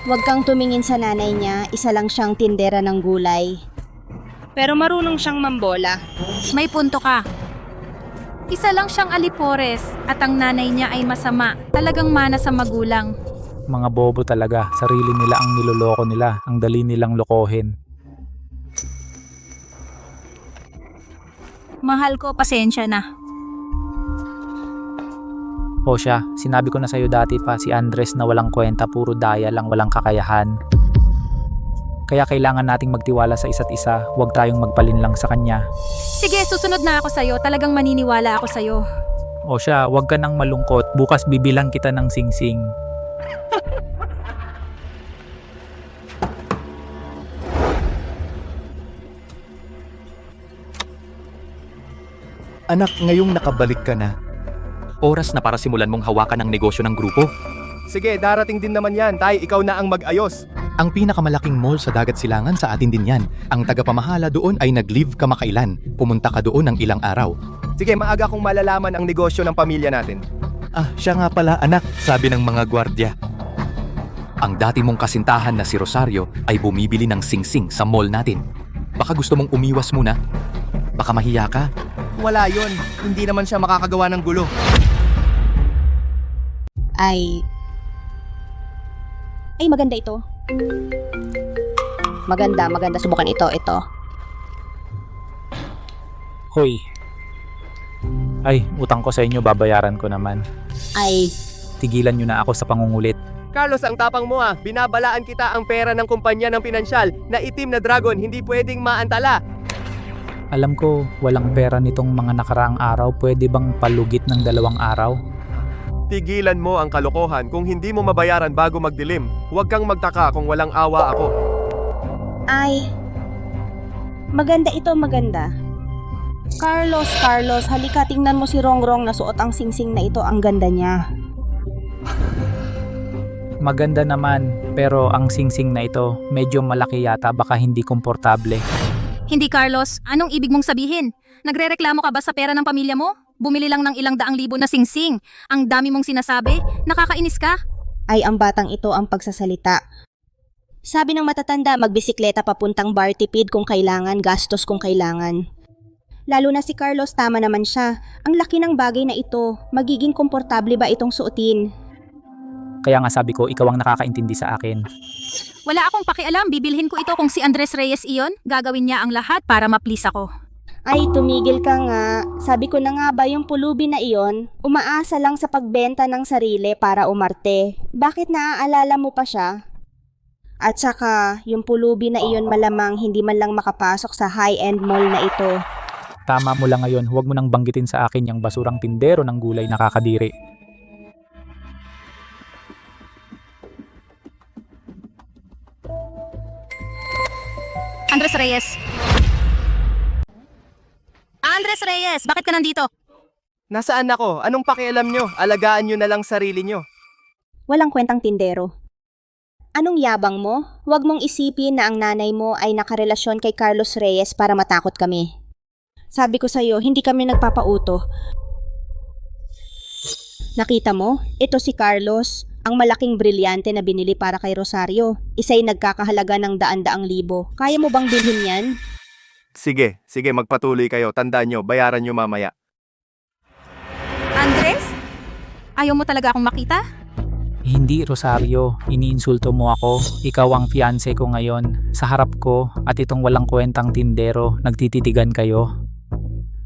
Huwag kang tumingin sa nanay niya, isa lang siyang tindera ng gulay. Pero marunong siyang mambola. May punto ka. Isa lang siyang alipores at ang nanay niya ay masama. Talagang mana sa magulang. Mga bobo talaga. Sarili nila ang niloloko nila. Ang dali nilang lokohin. Mahal ko, pasensya na. O siya, sinabi ko na sa'yo dati pa si Andres na walang kwenta, puro daya lang, walang kakayahan. Kaya kailangan nating magtiwala sa isa't isa, huwag tayong magpalin lang sa kanya. Sige, susunod na ako sa'yo. Talagang maniniwala ako sa'yo. O siya, huwag ka nang malungkot, bukas bibilang kita ng singsing. Anak, ngayong nakabalik ka na. Oras na para simulan mong hawakan ang negosyo ng grupo. Sige, darating din naman yan. Tay, ikaw na ang mag-ayos. Ang pinakamalaking mall sa Dagat Silangan sa atin din yan. Ang tagapamahala doon ay nag-leave kamakailan. Pumunta ka doon ng ilang araw. Sige, maaga kong malalaman ang negosyo ng pamilya natin. Ah, siya nga pala anak, sabi ng mga gwardya. Ang dati mong kasintahan na si Rosario ay bumibili ng singsing sa mall natin. Baka gusto mong umiwas muna? Baka mahiya ka? Wala yon. Hindi naman siya makakagawa ng gulo. Ay, maganda ito. Maganda. Subukan ito. Hoy. Ay, utang ko sa inyo, babayaran ko naman. Ay, Tigilan nyo na ako sa pangungulit. Carlos, ang tapang mo ah. Binabalaan kita ang pera ng kumpanya ng pinansyal na itim na dragon, hindi pwedeng maantala. Alam ko, walang pera nitong mga nakaraang araw. Pwede bang palugit ng 2 araw? Tigilan mo ang kalokohan kung hindi mo mabayaran bago magdilim. Huwag kang magtaka kung walang awa ako. ay. Maganda ito. Carlos, halika tingnan mo si Rongrong na suot ang singsing na ito. Ang ganda niya. Maganda naman, pero ang singsing na ito, medyo malaki yata, baka hindi komportable. Hindi Carlos, anong ibig mong sabihin? Nagrereklamo ka ba sa pera ng pamilya mo? Bumili lang ng ilang daang libo na singsing. Ang dami mong sinasabi, nakakainis ka? Ay, ang batang ito ang pagsasalita. Sabi ng matatanda, magbisikleta papuntang bar, tipid kung kailangan, gastos kung kailangan. Lalo na si Carlos, tama naman siya. Ang laki ng bagay na ito, magiging komportable ba itong suotin? Kaya nga sabi ko, ikaw ang nakakaintindi sa akin. Wala akong pakialam, bibilhin ko ito kung si Andres Reyes iyon. Gagawin niya ang lahat para ma-please ako. Ay, tumigil ka nga. Sabi ko na nga ba yung pulubi na iyon, umaasa lang sa pagbenta ng sarili para umarte. Bakit naaalala mo pa siya? At saka, yung pulubi na iyon malamang hindi man lang makapasok sa high-end mall na ito. Tama mo lang ngayon, huwag mo nang banggitin sa akin yung basurang tindero ng gulay nakakadiri. Andres Reyes! Andres Reyes, bakit ka nandito? Nasaan ako? Anong pakialam nyo? Alagaan nyo na lang sarili nyo. Walang kwentang tindero. Anong yabang mo? Huwag mong isipin na ang nanay mo ay nakarelasyon kay Carlos Reyes para matakot kami. Sabi ko sa'yo, hindi kami nagpapauto. Nakita mo? Ito si Carlos, ang malaking brilyante na binili para kay Rosario. Isa'y nagkakahalaga ng 100,000. Kaya mo bang bilhin yan? Sige, magpatuloy kayo. Tandaan nyo, bayaran nyo mamaya. Andres? Ayaw mo talaga akong makita? Hindi, Rosario. Iniinsulto mo ako. Ikaw ang fiancé ko ngayon. Sa harap ko at itong walang kwentang tindero, nagtititigan kayo.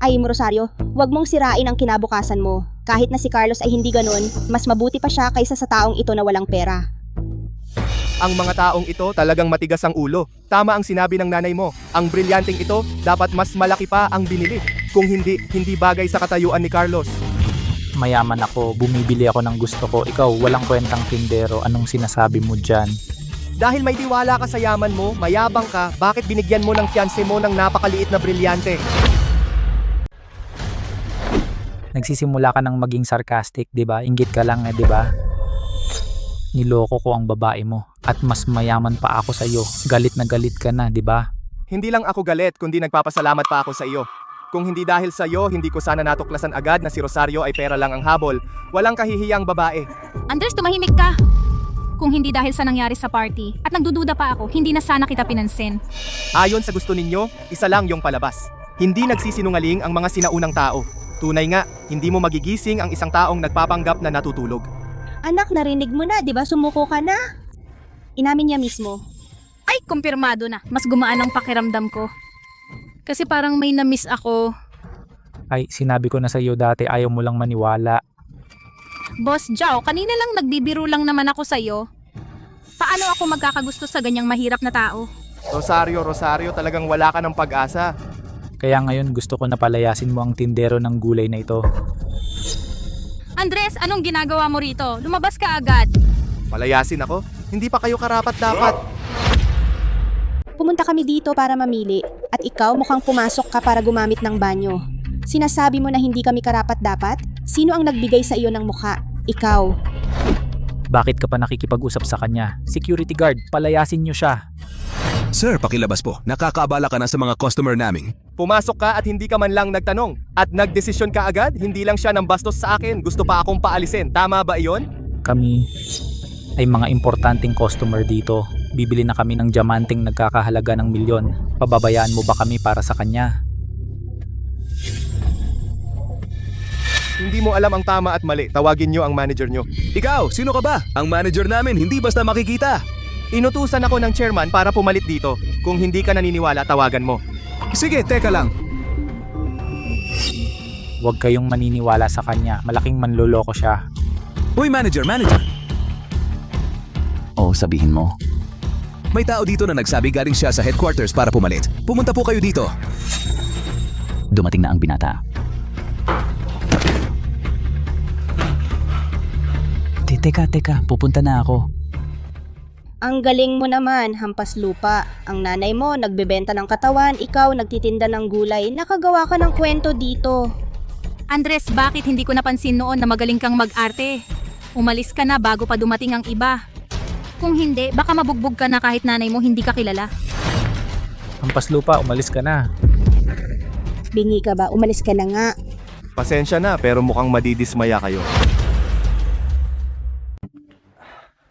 Ay, Rosario, huwag mong sirain ang kinabukasan mo. Kahit na si Carlos ay hindi ganun, mas mabuti pa siya kaysa sa taong ito na walang pera. Ang mga taong ito talagang matigas ang ulo. Tama ang sinabi ng nanay mo. Ang brilyanteng ito, dapat mas malaki pa ang binili. Kung hindi bagay sa katayuan ni Carlos. Mayaman ako, bumibili ako ng gusto ko. Ikaw, walang kwentang tindero. Anong sinasabi mo dyan? Dahil may tiwala ka sa yaman mo, mayabang ka, bakit binigyan mo ng fiancé mo ng napakaliit na brilyante? Nagsisimula ka ng maging sarcastic, di ba? Inggit ka lang, di ba? Niloko ko ang babae mo at mas mayaman pa ako sa iyo. Galit na galit ka na, di ba? Hindi lang ako galit, kundi nagpapasalamat pa ako sa iyo. Kung hindi dahil sa iyo, hindi ko sana natuklasan agad na si Rosario ay pera lang ang habol. Walang kahihiyang babae. Andres, tumahimik ka! Kung hindi dahil sa nangyari sa party at nagdududa pa ako, hindi na sana kita pinansin. Ayon sa gusto ninyo, isa lang yung palabas. Hindi nagsisinungaling ang mga sinaunang tao. Tunay nga, hindi mo magigising ang isang taong nagpapanggap na natutulog. Anak, narinig mo na, di ba? Sumuko ka na. Inamin niya mismo. Ay, kumpirmado na. Mas gumaan ang pakiramdam ko. Kasi parang may na-miss ako. Ay, sinabi ko na sa iyo dati, ayaw mo lang maniwala. Boss Jao, kanina lang nagbibiro lang naman ako sa iyo. Paano ako magkakagusto sa ganyang mahirap na tao? Rosario, talagang wala ka ng pag-asa. Kaya ngayon gusto ko na palayasin mo ang tindero ng gulay na ito. Andres, anong ginagawa mo rito? Lumabas ka agad. Palayasin ako? Hindi pa kayo karapat-dapat. Pumunta kami dito para mamili at ikaw mukhang pumasok ka para gumamit ng banyo. Sinasabi mo na hindi kami karapat-dapat? Sino ang nagbigay sa iyo ng mukha? Ikaw. Bakit ka pa nakikipag-usap sa kanya? Security guard, palayasin niyo siya. Sir, pakilabas po. Nakakaabala ka na sa mga customer namin. Pumasok ka at hindi ka man lang nagtanong. At nagdesisyon ka agad, hindi lang siya ng bastos sa akin. Gusto pa akong paalisin. Tama ba iyon? Kami ay mga importanteng customer dito. Bibili na kami ng diamanteng nagkakahalaga ng milyon. Pababayaan mo ba kami para sa kanya? Hindi mo alam ang tama at mali. Tawagin nyo ang manager nyo. Ikaw, sino ka ba? Ang manager namin, hindi basta makikita. Inutusan ako ng chairman para pumalit dito. Kung hindi ka naniniwala, tawagan mo. Sige, teka lang. Huwag kayong maniniwala sa kanya. Malaking manloloko siya. Uy, manager. Oo, sabihin mo. May tao dito na nagsabi galing siya sa headquarters para pumalit. Pumunta po kayo dito. Dumating na ang binata. Teka, pupunta na ako. Ang galing mo naman, hampas lupa. Ang nanay mo, nagbebenta ng katawan, ikaw, nagtitinda ng gulay. Nakagawa ka ng kwento dito. Andres, bakit hindi ko napansin noon na magaling kang mag-arte? Umalis ka na bago pa dumating ang iba. Kung hindi, baka mabugbog ka na kahit nanay mo hindi ka kilala. Hampas lupa, umalis ka na. Bingi ka ba? Umalis ka na nga. Pasensya na, pero mukhang madidismaya kayo.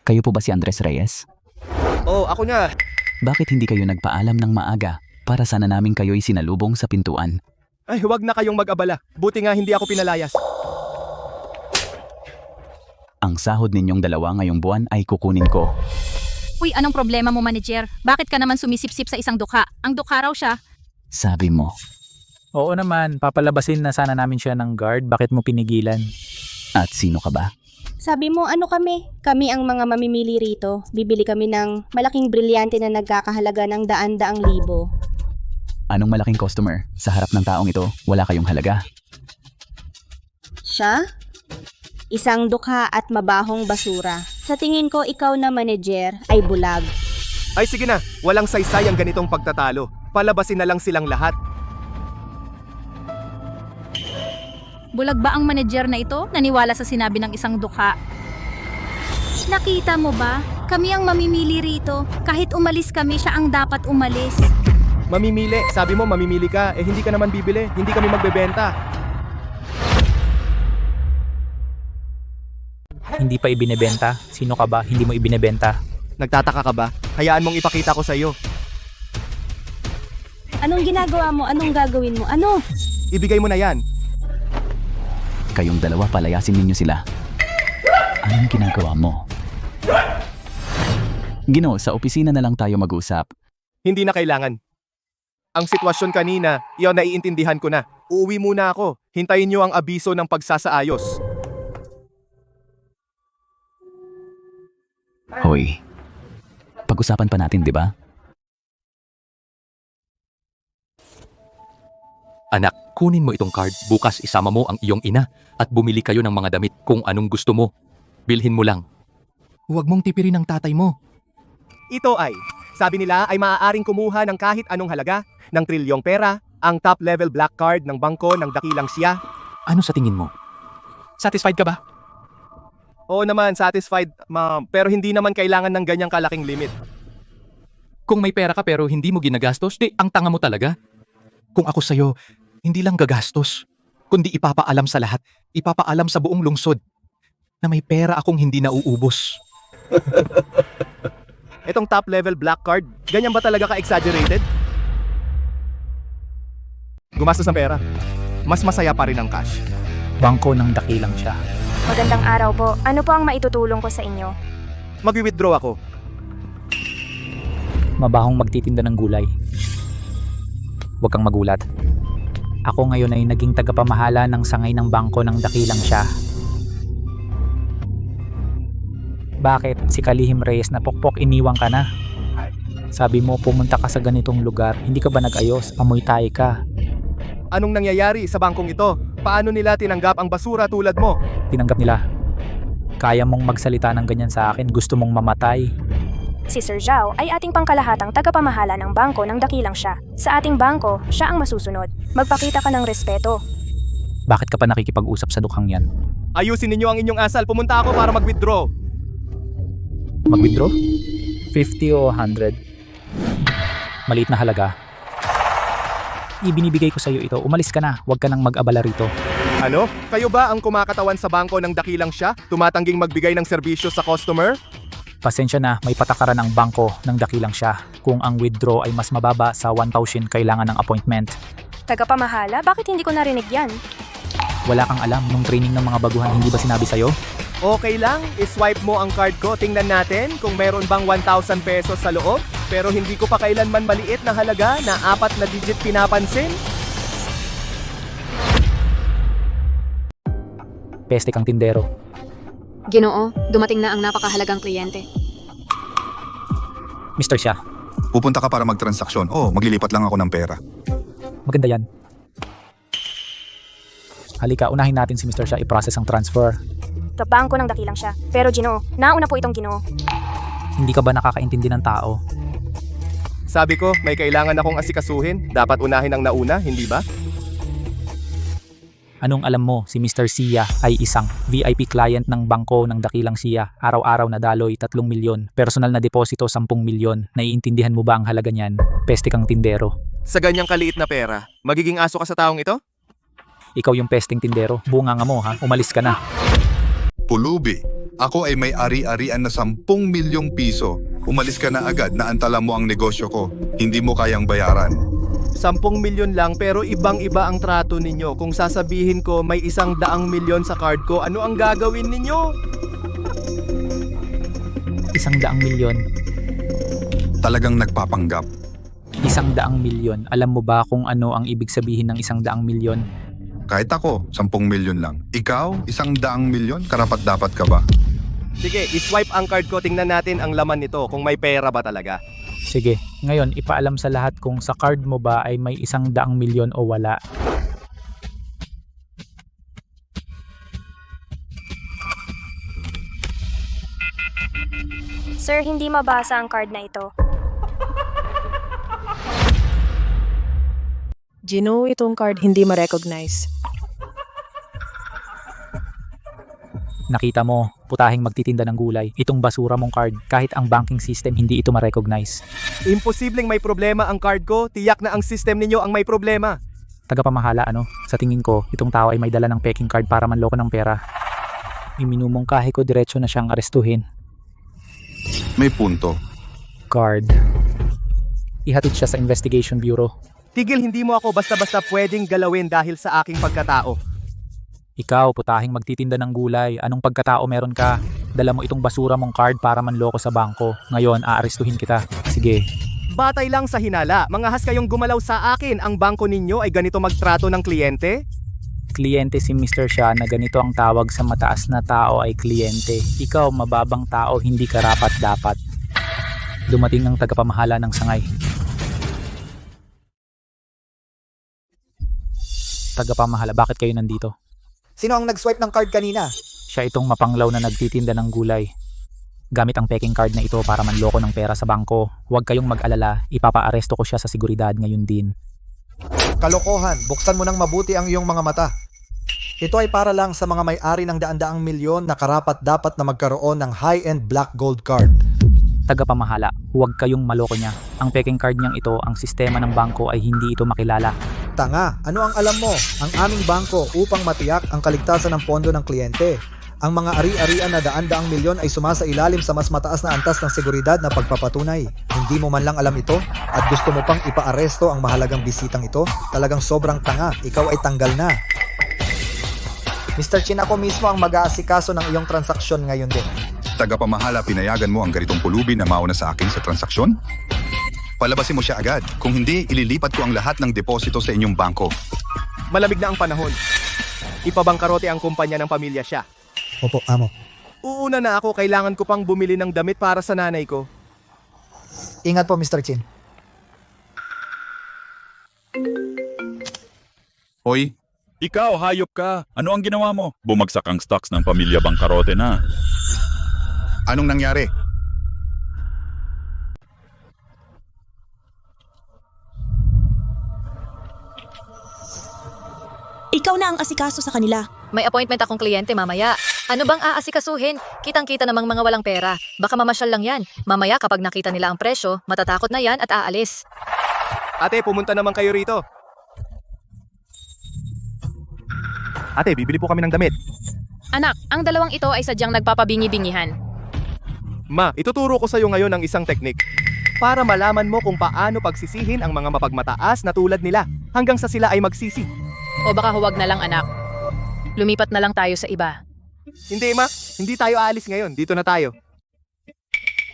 Kayo po ba si Andres Reyes? Oh, ako na. Bakit hindi kayo nagpaalam ng maaga para sana namin kayo'y sinalubong sa pintuan? Ay, huwag na kayong mag-abala. Buti nga hindi ako pinalayas. Ang sahod ninyong dalawa ngayong buwan ay kukunin ko. Uy, anong problema mo, manager? Bakit ka naman sumisipsip sa isang dukha? Ang dukha raw siya. Sabi mo. Oo naman, papalabasin na sana namin siya ng guard. Bakit mo pinigilan? At sino ka ba? Sabi mo, ano kami? Kami ang mga mamimili rito. Bibili kami ng malaking brilyante na nagkakahalaga ng daan-daang libo. Anong malaking customer? Sa harap ng taong ito, wala kayong halaga. Siya? Isang dukha at mabahong basura. Sa tingin ko, ikaw na manager ay bulag. Ay sige na, walang saysay ang ganitong pagtatalo. Palabasin na lang silang lahat. Bulag ba ang manager na ito? Naniwala sa sinabi ng isang dukha. Nakita mo ba? Kami ang mamimili rito. Kahit umalis kami, siya ang dapat umalis. Mamimili, sabi mo mamimili ka, eh hindi ka naman bibili, hindi kami magbebenta. Hindi pa ibinebenta? Sino ka ba? Hindi mo ibinebenta? Nagtataka ka ba? Hayaan mong ipakita ko sa iyo. Anong ginagawa mo? Anong gagawin mo? Ano? Ibigay mo na yan. Kayong dalawa, palayasin ninyo sila. Anong ginagawa mo? Gino, sa opisina na lang tayo mag-usap. Hindi na kailangan. Ang sitwasyon kanina, iyon naiintindihan ko na. Uuwi muna ako. Hintayin niyo ang abiso ng pagsasaayos. Hoy, pag-usapan pa natin, di ba? Anak, kunin mo itong card. Bukas isama mo ang iyong ina at bumili kayo ng mga damit kung anong gusto mo. Bilhin mo lang. Huwag mong tipirin ang tatay mo. Ito ay, sabi nila ay maaaring kumuha ng kahit anong halaga, ng trilyong pera, ang top level black card ng bangko ng dakilang siya. Ano sa tingin mo? Satisfied ka ba? Oo naman, satisfied, ma'am. Pero hindi naman kailangan ng ganyang kalaking limit. Kung may pera ka pero hindi mo ginagastos, di ang tanga mo talaga. Kung ako sa'yo, hindi lang gagastos, kundi ipapaalam sa lahat, ipapaalam sa buong lungsod, na may pera akong hindi nauubos. Itong top level black card, ganyan ba talaga ka-exaggerated? Gumastos ng pera. Mas masaya pa rin ang cash. Bangko ng dakilang siya. Magandang araw po. Ano po ang maitutulong ko sa inyo? Mag-withdraw ako. Mabahong magtitinda ng gulay. Huwag kang magulat. Ako ngayon ay naging tagapamahala ng sangay ng bangko ng dakilang siya. Bakit? Si Kalihim Reyes na pokpok, iniwang ka na. Sabi mo pumunta ka sa ganitong lugar, hindi ka ba nag-ayos? Amoy tayo ka. Anong nangyayari sa bangkong ito? Paano nila tinanggap ang basura tulad mo? Tinanggap nila. Kaya mong magsalita ng ganyan sa akin, gusto mong mamatay. Si Sir Zhao ay ating pangkalahatang tagapamahala ng bangko ng dakilang siya. Sa ating bangko, siya ang masusunod. Magpakita ka ng respeto. Bakit ka pa nakikipag-usap sa dukhang yan? Ayusin ninyo ang inyong asal. Pumunta ako para mag-withdraw. Mag-withdraw? 50 o 100? Maliit na halaga. Ibinibigay ko sa iyo ito. Umalis ka na. Huwag ka nang mag-abala rito. Ano? Kayo ba ang kumakatawan sa bangko ng dakilang siya? Tumatangging magbigay ng serbisyo sa customer? Pasensya na, may patakaran ng bangko ng dakilang siya. Kung ang withdraw ay mas mababa sa 1,000, kailangan ng appointment. Tagapamahala? Bakit hindi ko narinig yan? Wala kang alam nung training ng mga baguhan, hindi ba sinabi sa'yo? Okay lang, iswipe mo ang card ko. Tingnan natin kung meron bang 1,000 pesos sa loob. Pero hindi ko pa kailanman maliit na halaga na 4 na digit pinapansin. Peste kang tindero. Ginoo, dumating na ang napakahalagang kliyente. Mr. Xia, Pupunta ka para magtransaksyon. Oh, maglilipat lang ako ng pera. maganda yan. Halika, unahin natin si Mr. Xia i-process ang transfer. Sa bangko ng dakilang siya. Pero Ginoo, nauna po itong Ginoo. Hindi ka ba nakakaintindi ng tao? Sabi ko, may kailangan akong asikasuhin. Dapat unahin ang nauna, hindi ba? Anong alam mo, si Mr. Xia ay isang VIP client ng bangko ng dakilang Xia. Araw-araw na daloy 3 milyon. Personal na deposito 10 milyon. Naiintindihan mo ba ang halaga niyan? Peste kang tindero. Sa ganyang kaliit na pera, magiging aso ka sa taong ito? Ikaw yung pesting tindero. Bunga nga mo ha. Umalis ka na. Pulubi, ako ay may ari-arian na 10 milyong piso. Umalis ka na agad na antala mo ang negosyo ko. Hindi mo kayang bayaran. 10 milyon lang pero ibang-iba ang trato ninyo. Kung sasabihin ko may 100 milyon sa card ko, ano ang gagawin ninyo? 100 milyon. Talagang nagpapanggap. 100 milyon. Alam mo ba kung ano ang ibig sabihin ng 100 milyon? Kahit ako, 10 milyon lang. Ikaw, 100 milyon, karapat dapat ka ba? Sige, iswipe ang card ko. Tingnan natin ang laman nito kung may pera ba talaga. Sige, ngayon ipaalam sa lahat kung sa card mo ba ay may 100 milyon o wala. Sir, hindi mabasa ang card na ito. Ginoo, itong card hindi ma-recognize. Nakita mo, putahing magtitinda ng gulay. Itong basura mong card, kahit ang banking system hindi ito ma-recognize. Imposibleng may problema ang card ko. Tiyak na ang system ninyo ang may problema. Tagapamahala ano? Sa tingin ko, itong tao ay may dala ng peking card para manloko ng pera. Iminumungkahi ko diretso na siyang arestuhin. May punto. Card. Ihatid siya sa investigation bureau. Tigil, hindi mo ako basta-basta pwedeng galawin dahil sa aking pagkatao. Ikaw, putahing magtitinda ng gulay. Anong pagkatao meron ka? Dala mo itong basura mong card para manloko sa bangko. Ngayon, aarestuhin kita. Sige. Batay lang sa hinala. Mangahas kayong gumalaw sa akin. Ang bangko ninyo ay ganito magtrato ng kliyente? Kliyente si Mr. Xia na ganito ang tawag sa mataas na tao ay kliyente. Ikaw, mababang tao, hindi karapat-dapat. Dumating ang tagapamahala ng sangay. Tagapamahala, bakit kayo nandito? Sino ang nag-swipe ng card kanina? Siya itong mapanglaw na nagtitinda ng gulay. Gamit ang peking card na ito para manloko ng pera sa bangko. Huwag kayong mag-alala, ipapaaresto ko siya sa seguridad ngayon din. Kalokohan, buksan mo ng mabuti ang iyong mga mata. Ito ay para lang sa mga may-ari ng daan-daang milyon na karapat dapat na magkaroon ng high-end black gold card. Tagapamahala, huwag kayong maloko niya. Ang peking card niyang ito, ang sistema ng bangko ay hindi ito makilala. Tanga, ano ang alam mo? Ang aming bangko upang matiyak ang kaligtasan ng pondo ng kliyente. Ang mga ari-arian na daan-daang milyon ay sumasailalim sa mas mataas na antas ng seguridad na pagpapatunay. Hindi mo man lang alam ito at gusto mo pang ipaaresto ang mahalagang bisitang ito? Talagang sobrang tanga, ikaw ay tanggal na. Mr. Chin, ako mismo ang mag-aasikaso ng iyong transaksyon ngayon din. Tagapamahala, pinayagan mo ang ganitong pulubi na mauna sa akin sa transaksyon? Palabasin mo siya agad. Kung hindi, ililipat ko ang lahat ng deposito sa inyong bangko. Malamig na ang panahon. Ipabangkarote ang kumpanya ng pamilya siya. Opo, amo. Uuna na ako, kailangan ko pang bumili ng damit para sa nanay ko. Ingat po, Mr. Chin. Hoy, ikaw, hayop ka. Ano ang ginawa mo? Bumagsak ang stocks ng pamilya Bangkarote na. Anong nangyari? Ikaw na ang asikaso sa kanila. May appointment akong kliyente mamaya. Ano bang aasikasuhin? Kitang-kita namang mga walang pera. Baka mamasyal lang yan. Mamaya kapag nakita nila ang presyo, matatakot na yan at aalis. Ate, pumunta naman kayo rito. Ate, bibili po kami ng damit. Anak, ang dalawang ito ay sadyang nagpapabingi-bingihan. Ma, ituturo ko sa iyo ngayon ang isang teknik para malaman mo kung paano pagsisihin ang mga mapagmataas na tulad nila hanggang sa sila ay magsisi. O baka huwag na lang anak. Lumipat na lang tayo sa iba. Hindi ma, hindi tayo aalis ngayon. Dito na tayo.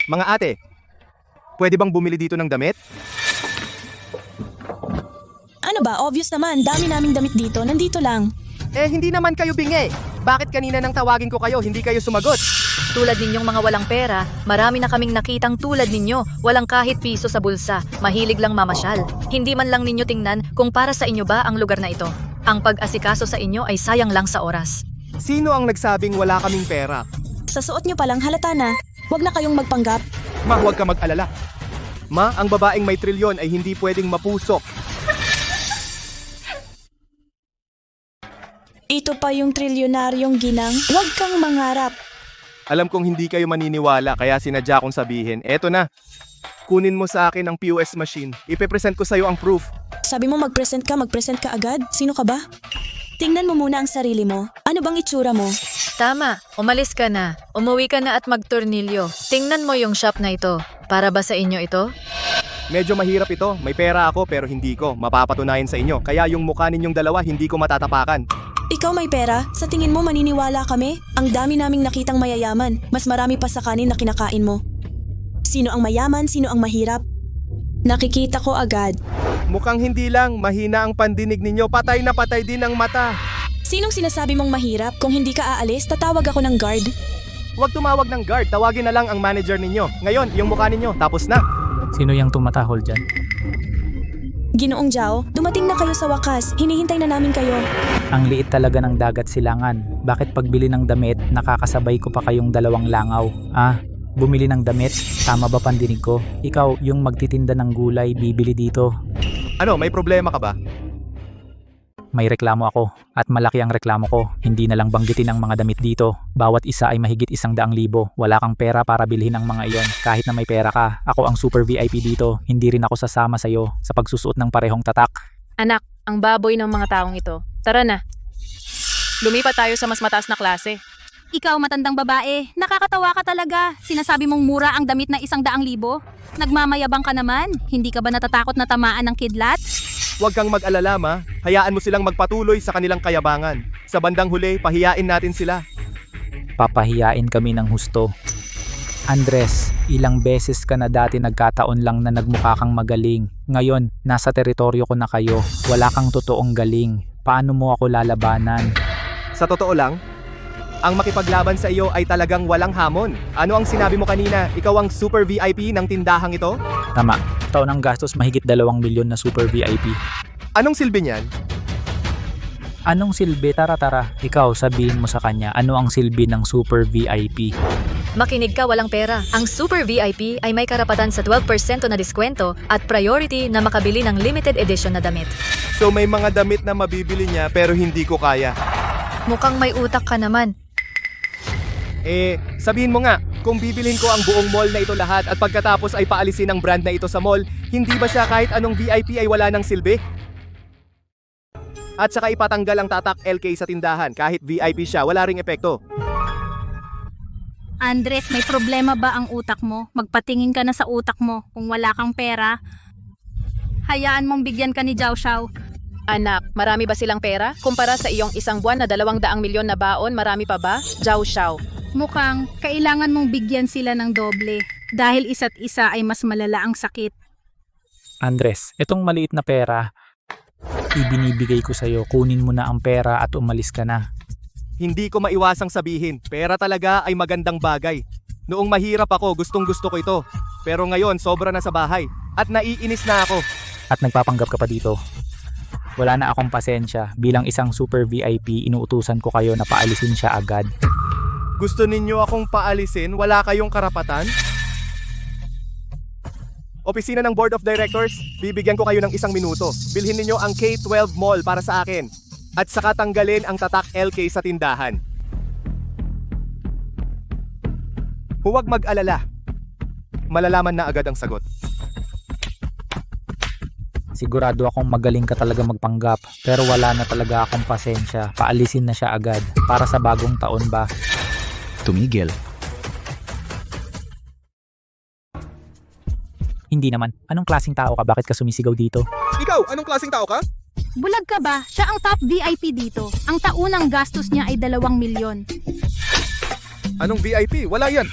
Mga ate, pwede bang bumili dito ng damit? Ano ba? Obvious naman. Dami naming damit dito. Nandito lang. Eh, hindi naman kayo bingi. Bakit kanina nang tawagin ko kayo, hindi kayo sumagot? Tulad ninyong mga walang pera, marami na kaming nakitang tulad ninyo. Walang kahit piso sa bulsa, mahilig lang mamasyal. Hindi man lang ninyo tingnan kung para sa inyo ba ang lugar na ito. Ang pag-asikaso sa inyo ay sayang lang sa oras. Sino ang nagsabing wala kaming pera? Sa suot nyo palang halata na. Huwag na kayong magpanggap. Ma, huwag ka mag-alala. Ma, ang babaeng may trilyon ay hindi pwedeng mapusok. Ito pa yung trilyonaryong ginang. Huwag kang mangarap. Alam kong hindi kayo maniniwala kaya sinadya kong sabihin. Eto na. Kunin mo sa akin ang POS machine. Ipe-present ko sa iyo ang proof. Sabi mo magpresent ka agad? Sino ka ba? Tingnan mo muna ang sarili mo. Ano bang itsura mo? Tama, umalis ka na. Umuwi ka na at magtornilyo. Tingnan mo yung shop na ito. Para ba sa inyo ito? Medyo mahirap ito. May pera ako pero hindi ko. Mapapatunayan sa inyo. Kaya yung mukha ninyong dalawa hindi ko matatapakan. Ikaw may pera? Sa tingin mo maniniwala kami? Ang dami naming nakitang mayayaman. Mas marami pa sa kanin na kinakain mo. Sino ang mayaman? Sino ang mahirap? Nakikita ko agad. Mukhang hindi lang. Mahina ang pandinig ninyo. Patay na patay din ang mata. Sinong sinasabi mong mahirap? Kung hindi ka aalis, tatawag ako ng guard. Huwag tumawag ng guard. Tawagin na lang ang manager ninyo. Ngayon, yung mukha ninyo. Tapos na. Sino yung tumatahol dyan? Ginoong Jao, dumating na kayo sa wakas. Hinihintay na namin kayo. Ang liit talaga ng dagat silangan. Bakit pagbili ng damit, nakakasabay ko pa kayong dalawang langaw? Bumili ng damit? Tama ba pandinig ko? Ikaw, yung magtitinda ng gulay, bibili dito. Ano, may problema ka ba? May reklamo ako. At malaki ang reklamo ko. Hindi na lang banggitin ang mga damit dito. Bawat isa ay mahigit 100,000. Wala kang pera para bilhin ang mga iyon. Kahit na may pera ka, ako ang super VIP dito. Hindi rin ako sasama sa'yo sa pagsusuot ng parehong tatak. Anak, ang baboy ng mga taong ito. Tara na. Lumipat tayo sa mas mataas na klase. Ikaw matandang babae, nakakatawa ka talaga. Sinasabi mong mura ang damit na 100,000. Nagmamayabang ka naman. Hindi ka ba natatakot na tamaan ng kidlat? Huwag kang mag-alala, ma. Hayaan mo silang magpatuloy sa kanilang kayabangan. Sa bandang huli, pahiyain natin sila. Papahiyain kami ng husto. Andres, ilang beses ka na dati nagkataon lang na nagmukha kang magaling. Ngayon, nasa teritoryo ko na kayo. Wala kang totoong galing. Paano mo ako lalabanan? Sa totoo lang, ang makipaglaban sa iyo ay talagang walang hamon. Ano ang sinabi mo kanina? Ikaw ang super VIP ng tindahang ito? Tama. Taon ng gastos mahigit 2 milyon na super VIP. Anong silbi niyan? Anong silbi? Tara. Ikaw, sabihin mo sa kanya, ano ang silbi ng super VIP? Makinig ka, walang pera. Ang Super VIP ay may karapatan sa 12% na diskwento at priority na makabili ng limited edition na damit. So may mga damit na mabibili niya pero hindi ko kaya. Mukhang may utak ka naman. Sabihin mo nga, kung bibilhin ko ang buong mall na ito lahat at pagkatapos ay paalisin ang brand na ito sa mall, hindi ba siya kahit anong VIP ay wala ng silbi? At saka ipatanggal ang tatak LK sa tindahan, kahit VIP siya, wala ring epekto. Andres, may problema ba ang utak mo? Magpatingin ka na sa utak mo. Kung wala kang pera, hayaan mong bigyan ka ni Jiao Xiao. Anak, marami ba silang pera? Kumpara sa iyong isang buwan na 200 milyon na baon, marami pa ba? Jiao Xiao. Mukhang kailangan mong bigyan sila ng doble dahil isa't isa ay mas malala ang sakit. Andres, itong maliit na pera, ibinibigay ko sa'yo. Kunin mo na ang pera at umalis ka na. Hindi ko maiwasang sabihin, pera talaga ay magandang bagay. Noong mahirap ako, gustong-gusto ko ito. Pero ngayon, sobra na sa bahay. At naiinis na ako. At nagpapanggap ka pa dito. Wala na akong pasensya. Bilang isang super VIP, inuutusan ko kayo na paalisin siya agad. Gusto ninyo akong paalisin? Wala kayong karapatan? Opisina ng Board of Directors, bibigyan ko kayo ng 1 minuto. Bilhin ninyo ang K12 Mall para sa akin. At saka tanggalin ang tatak LK sa tindahan. Huwag mag-alala. Malalaman na agad ang sagot. Sigurado akong magaling ka talaga magpanggap, pero wala na talaga akong pasensya. Paalisin na siya agad. Para sa bagong taon ba? Tumigil. Hindi naman. Anong klaseng tao ka? Bakit ka sumisigaw dito? Ikaw, anong klaseng tao ka? Bulag ka ba? Siya ang top VIP dito. Ang taunang gastos niya ay 2 milyon. Anong VIP? Wala yan.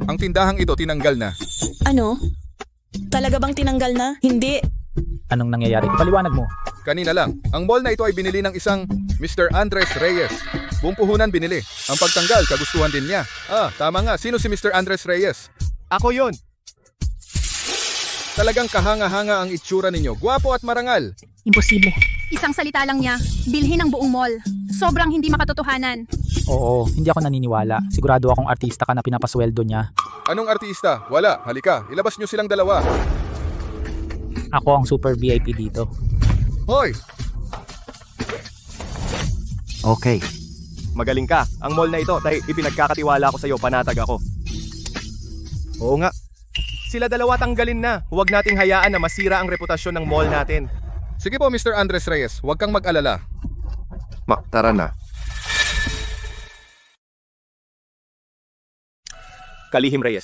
Ang tindahang ito tinanggal na. Ano? Talaga bang tinanggal na? Hindi. Anong nangyayari? Ipaliwanag mo. Kanina lang, ang mall na ito ay binili ng isang Mr. Andres Reyes. Buong puhunan binili. Ang pagtanggal, kagustuhan din niya. Tama nga. Sino si Mr. Andres Reyes? Ako yon. Talagang kahanga-hanga ang itsura ninyo. Gwapo at marangal. Imposible. Isang salita lang niya, bilhin ang buong mall. Sobrang hindi makatotohanan. Oo, hindi ako naniniwala. Sigurado akong artista ka na pinapasweldo niya. Anong artista? Wala. Halika, ilabas nyo silang dalawa. Ako ang super VIP dito. Hoy! Okay. Magaling ka. Ang mall na ito, dahil ipinagkakatiwala ko sa iyo, panatag ako. Oo nga. Sila dalawa tanggalin na. Huwag nating hayaan na masira ang reputasyon ng mall natin. Sige po, Mr. Andres Reyes. Huwag kang mag-alala. Tara na. Kalihim Reyes.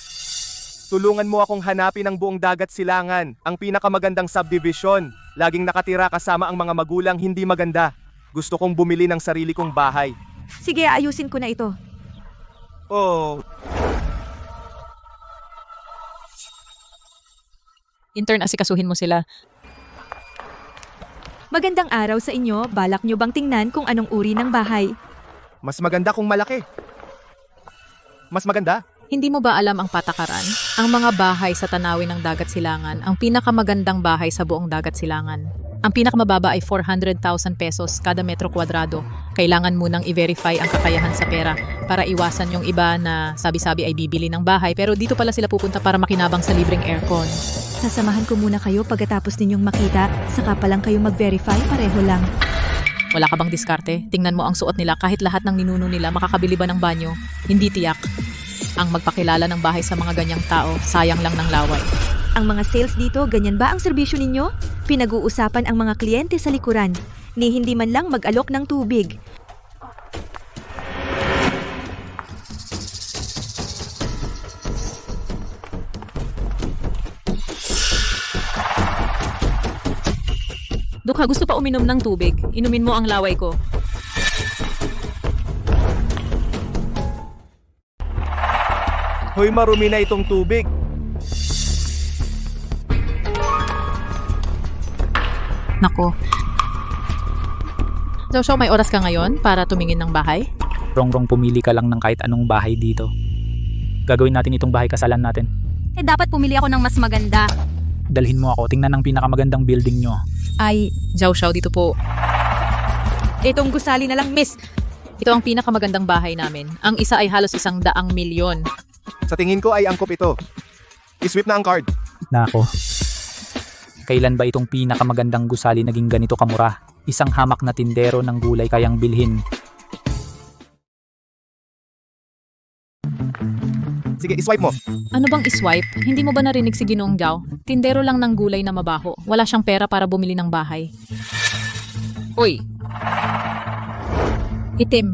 Tulungan mo akong hanapin ang buong dagat silangan, ang pinakamagandang subdivision. Laging nakatira kasama ang mga magulang hindi maganda. Gusto kong bumili ng sarili kong bahay. Sige, ayusin ko na ito. Oh, Intern, asikasuhin mo sila. Magandang araw sa inyo. Balak nyo bang tingnan kung anong uri ng bahay? mas maganda kung malaki. Mas maganda. Hindi mo ba alam ang patakaran? Ang mga bahay sa tanawin ng Dagat Silangan, ang pinakamagandang bahay sa buong Dagat Silangan. Ang pinakamababa ay 400,000 pesos kada metro kwadrado. Kailangan munang i-verify ang kakayahan sa pera para iwasan yung iba na sabi-sabi ay bibili ng bahay pero dito pala sila pupunta para makinabang sa libreng aircon. Sasamahan ko muna kayo pagkatapos ninyong makita, saka pa lang kayo mag-verify, pareho lang. Wala ka bang diskarte? Tingnan mo ang suot nila kahit lahat ng ninuno nila makakabili ba ng banyo? Hindi tiyak. Ang magpakilala ng bahay sa mga ganyang tao, sayang lang ng laway. Ang mga sales dito, ganyan ba ang serbisyo ninyo? Pinag-uusapan ang mga kliyente sa likuran, ni hindi man lang mag-alok ng tubig. Dukha, gusto pa uminom ng tubig. Inumin mo ang laway ko. Hoy, marumi na itong tubig. Nako. Joshua, may oras ka ngayon para tumingin ng bahay? Rong-rong pumili ka lang ng kahit anong bahay dito. Gagawin natin itong bahay kasalan natin. Dapat pumili ako ng mas maganda. Dalhin mo ako, tingnan ang pinakamagandang building nyo. Ay, Joshua, dito po. Itong gusali na lang, miss. Ito ang pinakamagandang bahay namin. Ang isa ay halos 100 milyon. Sa tingin ko ay angkop ito. I-sweep na ang card. Nako. Kailan ba itong pinakamagandang gusali naging ganito kamura? Isang hamak na tindero ng gulay kayang bilhin. Sige, iswipe mo. Ano bang iswipe? Hindi mo ba narinig si Ginoong Gao? Tindero lang ng gulay na mabaho. Wala siyang pera para bumili ng bahay. Uy! Itim.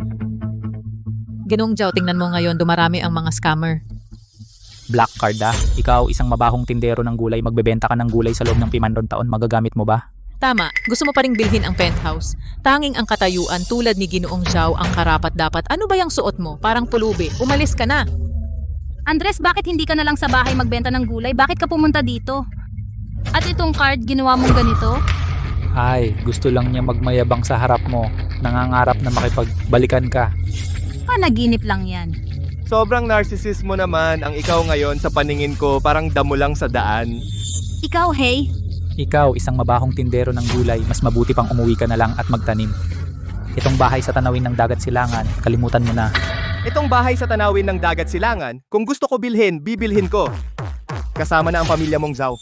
Ginoong Gao, tingnan mo ngayon, dumarami ang mga scammer. Black card ah. Ikaw, isang mabahong tindero ng gulay, magbebenta ka ng gulay sa loob ng 500 taon, magagamit mo ba? Tama, gusto mo pa ring bilhin ang penthouse. Tanging ang katayuan tulad ni Ginoong Gao ang karapat-dapat. Ano ba yung suot mo? Parang pulubi. Umalis ka na. Andres, bakit hindi ka na lang sa bahay magbenta ng gulay? Bakit ka pumunta dito? At itong card, ginawa mong ganito? Ay, gusto lang niya magmayabang sa harap mo. Nangangarap na makipagbalikan ka. Panaginip lang yan. Sobrang narcissist mo naman ang ikaw ngayon sa paningin ko, parang damo lang sa daan. Ikaw, hey? Ikaw, isang mabahong tindero ng gulay, mas mabuti pang umuwi ka na lang at magtanim. Itong bahay sa tanawin ng Dagat Silangan, kalimutan mo na. Itong bahay sa tanawin ng Dagat Silangan, kung gusto ko bilhin, bibilhin ko. Kasama na ang pamilya mong Zhao.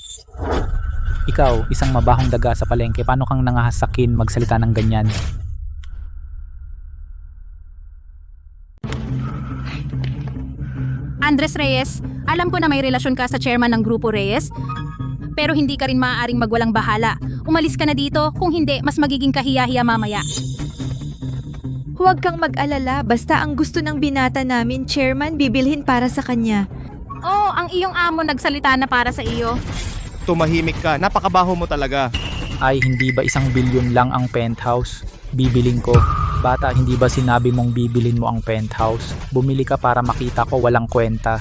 Ikaw, isang mabahong daga sa palengke, paano kang nangahasakin magsalita ng ganyan? Andres Reyes, alam ko na may relasyon ka sa chairman ng Grupo Reyes, pero hindi ka rin maaaring magwalang bahala. Umalis ka na dito, kung hindi, mas magiging kahiya-hiya mamaya. Huwag kang mag-alala, basta ang gusto ng binata namin, chairman, bibilhin para sa kanya. Oh, ang iyong amo nagsalita na para sa iyo. Tumahimik ka, napakabaho mo talaga. Ay, hindi ba 1 bilyon lang ang penthouse? Bibiling ko. Bata, hindi ba sinabi mong bibilin mo ang penthouse? Bumili ka para makita ko, walang kwenta.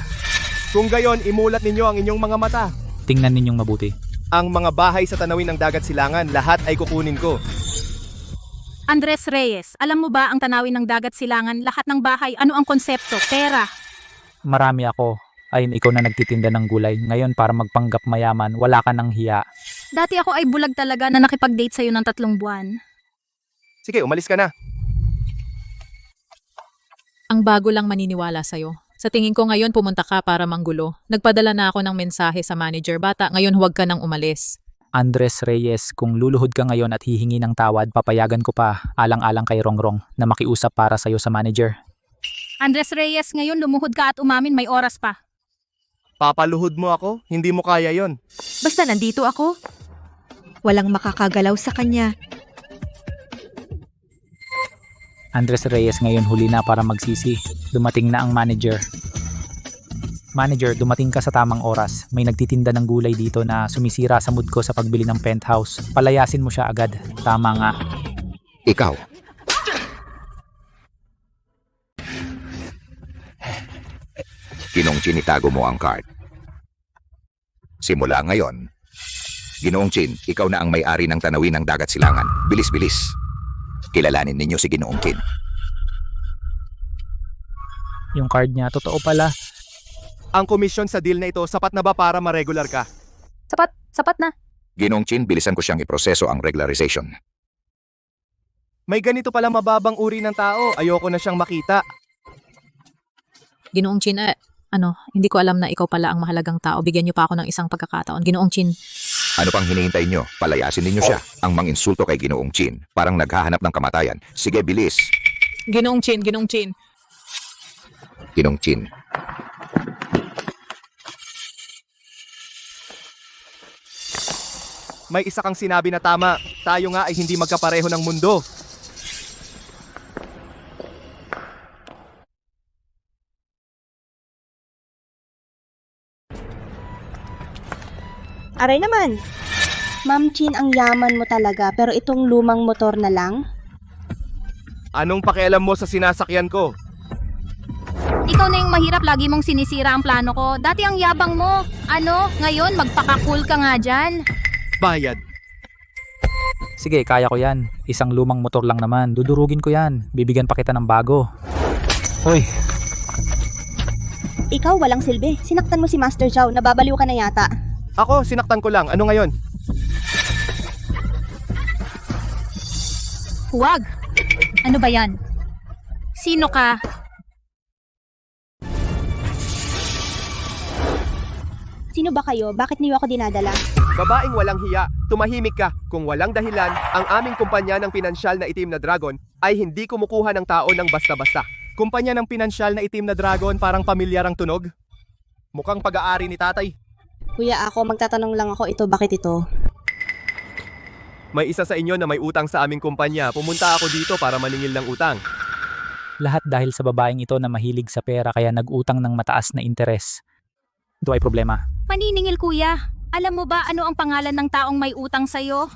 Kung gayon, imulat ninyo ang inyong mga mata. Tingnan ninyong mabuti. Ang mga bahay sa tanawin ng dagat silangan, lahat ay kukunin ko. Andres Reyes, alam mo ba ang tanawin ng dagat silangan, lahat ng bahay, ano ang konsepto? Pera. Marami ako. Ayun, ikaw na nagtitinda ng gulay. Ngayon, para magpanggap mayaman, wala ka ng hiya. Dati ako ay bulag talaga na nakipag-date sa'yo ng 3 buwan. Sige, umalis ka na. Ang bago lang maniniwala sa'yo. Sa tingin ko ngayon pumunta ka para manggulo. Nagpadala na ako ng mensahe sa manager. Bata, ngayon huwag ka nang umalis. Andres Reyes, kung luluhod ka ngayon at hihingi ng tawad, papayagan ko pa, alang-alang kay Rongrong, na makiusap para sa'yo sa manager. Andres Reyes, ngayon lumuhod ka at umamin, may oras pa. Papaluhod mo ako? Hindi mo kaya yon. Basta nandito ako, walang makakagalaw sa kanya. Andres Reyes, ngayon huli na para magsisi. Dumating na ang manager. Manager, dumating ka sa tamang oras. May nagtitinda ng gulay dito na sumisira sa mood ko sa pagbili ng penthouse. Palayasin mo siya agad. Tama nga. Ikaw. Ginoong Chin, itago mo ang card. Simula ngayon, Ginoong Chin, ikaw na ang may-ari ng tanawin ng dagat silangan. Bilis-bilis. Kilalanin ninyo si Ginoong Chin. Yung card niya, totoo pala. Ang komisyon sa deal na ito, sapat na ba para ma-regular ka? Sapat na. Ginoong Chin, bilisan ko siyang iproseso ang regularization. May ganito pala mababang uri ng tao. Ayoko na siyang makita. Ginoong Chin, hindi ko alam na ikaw pala ang mahalagang tao. Bigyan niyo pa ako ng isang pagkakataon. Ginoong Chin. Ano pang hinihintay nyo? Palayasin ninyo siya. Ang manginsulto kay Ginoong Chin. Parang naghahanap ng kamatayan. Sige, bilis. Ginoong Chin, Ginoong Chin. Ginoong Chin. May isa kang sinabi na tama. Tayo nga ay hindi magkapareho ng mundo. Aray naman. Ma'am Chin, ang yaman mo talaga, pero itong lumang motor na lang? Anong pakialam mo sa sinasakyan ko? Ikaw na yung mahirap, lagi mong sinisira ang plano ko. Dati ang yabang mo. Ngayon magpaka-cool ka nga dyan. Bayad. Sige, kaya ko yan. Isang lumang motor lang naman. Dudurugin ko yan. Bibigyan pa kita ng bago. Hoy, Ikaw walang silbi. Sinaktan mo si Master Chow, nababaliw ka na yata. Ako, sinaktan ko lang. Ano ngayon? Huwag. Ano ba yan? Sino ka? Sino ba kayo? Bakit niyo ako dinadala? Babaeng walang hiya, tumahimik ka. Kung walang dahilan, ang aming kumpanya ng pinansyal na itim na dragon ay hindi kumukuha ng tao ng basta-basta. Kumpanya ng pinansyal na itim na dragon, parang pamilyar ang tunog. Mukhang pag-aari ni tatay. Kuya, magtatanong lang ako, bakit ito? May isa sa inyo na may utang sa aming kumpanya. Pumunta ako dito para maningil ng utang. lahat dahil sa babaeng ito na mahilig sa pera kaya nag-utang ng mataas na interes. Ito ay problema. Maniningil kuya, alam mo ba ano ang pangalan ng taong may utang sa'yo?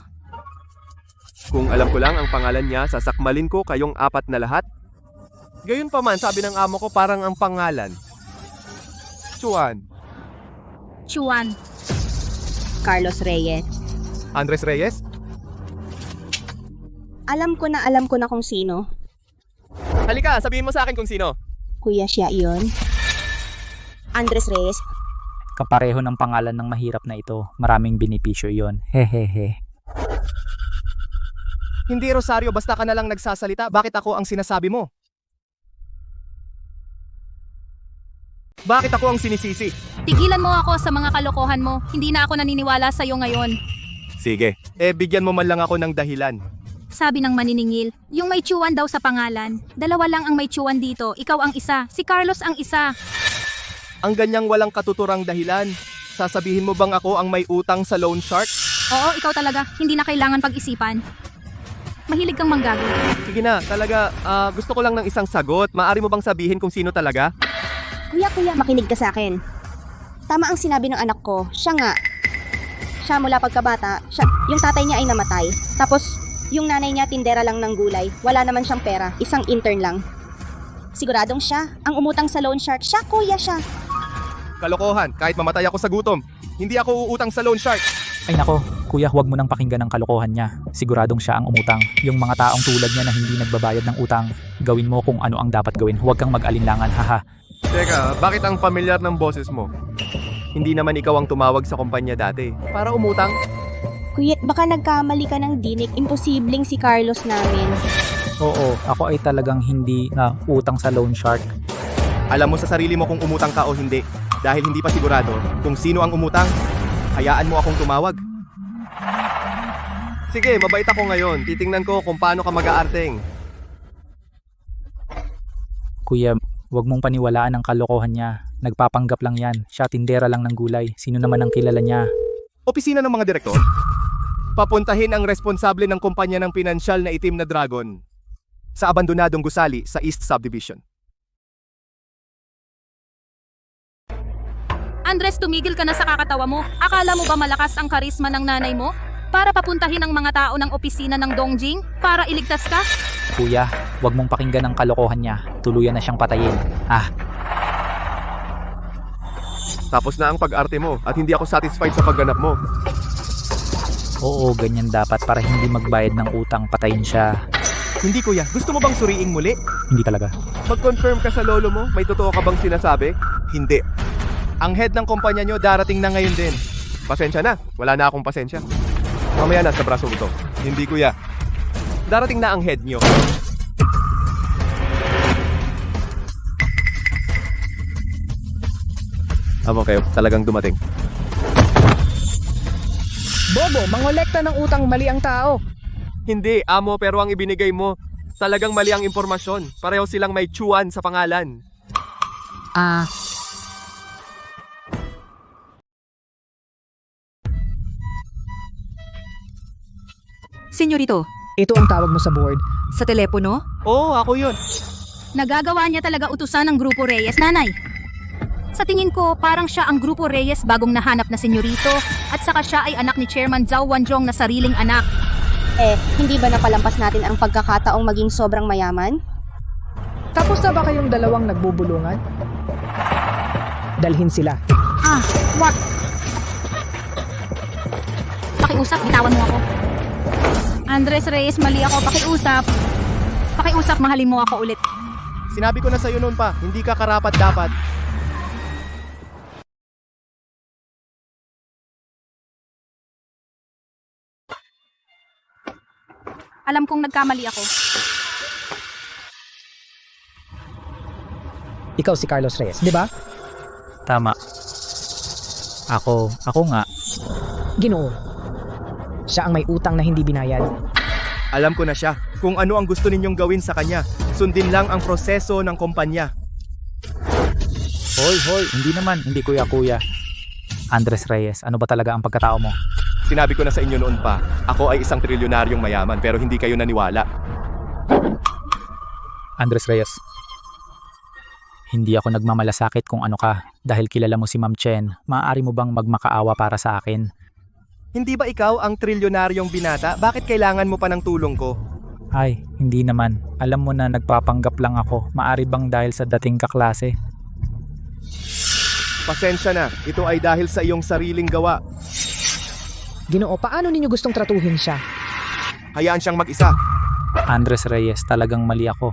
Kung alam ko lang ang pangalan niya, sasakmalin ko kayong apat na lahat. Gayon pa man, sabi ng amo ko parang ang pangalan. Chuan. Carlos Reyes. Andres Reyes? Alam ko na kung sino. Halika, sabihin mo sa akin kung sino. Kuya, siya iyon. Andres Reyes. Kapareho ng pangalan ng mahirap na ito. Maraming benepisyo yon. Hehehe. Hindi Rosario, basta ka na lang nagsasalita. Bakit ako ang sinasabi mo? Bakit ako ang sinisisi? Tigilan mo ako sa mga kalokohan mo. Hindi na ako naniniwala sa'yo ngayon. Sige. Bigyan mo man lang ako ng dahilan. Sabi ng maniningil, yung may tsuwan daw sa pangalan. Dalawa lang ang may tsuwan dito, ikaw ang isa, si Carlos ang isa. Ang ganyang walang katuturang dahilan. Sasabihin mo bang ako ang may utang sa loan shark? Oo, ikaw talaga, hindi na kailangan pag-isipan. Mahilig kang manggago. Sige na, talaga, gusto ko lang ng isang sagot. Maari mo bang sabihin kung sino talaga? Kuya, makinig ka sa akin. Tama ang sinabi ng anak ko, siya nga. Siya mula pagkabata, yung tatay niya ay namatay. Tapos, yung nanay niya tindera lang ng gulay. Wala naman siyang pera, isang intern lang. Siguradong siya, ang umutang sa loan shark. Siya, kuya siya. Kalokohan, kahit mamatay ako sa gutom. Hindi ako uutang sa loan shark. Ay nako, kuya, huwag mo nang pakinggan ang kalokohan niya. Siguradong siya ang umutang. Yung mga taong tulad niya na hindi nagbabayad ng utang, gawin mo kung ano ang dapat gawin. Huwag kang mag-alinlangan, haha. Teka, bakit ang pamilyar ng boses mo? Hindi naman ikaw ang tumawag sa kumpanya dati. Para umutang? Kuya, baka nagkamali ka ng dinig. Imposibleng si Carlos namin. Oo, ako ay talagang hindi na utang sa loan shark. Alam mo sa sarili mo kung umutang ka o hindi. Dahil hindi pa sigurado kung sino ang umutang, hayaan mo akong tumawag. Sige, mabait ako ngayon. Titingnan ko kung paano ka mag-aarteng. Kuya, huwag mong paniwalaan ang kalokohan niya. Nagpapanggap lang yan. Siya tindera lang ng gulay. Sino naman ang kilala niya? Opisina ng mga direktor? Papuntahin ang responsable ng kumpanya ng pinansyal na itim na dragon sa abandonadong gusali sa East Subdivision. Andres, tumigil ka na sa kakatawa mo. Akala mo ba malakas ang karisma ng nanay mo? Para papuntahin ang mga tao ng opisina ng Dongjing? Para iligtas ka? Kuya, huwag mong pakinggan ang kalokohan niya. Tuluyan na siyang patayin. Tapos na ang pag-arte mo at hindi ako satisfied sa pagganap mo. Oo, ganyan dapat para hindi magbayad ng utang, patayin siya. Hindi kuya, gusto mo bang suriing muli? Hindi talaga. Mag-confirm ka sa lolo mo? May totoo ka bang sinasabi? Hindi. Ang head ng kumpanya nyo darating na ngayon din. Pasensya na, wala na akong pasensya. Mamaya na sa braso ito. Hindi kuya. Darating na ang head nyo. Amo kayo, talagang dumating. Bobo, mangolekta ng utang mali ang tao. Hindi, amo, pero ang ibinigay mo, talagang mali ang impormasyon. Pareho silang may tsuwan sa pangalan. Senyorito, Ito ang tawag mo sa board. sa telepono? Oo, ako yun. Nagagawa niya talaga utusan ng Grupo Reyes, nanay. Sa tingin ko, parang siya ang Grupo Reyes bagong nahanap na senyorito at saka siya ay anak ni Chairman Zhao Wanjong na sariling anak. Hindi ba napalampas natin ang pagkakataong maging sobrang mayaman? Tapos na ba kayong dalawang nagbubulungan? Dalhin sila. What? Pakiusap, bitawan mo ako. Andres Reyes, mali ako. Pakiusap. Pakiusap, mahalin mo ako ulit. Sinabi ko na sa'yo noon pa, hindi ka karapat dapat. Alam kong nagkamali ako. Ikaw si Carlos Reyes, di ba? Tama. Ako nga. Ginoo. Siya ang may utang na hindi binayad. Alam ko na siya kung ano ang gusto ninyong gawin sa kanya. Sundin lang ang proseso ng kumpanya. Hoy, hindi naman. Hindi kuya. Andres Reyes, ano ba talaga ang pagkatao mo? Sinabi ko na sa inyo noon pa, ako ay isang trilyonaryong mayaman pero hindi kayo naniwala. Andres Reyes, hindi ako nagmamalasakit kung ano ka. Dahil kilala mo si Ma'am Chen, maaari mo bang magmakaawa para sa akin? Hindi ba ikaw ang trilyonaryong binata? Bakit kailangan mo pa ng tulong ko? Ay, hindi naman. Alam mo na nagpapanggap lang ako. Maari bang dahil sa dating kaklase? Pasensya na, ito ay dahil sa iyong sariling gawa. Ginoo, paano ninyo gustong tratuhin siya? Hayaan siyang mag-isa. Andres Reyes, talagang mali ako.